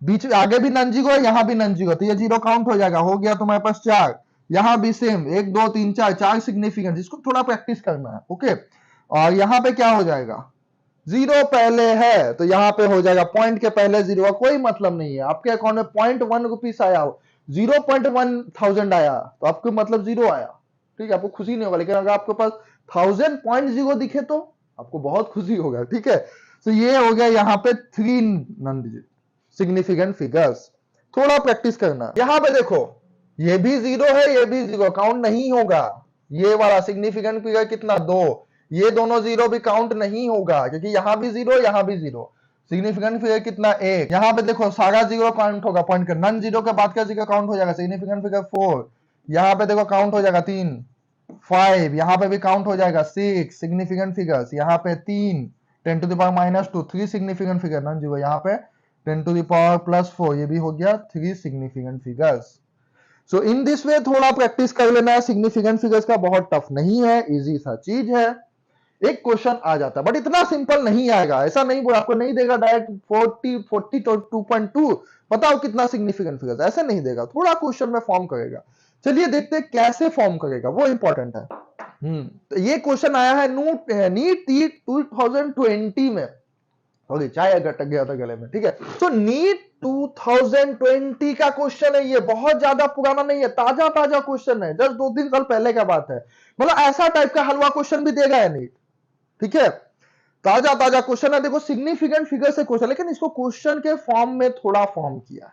बीच आगे भी नन जीरो है, यहाँ भी नन जीरो, तो ये 0 काउंट हो जाएगा, हो गया तुम्हारे पास 4। यहाँ भी सेम 1 2 3 4 सिग्निफिकेंस, इसको थोड़ा प्रैक्टिस करना है, ओके। और यहाँ पे क्या हो जाएगा, 0 पहले है तो यहाँ पे हो जाएगा पॉइंट के पहले 0 का कोई मतलब नहीं है। आपके अकाउंट में 0.1 रुपीस आया हो, 0.1000 आया तो आपको मतलब 0 आया, ठीक है, आपको खुशी नहीं होगा। लेकिन अगर आपके पास 1000.0 दिखे तो आपको बहुत खुशी होगा, ठीक है। तो ये हो गया यहाँ पे 3 नन डिजिट सिग्निफिकेंट फिगर्स, थोड़ा प्रैक्टिस करना। यहाँ पे देखो ये भी 0 है, ये भी 0, काउंट नहीं होगा। ये वाला सिग्निफिकेंट फिगर कितना 2, ये दोनों 0 भी काउंट नहीं होगा क्योंकि यहाँ भी 0 यहाँ भी 0। सिग्निफिकेंट फिगर कितना 1, यहाँ पे देखो सारा 0 काउंट होगा, पॉइंट कर नन 0 के बाद का 0 काउंट हो जाएगा। सिग्निफिकेंट फिगर 4, यहाँ पे देखो काउंट हो जाएगा 3 5, यहाँ पे भी काउंट हो जाएगा 6 सिग्निफिकेंट फिगर्स, यहाँ पे 3 10 to the power -2 3 significant figure non zero, यहाँ पे 10 टू द पावर +4 ये भी हो गया 3 significant figures. So in this वे थोड़ा प्रैक्टिस कर लेना है, सिग्निफिकेंट फिगर्स का बहुत टफ नहीं है, इजी सा चीज है। एक क्वेश्चन आ जाता है बट इतना सिंपल नहीं आएगा, ऐसा नहीं बोला आपको, नहीं देगा डायरेक्ट 42.2 बताओ कितना सिग्निफिकेंट फिगर्स, ऐसे नहीं देगा, थोड़ा क्वेश्चन में फॉर्म करेगा। चलिए देखते हैं कैसे फॉर्म करेगा, वो इंपॉर्टेंट है। तो ये क्वेश्चन आया है नीट 2020 में, सॉरी चाय अटक गया था गले में, ठीक है। तो नीट 2020 का क्वेश्चन है, ये बहुत ज्यादा पुराना नहीं है, ताजा ताजा क्वेश्चन है, जस्ट 2-3 साल पहले का बात है। मतलब ऐसा टाइप का हलवा क्वेश्चन भी देगा है नीट, ठीक है। ताजा ताजा क्वेश्चन है, देखो सिग्निफिकेंट फिगर से क्वेश्चन, लेकिन इसको क्वेश्चन के फॉर्म में थोड़ा फॉर्म किया है।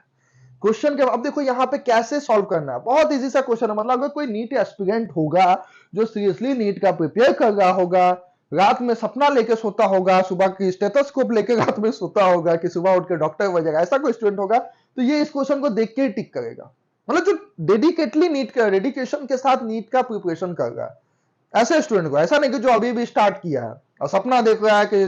क्वेश्चन के अब देखो यहाँ पे कैसे सॉल्व करना है, बहुत इजी सा क्वेश्चन है। मतलब अगर कोई नीट एस्पिरेंट होगा जो सीरियसली नीट का प्रिपेयर कर रहा होगा, रात में सपना लेके सोता होगा, सुबह की स्टेथोस्कोप लेके रात में सोता होगा कि सुबह उठ के डॉक्टर बनेगा, ऐसा कोई स्टूडेंट होगा तो ये इस क्वेश्चन को देख के ही टिक करेगा। मतलब जो डेडिकेटली नीट का डेडिकेशन के साथ नीट का प्रिपरेशन कर रहा है, ऐसे स्टूडेंट को, ऐसा नहीं कि जो अभी भी स्टार्ट किया है और सपना देख रहा है कि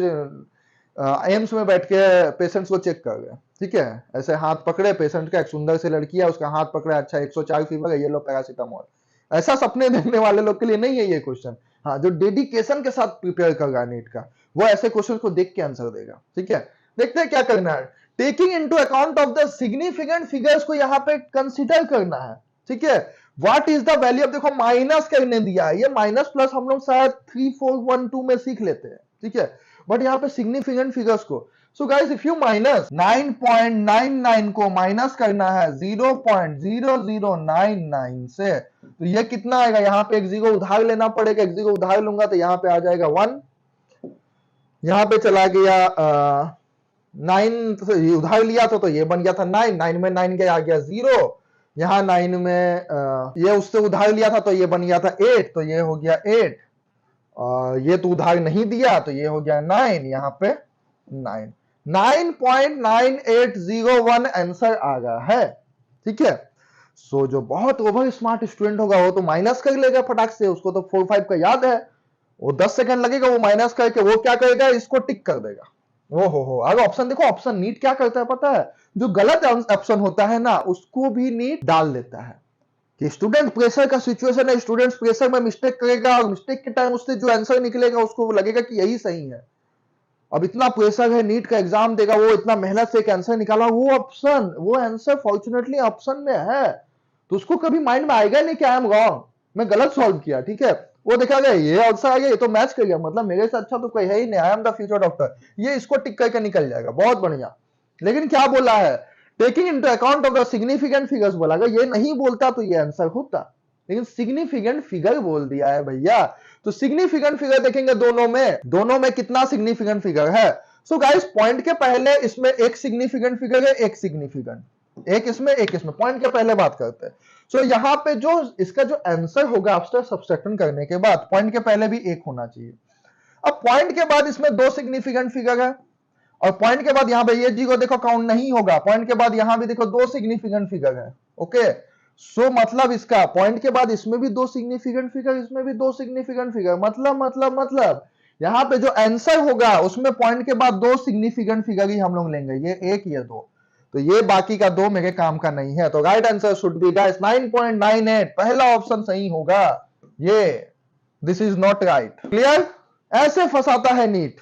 एम्स में बैठ के पेशेंट्स को चेक कर रहे हैं, ठीक है। ऐसे हाथ पकड़े पेशेंट का, एक सुंदर सी लड़की है, उसका हाथ पकड़ा, अच्छा 104 फीवर है, ये लो पैरासीटामोल, ऐसा सपने देखने वाले लोग के लिए नहीं है ये क्वेश्चन। हाँ, जो डेडिकेशन के साथ प्रिपेयर कर रहा है नीट का, वो ऐसे क्वेश्चन को देख के आंसर देगा, ठीक है। देखते हैं क्या करना है। Taking into account of the significant figures को यहाँ पे कंसिडर करना है, ठीक है। व्हाट इज द वैल्यू, अब देखो माइनस करने दिया है, ये माइनस प्लस हम लोग शायद 3412 में सीख लेते हैं, ठीक है। बट यहाँ पे सिग्निफिकेंट फिगर्स को, so guys if you minus 9.99 को माइनस करना है 0.0099 से, तो ये कितना आएगा, यहाँ पे एक जीरो उधार लेना पड़ेगा, एक जीरो उधार लूंगा तो यहाँ पे आ जाएगा 1, यहाँ पे चला गया 9, तो उधार लिया था तो ये बन गया था 9, 9 में 9 गया, आ गया 0, यहाँ 9 में ये उससे उधार लिया था तो ये बन गया था 8, तो ये हो गया 8, और ये तो उधार नहीं दिया तो ये हो गया 9, यहाँ पे 9, 9.9801 आंसर आ गया है, ठीक है। सो जो बहुत ओवर स्मार्ट स्टूडेंट होगा वो तो माइनस कर लेगा फटाक से, उसको तो 4-5 का याद है, वो 10 सेकंड लगेगा, वो माइनस करके वो क्या करेगा, इसको टिक कर देगा। ओ हो, अगर ऑप्शन देखो, ऑप्शन नीट क्या करता है पता है, जो गलत ऑप्शन होता है ना उसको भी नीट डाल देता है कि स्टूडेंट प्रेशर का सिचुएशन है, स्टूडेंट प्रेशर में मिस्टेक करेगा और मिस्टेक के टाइम उससे जो आंसर निकलेगा उसको लगेगा कि यही सही है। अब इतना प्रेशर है, नीट का एग्जाम देगा, वो इतना मेहनत से एक आंसर निकाला, वो आंसर फॉर्चुनेटली ऑप्शन में है, तो उसको कभी माइंड में आएगा नहीं कि आई एम रॉन्ग, मैं गलत सॉल्व किया, ठीक है। वो देखा गया ये आंसर आ गया, ये तो मैच कर गया, मतलब मेरे से अच्छा तो कोई है ही नहीं, I am the future doctor, ये इसको टिक करके निकल जाएगा, बहुत बढ़िया। लेकिन क्या बोला है, taking into account of the significant figures बोला, अगर ये नहीं बोलता तो ये आंसर होता, लेकिन सिग्निफिकेंट फिगर बोल दिया है भैया। तो सिग्निफिकेंट फिगर देखेंगे दोनों में कितना सिग्निफिकेंट फिगर है। सो गाइस पॉइंट के पहले इसमें एक सिग्निफिकेंट फिगर है, एक सिग्निफिकेंट, एक इसमें पॉइंट के पहले बात करते हैं। सो यहाँ पे जो इसका जो आंसर होगा आफ्टर सब्सट्रैक्शन करने के बाद, पॉइंट के पहले भी एक होना चाहिए। अब पॉइंट के बाद इसमें 2 सिग्निफिकेंट फिगर है, और पॉइंट के बाद यहाँ पे ये जीरो देखो काउंट नहीं होगा, पॉइंट के बाद यहाँ भी देखो 2 सिग्निफिकेंट फिगर है, ओके। सो मतलब इसका पॉइंट के बाद इसमें भी 2 सिग्निफिकेंट फिगर, इसमें भी 2 सिग्निफिकेंट फिगर, मतलब यहाँ पे जो आंसर होगा उसमें पॉइंट के बाद 2 सिग्निफिकेंट फिगर ही हम लोग लेंगे, ये 1 ये 2, तो ये बाकी का 2 मेरे काम का नहीं है। तो right answer should B guys 9.98, पहला ऑप्शन सही होगा ये, this is not right. Clear, ऐसे फंसाता है नीट,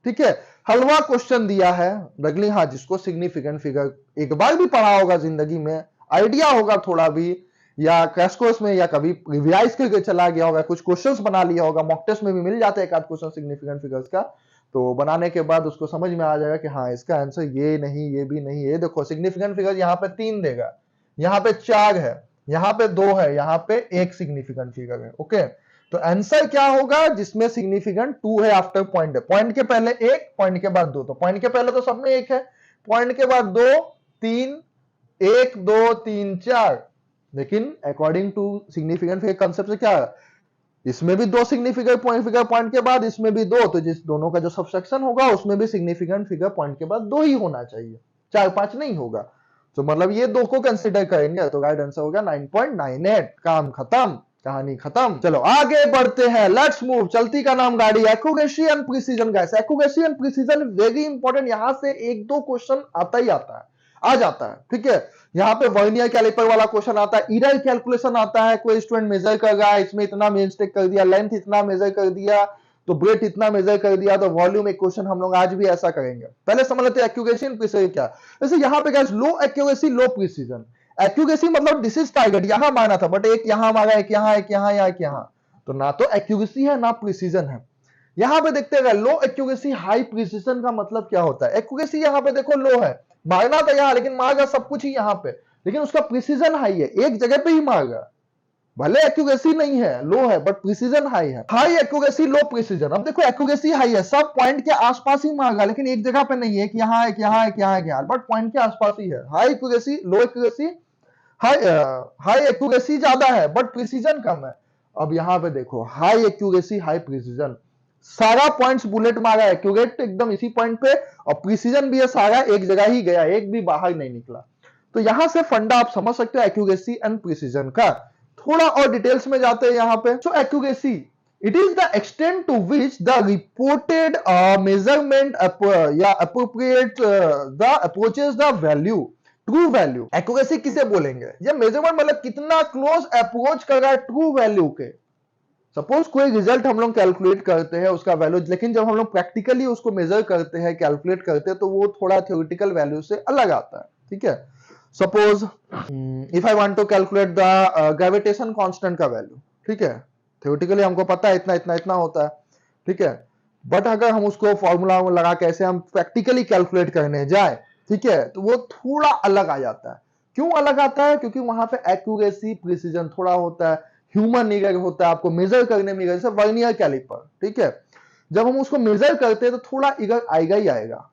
ठीक है। हलवा क्वेश्चन दिया है रगली, हाँ जिसको सिग्निफिकेंट फिगर एक बार भी पढ़ा होगा जिंदगी में, आइडिया होगा थोड़ा भी, या क्रैश कोर्स में या कभी रिवाइज करके चला गया होगा, कुछ क्वेश्चंस बना लिया होगा, मॉक टेस्ट में भी मिल जाते हैं एक आध क्वेश्चन सिग्निफिकेंट फिगर्स का, तो बनाने के बाद उसको समझ में आ जाएगा कि हाँ इसका आंसर ये नहीं, ये भी नहीं। ये देखो सिग्निफिकेंट फिगर यहाँ पे 3 देगा, यहाँ पे 4 है, यहाँ पे 2 है, यहाँ पे 1 सिग्निफिकेंट फिगर है, ओके। तो आंसर क्या होगा, जिसमें सिग्निफिकेंट 2 है आफ्टर पॉइंट है, पॉइंट के पहले 1, पॉइंट के बाद 2, तो पॉइंट के पहले तो सब में 1 है, पॉइंट के बाद 2 3, 1 2 3 4, लेकिन according to significant figure concept से क्या है, इसमें भी 2 सिग्निफिकेंट फिगर पॉइंट के बाद, इसमें भी 2, तो जिस दोनों का जो सबसेक्शन होगा उसमें भी सिग्निफिकेंट फिगर पॉइंट के बाद 2 ही होना चाहिए, 4-5 नहीं होगा। तो मतलब ये 2 को कंसीडर करेंगे, तो राइट आंसर होगा 9.98, काम खत्म, कहानी खत्म। चलो आगे बढ़ते हैं, लेट्स मूव। चलती का नाम गाड़ी, accuracy and precision guys, accuracy and precision very important, यहां से 1-2 क्वेश्चन आता ही आता है, आ जाता है, ठीक है। यहाँ पे वर्नियर कैलिपर वाला क्वेश्चन आता है, एरर कैलकुलेशन आता है, कोई स्टूडेंट मेजर कर रहा है, इसमें इतना मिस्टेक कर दिया, लेंथ इतना मेजर कर दिया, तो ब्रेथ इतना मेजर कर दिया, तो वॉल्यूम एक क्वेश्चन हम लोग आज भी ऐसा करेंगे। पहले समझ लेते हैं एक्यूरेसी एंड प्रिसीजन क्या। जैसे यहाँ पे गाइस लो एक्यूरेसी लो प्रिसीजन, एक्यूरेसी मतलब दिस इज टारगेट, यहां मारना था बट एक यहां मारा, एक यहां, एक यहां, एक यहां, तो ना तो एक्यूरेसी है ना प्रिसीजन है। यहाँ पे देखते हैं लो एक्यूरेसी हाई प्रिसिजन का मतलब क्या होता है। एक्यूरेसी यहाँ पे देखो लो है, मारना था यहाँ लेकिन मार गया सब कुछ ही यहाँ पे, लेकिन उसका प्रिसिजन हाई है, एक जगह पे ही मार गया। भले एक्यूरेसी नहीं है, लो है, बट प्रिसीजन हाई है। हाई एक्यूरेसी लो प्रिसीजन। अब देखो एक्यूरेसी हाई है, सब पॉइंट के आसपास ही मांगा, लेकिन एक जगह पे नहीं है कि यहाँ है, यहाँ है, यहाँ है, यहाँ, बट पॉइंट के आसपास ही है। हाई एक्यूरेसी लो एक्यूरेसी, हाई एक्यूरेसी ज्यादा है बट प्रिसीजन कम है। अब यहाँ पे देखो हाई एक्यूरेसी हाई प्रिसीजन, सारा पॉइंट्स बुलेट मारा है, एक्यूरेट एकदम इसी पॉइंट पे, और प्रिसीजन भी है, सारा एक जगह ही गया, एक भी बाहर नहीं निकला। तो यहां से फंडा आप समझ सकते हो एक्यूरेसी एंड प्रिसीजन का। थोड़ा और डिटेल्स में जाते हैं यहाँ पे। So accuracy, it is the extent to which the reported measurement या appropriate the approaches the value, true value. Accuracy किसे बोलेंगे? ये मेजरमेंट मतलब कितना क्लोज अप्रोच कर रहा है ट्रू वैल्यू के। सपोज कोई रिजल्ट हम लोग कैलकुलेट करते हैं उसका वैल्यू, लेकिन जब हम लोग प्रैक्टिकली उसको मेजर करते हैं, कैलकुलेट करते हैं, तो वो थोड़ा थ्योरेटिकल वैल्यू से अलग आता है। ठीक है, suppose if I want to calculate the gravitation constant का वैल्यू, ठीक है, थ्योरेटिकली हमको पता है इतना इतना इतना होता है, ठीक है, बट अगर हम उसको फॉर्मूला लगा के ऐसे हम प्रैक्टिकली कैलकुलेट करने जाए, ठीक है, तो वो थोड़ा अलग आ जाता है। क्यों अलग आता है? क्योंकि वहां पे एक्यूरेसी प्रिसीजन थोड़ा होता है, ह्यूमन ईगर होता है, आपको मेजर करने में, जैसे वर्नियर कैलिपर, ठीक है, जब हम उसको मेजर करते हैं तो थोड़ा ईगर आएगा ही आएगा,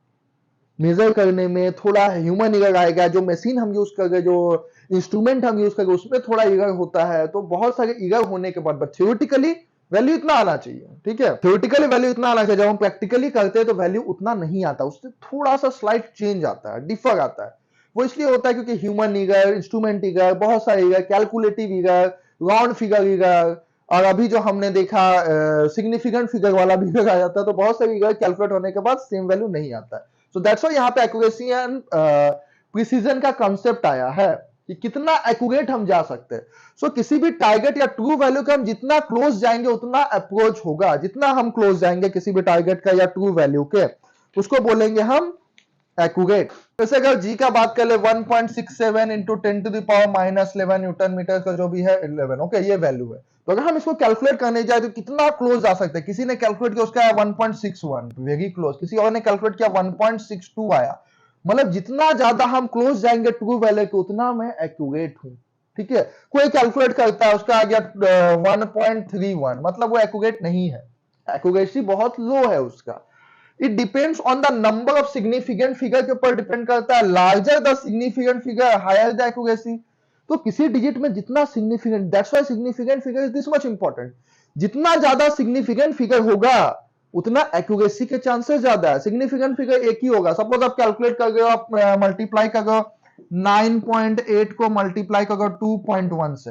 मेजर करने में थोड़ा ह्यूमन ईगर आएगा। जो मशीन हम यूज कर रहे, जो इंस्ट्रूमेंट हम यूज कर रहे, उसमें थोड़ा ईगर होता है। तो बहुत सारे ईगर होने के बाद थ्योरेटिकली वैल्यू इतना आना चाहिए, ठीक है, थ्योरेटिकली वैल्यू इतना आना चाहिए। जब हम प्रैक्टिकली करते हैं तो वैल्यू उतना नहीं आता, उससे थोड़ा सा स्लाइट चेंज आता है, डिफर आता है। वो इसलिए होता है क्योंकि ह्यूमन ईगर, इंस्ट्रूमेंट ईगर, बहुत सारे eager, calculative eager, round figure eager, और अभी जो हमने देखा सिग्निफिकेंट फिगर वाला भी ईगर आ जाता है। तो बहुत सारे ईगर कैलकुलेट होने के बाद सेम वैल्यू नहीं आता है। सो दैट्स व्हाई यहाँ पे एक्यूरेसी एंड प्रिसीजन का कंसेप्ट आया है कि कितना एक्यूरेट हम जा सकते हैं। सो किसी भी टारगेट या ट्रू वैल्यू के हम जितना क्लोज जाएंगे उतना अप्रोच होगा। जितना हम क्लोज जाएंगे किसी भी टारगेट का या ट्रू वैल्यू के, उसको बोलेंगे हम एक्यूरेट। जैसे अगर जी का बात कर ले 1.67 इंटू 10⁻⁻11 न्यूटन मीटर का जो भी है 11, ओके, ये वैल्यू है। तो अगर हम इसको कैलकुलेट करने जाए तो कितना क्लोज जा सकते हैं? किसी ने कैलकुलेट किया उसका 1.61, वेरी क्लोज। किसी और ने कैलकुलेट किया 1.62 आया। मतलब जितना ज्यादा हम क्लोज जाएंगे ट्रू वैल्यू के उतना मैं एक्यूरेट हूं, ठीक है। कोई कैलकुलेट करता है उसका आ गया 1.31, मतलब वो एक्यूरेट नहीं है, एक्यूरेसी बहुत लो है उसका। It depends on the number of significant figure के ऊपर डिपेंड करता है। Larger the significant figure higher the accuracy. तो किसी डिजिट में जितना significant, that's why significant figure is this much important. जितना ज्यादा सिग्निफिकेंट फिगर होगा उतना एक्यूरेसी के चांसेस ज्यादा है। सिग्निफिकेंट फिगर एक ही होगा। सपोज आप कैलकुलेट कर रहे हो, आप मल्टीप्लाई कर रहे हो 9.8 को मल्टीप्लाई कर रहे हो 2.1 से,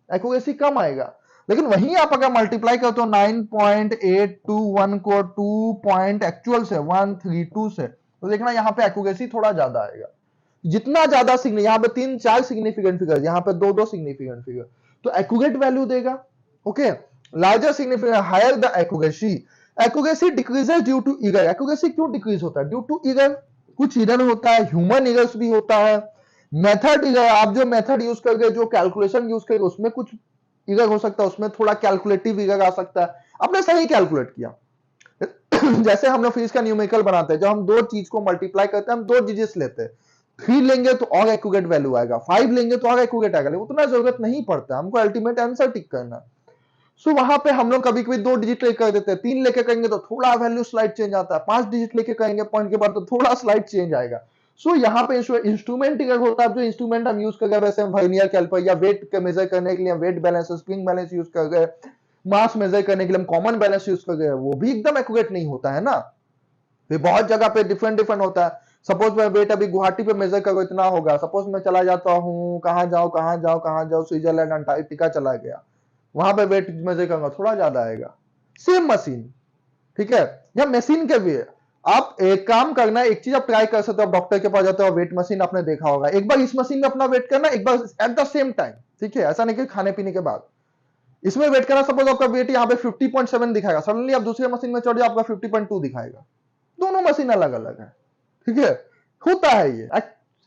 एक्यूरेसी कम आएगा। लेकिन वहीं आप अगर मल्टीप्लाई करते हो 9.821 को 2 एक्चुअल से 132 से, तो देखना यहाँ पे एक्यूरेसी थोड़ा ज्यादा आएगा। जितना ज्यादा यहाँ पे 3-4 सिग्निफिकेंट फिगर, यहाँ पे 2-2 सिग्निफिकेंट फिगर, तो एक्यूरेट वैल्यू देगा। Okay, larger significant higher the accuracy. Accuracy decreases due to error. Accuracy क्यों डिक्रीज होता है? Due to error. कुछ ईगर होता है, ह्यूमन ईगर्स भी होता है, मेथड ईगर, आप जो मेथड यूज कर गए, जो कैलकुलेशन यूज कर, उसमें कुछ ईगर हो सकता है, उसमें थोड़ा कैलकुलेटिव ईगर आ सकता है। आपने सही कैलकुलेट किया जैसे हम लोग फिजिक्स का न्यूमेरिकल बनाते हैं, जब हम दो चीज को मल्टीप्लाई करते हैं, हम दो डिजिट्स लेते हैं, 3 लेंगे तो और एक्यूरेट वैल्यू आएगा, 5 लेंगे तो और एक्यूरेट आएगा, उतना जरूरत नहीं पड़ता, हमको अल्टीमेट आंसर टिक करना। सो वहां पे हम लोग कभी कभी 2 डिजिट लेकर कर देते हैं, 3 लेके करेंगे तो थोड़ा वैल्यू स्लाइड चेंज आता है, 5 डिजिट लेके करेंगे पॉइंट के बाद तो थोड़ा स्लाइड चेंज आएगा। सो यहाँ पे इंस्ट्रूमेंट होता है, जो इंस्ट्रूमेंट हम यूज कर रहे हैं, वैसे हम वर्नियर कैलिपर या वेट मेजर करने के लिए weight balance, spring balance use कर रहे हैं, मास मेजर करने के लिए हम कॉमन बैलेंस यूज कर रहे हैं, वो भी एकदम एक्यूरेट नहीं होता है ना। फिर बहुत जगह पे डिफरेंट डिफरेंट होता है। सपोज मैं वेट अभी गुवाहाटी पे मेजर करो इतना होगा, सपोज मैं चला जाता हूँ, कहाँ जाओ, स्विट्जरलैंड अंटार्कटिका चला गया, वहां पे वेट मेजर करूंगा, थोड़ा ज्यादा आएगा। सेम मशीन, ठीक है, या मशीन के भी है। आप एक काम करना, एक चीज आप ट्राई कर सकते हो, आप डॉक्टर के पास जाते हो, वेट मशीन आपने देखा होगा, एक बार इस मशीन में अपना वेट करना, एक बार एट द सेम टाइम, ठीक है, ऐसा नहीं कि खाने पीने के बाद इसमें वेट करना। सपोज आपका वेट यहाँ पे 50.7 दिखाएगा, सडनली आप दूसरे मशीन में चढ़ जाओ, आपका 50.2 दिखाएगा। दोनों मशीन अलग अलग है, ठीक है, होता है ये,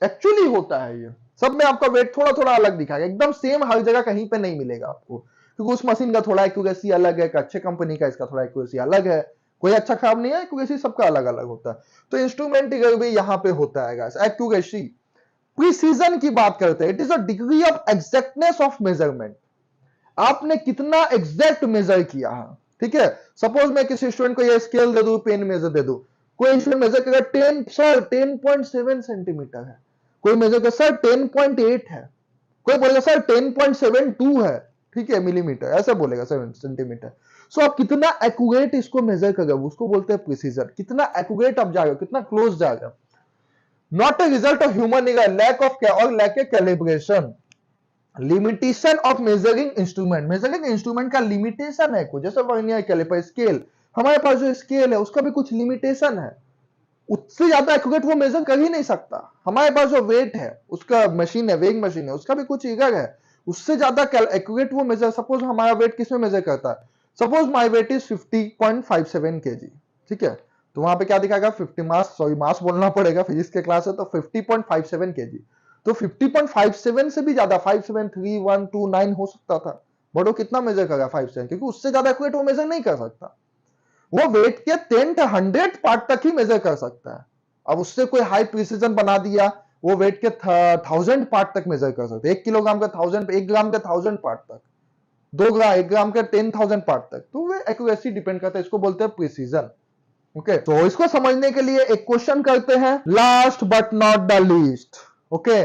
एक्चुअली होता है ये। सब में आपका वेट थोड़ा थोड़ा अलग दिखाएगा, एकदम सेम हर जगह कहीं पे नहीं मिलेगा आपको, क्योंकि उस मशीन का थोड़ा एक्यूरेसी अलग है, एक अच्छे कंपनी का इसका थोड़ा एक्यूरेसी अलग है, कोई अच्छा खराब नहीं है, एक्यूरेसी सबका अलग अलग होता है। तो इंस्ट्रूमेंट इरर भी यहाँ पे होता है गाइस। एक्यूरेसी, प्रिसीजन की बात करते हैं, it is a degree of exactness of measurement. आपने कितना एग्जैक्ट मेजर किया है, ठीक है। सपोज मैं किसी स्टूडेंट को ये स्केल दे दूं, पेन मेजर दे दूं, कोई स्टूडेंट मेजर करेगा 10.7 सेंटीमीटर है, कोई मेजर कर सर 10.8 है, कोई बोलेगा सर 10.72 है, ठीक है, मिलीमीटर, ऐसा बोलेगा 7 सेंटीमीटर। सो आप कितना एक्यूरेट इसको मेजर करोगे, उसको बोलते हैं प्रिसीजन। कितना एक्यूरेट आप जाएगा, कितना क्लोज जाएगा। Not a result of human error, lack of और lack a calibration, limitation of measuring instrument. Measuring instrument का लिमिटेशन है कुछ, जैसे वर्नियर कैलिपर, स्केल, हमारे पास जो स्केल है उसका भी कुछ लिमिटेशन है, उससे ज्यादा एक्यूरेट वो मेजर कर ही नहीं सकता। हमारे पास जो वेट है उसका मशीन है, वेइंग मशीन है, उसका भी कुछ इगर है, उससे ज्यादा एक्यूरेट वो मेजर। सपोज हमारा वेट किसमें मेजर करता है, suppose my weight is 50.57 kg, ठीक है, तो वहां पे क्या दिखाएगा 50 मास, सॉरी मास बोलना पड़ेगा, फिजिक्स के क्लास है तो 50.57 kg। तो 50.57 से भी ज्यादा 573129 हो सकता था, बट वो कितना मेजर करेगा 57, क्योंकि उससे ज्यादा एक्यूरेट वो मेजर नहीं कर सकता। वो वेट के 10th पार्ट तक ही मेजर कर सकता है। अब उससे कोई हाई प्रिसीजन बना दिया, वो वेट के 1000 पार्ट तक मेजर कर सकते हैं, 1 किलोग्राम का 1000, 1 ग्राम का 1000 पार्ट तक, 2 ग्राम 1 ग्राम का 10,000 पार्ट तक। तो वो एक्यूरेसी डिपेंड करता है, इसको बोलते हैं प्रिसीजन। ओके, तो इसको समझने के लिए एक क्वेश्चन करते हैं, last but not the least. Okay,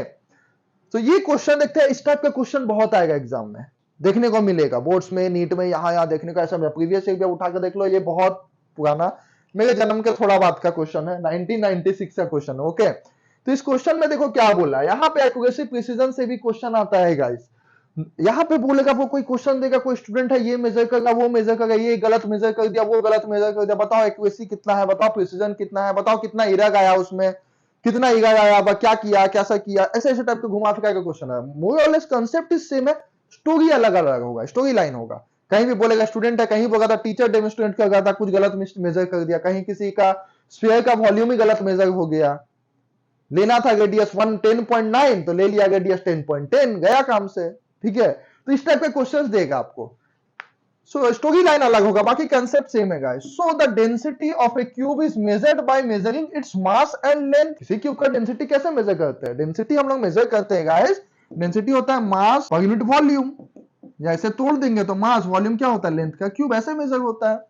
तो ये क्वेश्चन देखते हैं, इस टाइप का क्वेश्चन बहुत आएगा एग्जाम में, देखने को मिलेगा बोर्ड्स में, नीट में, यहाँ देखने को ऐसा। प्रीवियस ईयर उठा के देख लो, ये बहुत पुराना, मेरे जन्म के थोड़ा बाद का क्वेश्चन है, 1996 का क्वेश्चन है। ओके, तो इस क्वेश्चन में देखो क्या बोला है, यहाँ पे एक्यूरेसी प्रिसीजन से भी क्वेश्चन आता है गाइस। यहाँ पे बोलेगा, वो कोई क्वेश्चन देगा, कोई स्टूडेंट है, ये मेजर करेगा, वो मेजर करेगा, ये गलत मेजर कर दिया, वो गलत मेजर कर दिया, बताओ एक्यूरेसी कितना है, बताओ प्रिसीजन कितना है, बताओ कितना इरर आया उसमें, कितना इरर आया, क्या किया, कैसा किया, ऐसे ऐसे टाइप के घुमा फिरा का क्वेश्चन है। मोर और लेस कांसेप्ट इज सेम है, स्टोरी अलग अलग होगा, स्टोरी लाइन होगा। कहीं भी बोलेगा स्टूडेंट है, कहीं बोला था टीचर डेमोन्स्ट्रेट कर रहा था, कुछ गलत मेजर कर दिया, कहीं किसी का स्फीयर का वॉल्यूम ही गलत मेजर हो गया, लेना था रेडियस 10.9 तो ले लिया रेडियस 10.10, गया काम से, ठीक है। तो इस टाइप के क्वेश्चंस देगा आपको। सो स्टोरी लाइन अलग होगा, बाकी कंसेप्ट सेम है guys. So the density of A cube is measured by measuring its mass and length. किसी क्यूब का डेंसिटी कैसे मेजर करते हैं, डेंसिटी हम लोग मेजर करते हैं गाइस, डेंसिटी होता है मास पर यूनिट वॉल्यूम, या ऐसे तोड़ देंगे तो मास, वॉल्यूम क्या होता है लेंथ का, क्यूब ऐसे मेजर होता है,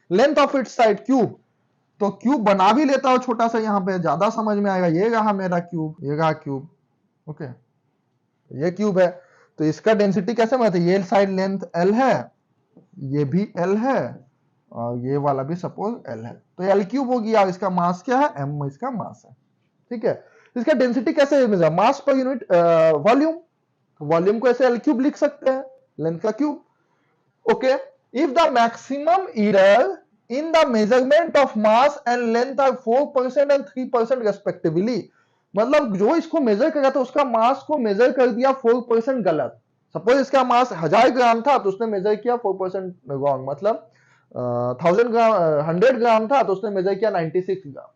length of its side cube. तो क्यूब बना भी लेता हो छोटा सा, यहाँ पे ज्यादा समझ में आएगा, ये रहा मेरा क्यूब, ये रहा क्यूब, ओके, ये क्यूब है, तो इसका डेंसिटी कैसे मिलता है, ये साइड लेंथ L है, ये भी L है, और ये वाला भी सपोज L है, तो L क्यूब हो गया। इसका मास क्या है, M इसका मास है, ठीक है। इसका डेंसिटी कैसे मिलेगा, मास पर यूनिट वॉल्यूम, वॉल्यूम को ऐसे L क्यूब लिख सकते हैं, लेंथ का cube. Okay, if the maximum error in the measurement of mass and length are 4% and 3% respectively, मतलब जो इसको मेजर कर रहा था उसका मास को मेजर कर दिया 4% गलत। सपोज इसका मास 1000 ग्राम था तो उसने मेजर किया 4% रॉन्ग, मतलब 1000 ग्राम 100 ग्राम था तो उसने मेजर किया 96 ग्राम।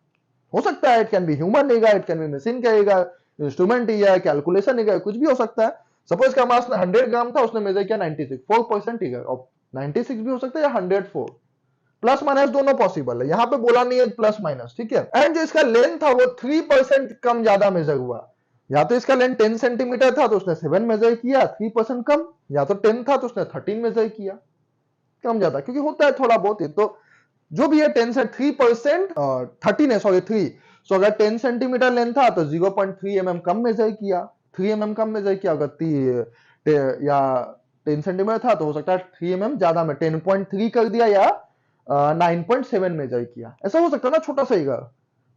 हो सकता है, it can be human error, it can be machine का error, instrument error, calculation error, कुछ भी हो सकता है। सपोज का मास 100 ग्राम था, उसने मेजर किया 96, 4% ईगर, और 96 भी हो सकता है या 104, प्लस माइनस दोनों पॉसिबल है, यहां पे बोला नहीं है प्लस माइनस, ठीक है। एंड जो इसका लेंथ था वो 3% कम ज्यादा मेजर हुआ, या तो इसका लेंथ 10 सेंटीमीटर था तो उसने 7 मेजर किया, 3% कम, या तो 10 था तो उसने 13 मेजर किया, कम ज्यादा, क्योंकि होता है थोड़ा बहुत ही। तो जो भी है 10 से 3% 13 है, सॉरी 3, सो अगर 10 सेंटीमीटर लेंथ था तो 0.3 mm कम मेजर किया, 3 mm कम मेजर किया। अगर या 10 सेंटीमीटर था तो हो सकता है 3 mm ज्यादा में 10.3 कर दिया, या 9.7 मेजर किया, ऐसा हो सकता है ना, छोटा सा ईगर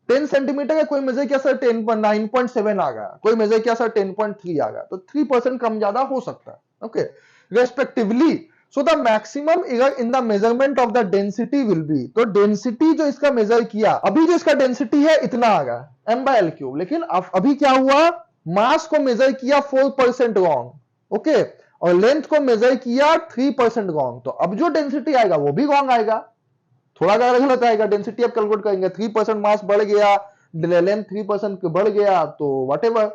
10 सेंटीमीटर का, कोई मेजर किया सर 9.7 आ गया, कोई मेजर किया सर 10.3 आ गया, तो 3% कम ज्यादा हो सकता है, okay, respectively. So the maximum eager in the measurement of the density will be, तो डेंसिटी जो इसका मेजर किया, अभी जो इसका डेंसिटी है इतना आ गया m/l क्यूब, लेकिन अभी क्या हुआ, मास को मेजर किया 4% रॉन्ग, ओके, और लेंथ को मेजर किया 3% रॉन्ग, तो अब जो डेंसिटी आएगा वो भी रॉन्ग आएगा, थोड़ा गलत आएगा। डेंसिटी आप कैलकुलेट करेंगे, 3% मास बढ़ गया, लेंथ 3% बढ़ गया, तो व्हाटएवर,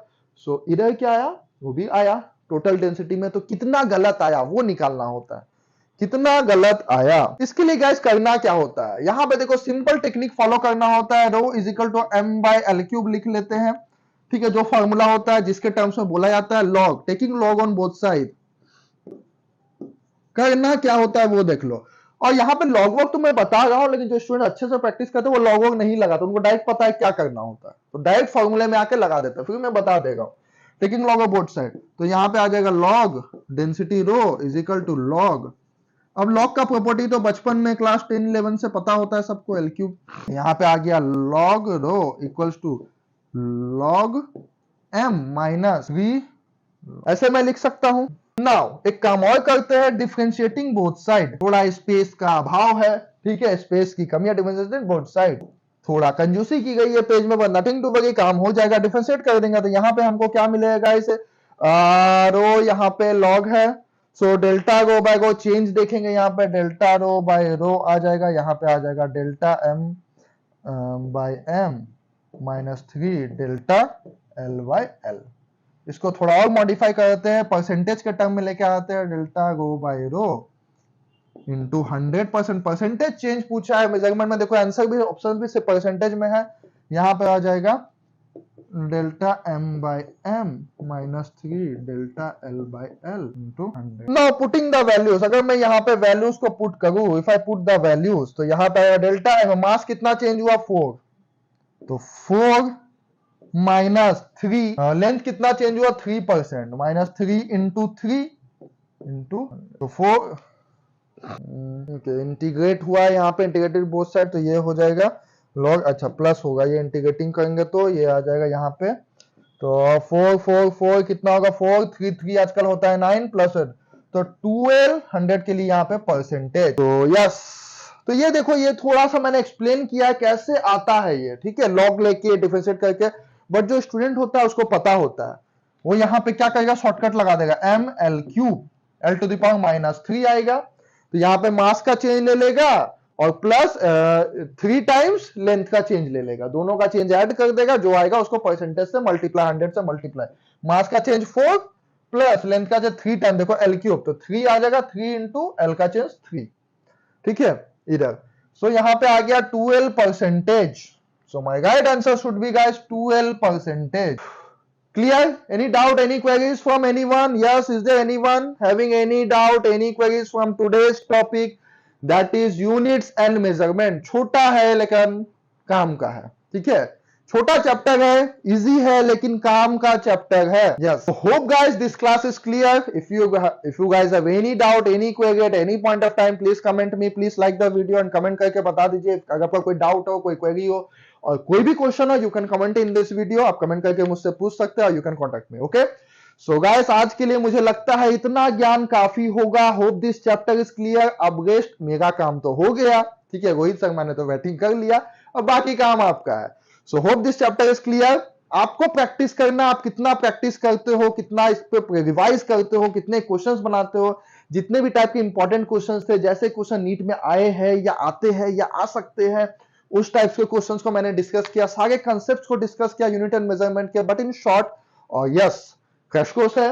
सो इधर क्या आया वो भी आया टोटल डेंसिटी में, तो कितना गलत आया वो निकालना होता है, कितना गलत आया। इसके लिए गाइस करना क्या होता है, यहाँ पे देखो सिंपल टेक्निक फॉलो करना होता है। Rho is equal to M by L cube लिख लेते हैं, ठीक है, जो फॉर्मूला होता है जिसके टर्म्स में बोला जाता है log, taking log on both side. करना क्या होता है वो देख लो। और यहाँ पे लॉग वर्क तो मैं बता रहा हूं, लेकिन जो स्टूडेंट अच्छे से प्रैक्टिस करते हैं वो लॉग वर्क नहीं लगाते, उनको डायरेक्ट पता है क्या करना होता है, तो डायरेक्ट फॉर्मूले में आके लगा देते हैं। फिर मैं बता देगा taking log of both side, तो यहाँ पे आ जाएगा log density rho is equal to log. अब लॉग का प्रॉपर्टी तो बचपन में क्लास 10-11 से पता होता है सबको, एल क्यूब। यहाँ पे आ गया log rho equals to log M minus 3, ऐसे मैं लिख सकता हूं। नाउ एक काम और करते हैं, डिफरेंशिएटिंग बोथ साइड। थोड़ा स्पेस का अभाव है, ठीक है, स्पेस की कमी है, डिफरेंशिएटिंग बोथ साइड। थोड़ा कंजूसी की गई है पेज में, बट नथिंग टू वरी, काम हो जाएगा। डिफरेंशिएट कर देंगे तो यहाँ पे हमको क्या मिलेगा, इसे रो यहाँ पे लॉग है, सो डेल्टा रो बाय रो चेंज देखेंगे, यहाँ पे डेल्टा रो बाय रो आ जाएगा, यहाँ पे आ जाएगा delta M by M minus 3 delta L by L. इसको थोड़ा और मॉडिफाई करते हैं, परसेंटेज के टर्म में लेके आते हैं, delta rho bye rho into 100%। Percentage change पूछा है मेजरमेंट में, देखो आंसर भी ऑप्शन भी से परसेंटेज में है। यहाँ पे आ जाएगा delta M by M minus 3 delta L by L into 100। Now putting the values, अगर मैं यहाँ पे वैल्यूज को पुट करूं, if I put the values, तो यहाँ पे डेल्टा एम, मास कितना चेंज हुआ 4, तो 4 माइनस 3, लेंथ कितना चेंज हुआ 3%, माइनस 3 इंटू 3 इंटू तो 4, इंटीग्रेट हुआ है यहाँ पे, इंटीग्रेटेड बोथ साइड, तो ये हो जाएगा लॉग, अच्छा प्लस होगा, ये इंटीग्रेटिंग करेंगे तो ये आ जाएगा यहाँ पे, तो 4 4 4 कितना होगा 4 3 3 आजकल होता है 9 प्लस, तो 1200 के लिए यहाँ पे परसेंटेज। तो यस, तो ये देखो, ये थोड़ा सा मैंने एक्सप्लेन किया कैसे आता है ये, ठीक है, लॉग लेके डिफरेंशिएट करके, बट जो स्टूडेंट होता है उसको पता होता है, वो यहाँ पे क्या करेगा, शॉर्टकट लगा देगा, M L cube L to the power minus 3 आएगा, तो यहाँ पे मास का चेंज ले लेगा और प्लस 3 टाइम्स लेंथ का चेंज ले लेगा, दोनों का चेंज ऐड कर देगा, जो आएगा उसको परसेंटेज से मल्टीप्लाई, 100 से मल्टीप्लाई, मास का चेंज 4 प्लस लेंथ का चेंज 3 टाइम, देखो एल क्यूब, तो 3 आ जाएगा, 3 इंटू एल का चेंज 3, ठीक है इधर। सो यहाँ पे आ गया 12%, so my right answer should be guys 12%. Clear? Any doubt, any queries from anyone? Yes, is there anyone having any doubt, any queries from today's topic, that is units and measurement? छोटा है लेकिन काम का है, ठीक है, छोटा chapter है, इजी है लेकिन काम का चैप्टर है। Yes, so hope guys this class is clear. If you guys have any doubt, any query at any point of time, please comment me, please like the video and comment करके बता दीजिए अगर आपका कोई doubt हो, कोई query हो और कोई भी क्वेश्चन हो, you can comment in this video, आप कमेंट करके मुझसे पूछ सकते हो, you can contact me, okay. So guys आज के लिए मुझे लगता है इतना ज्ञान काफी होगा, hope this chapter is clear. अब रेस्ट, मेरा काम तो हो गया, ठीक है, रोहित शर्मा ने तो बैटिंग कर लिया, अब बाकी काम आपका है। So hope this chapter is clear. आपको प्रैक्टिस करना, आप कितना प्रैक्टिस करते हो, कितना इस पे रिवाइज करते हो, कितने क्वेश्चंस बनाते हो, जितने भी टाइप के इंपॉर्टेंट क्वेश्चंस थे, जैसे क्वेश्चन नीट में आए हैं या आते हैं या आ सकते हैं, उस टाइप के क्वेश्चंस को मैंने डिस्कस किया, सारे कंसेप्ट्स को डिस्कस किया, यूनिट एंड मेजरमेंट के, बट इन शॉर्ट। और यस, क्रैश कोर्स है,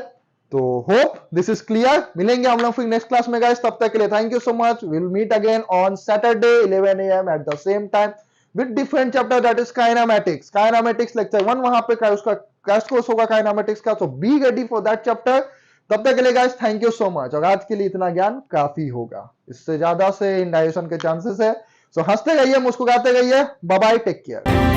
तो होप दिस इज क्लियर। मिलेंगे हम लोग फिर नेक्स्ट क्लास में गाइस, तब तक के लिए thank you so much. Will meet again on Saturday 11 AM at the same time with different chapter, that is kinematics lecture 1, वहां पे उसका क्रैश कोर्स होगा kinematics का, so be ready for that chapter। तब तक के लिए guys thank you so much, और आज के लिए इतना ज्ञान काफी होगा, इससे ज्यादा से इंडाइजेशन के चांसेस है। सो हंसते रहिए, मुस्कुराते रहिए, बाय बाय, टेक केयर।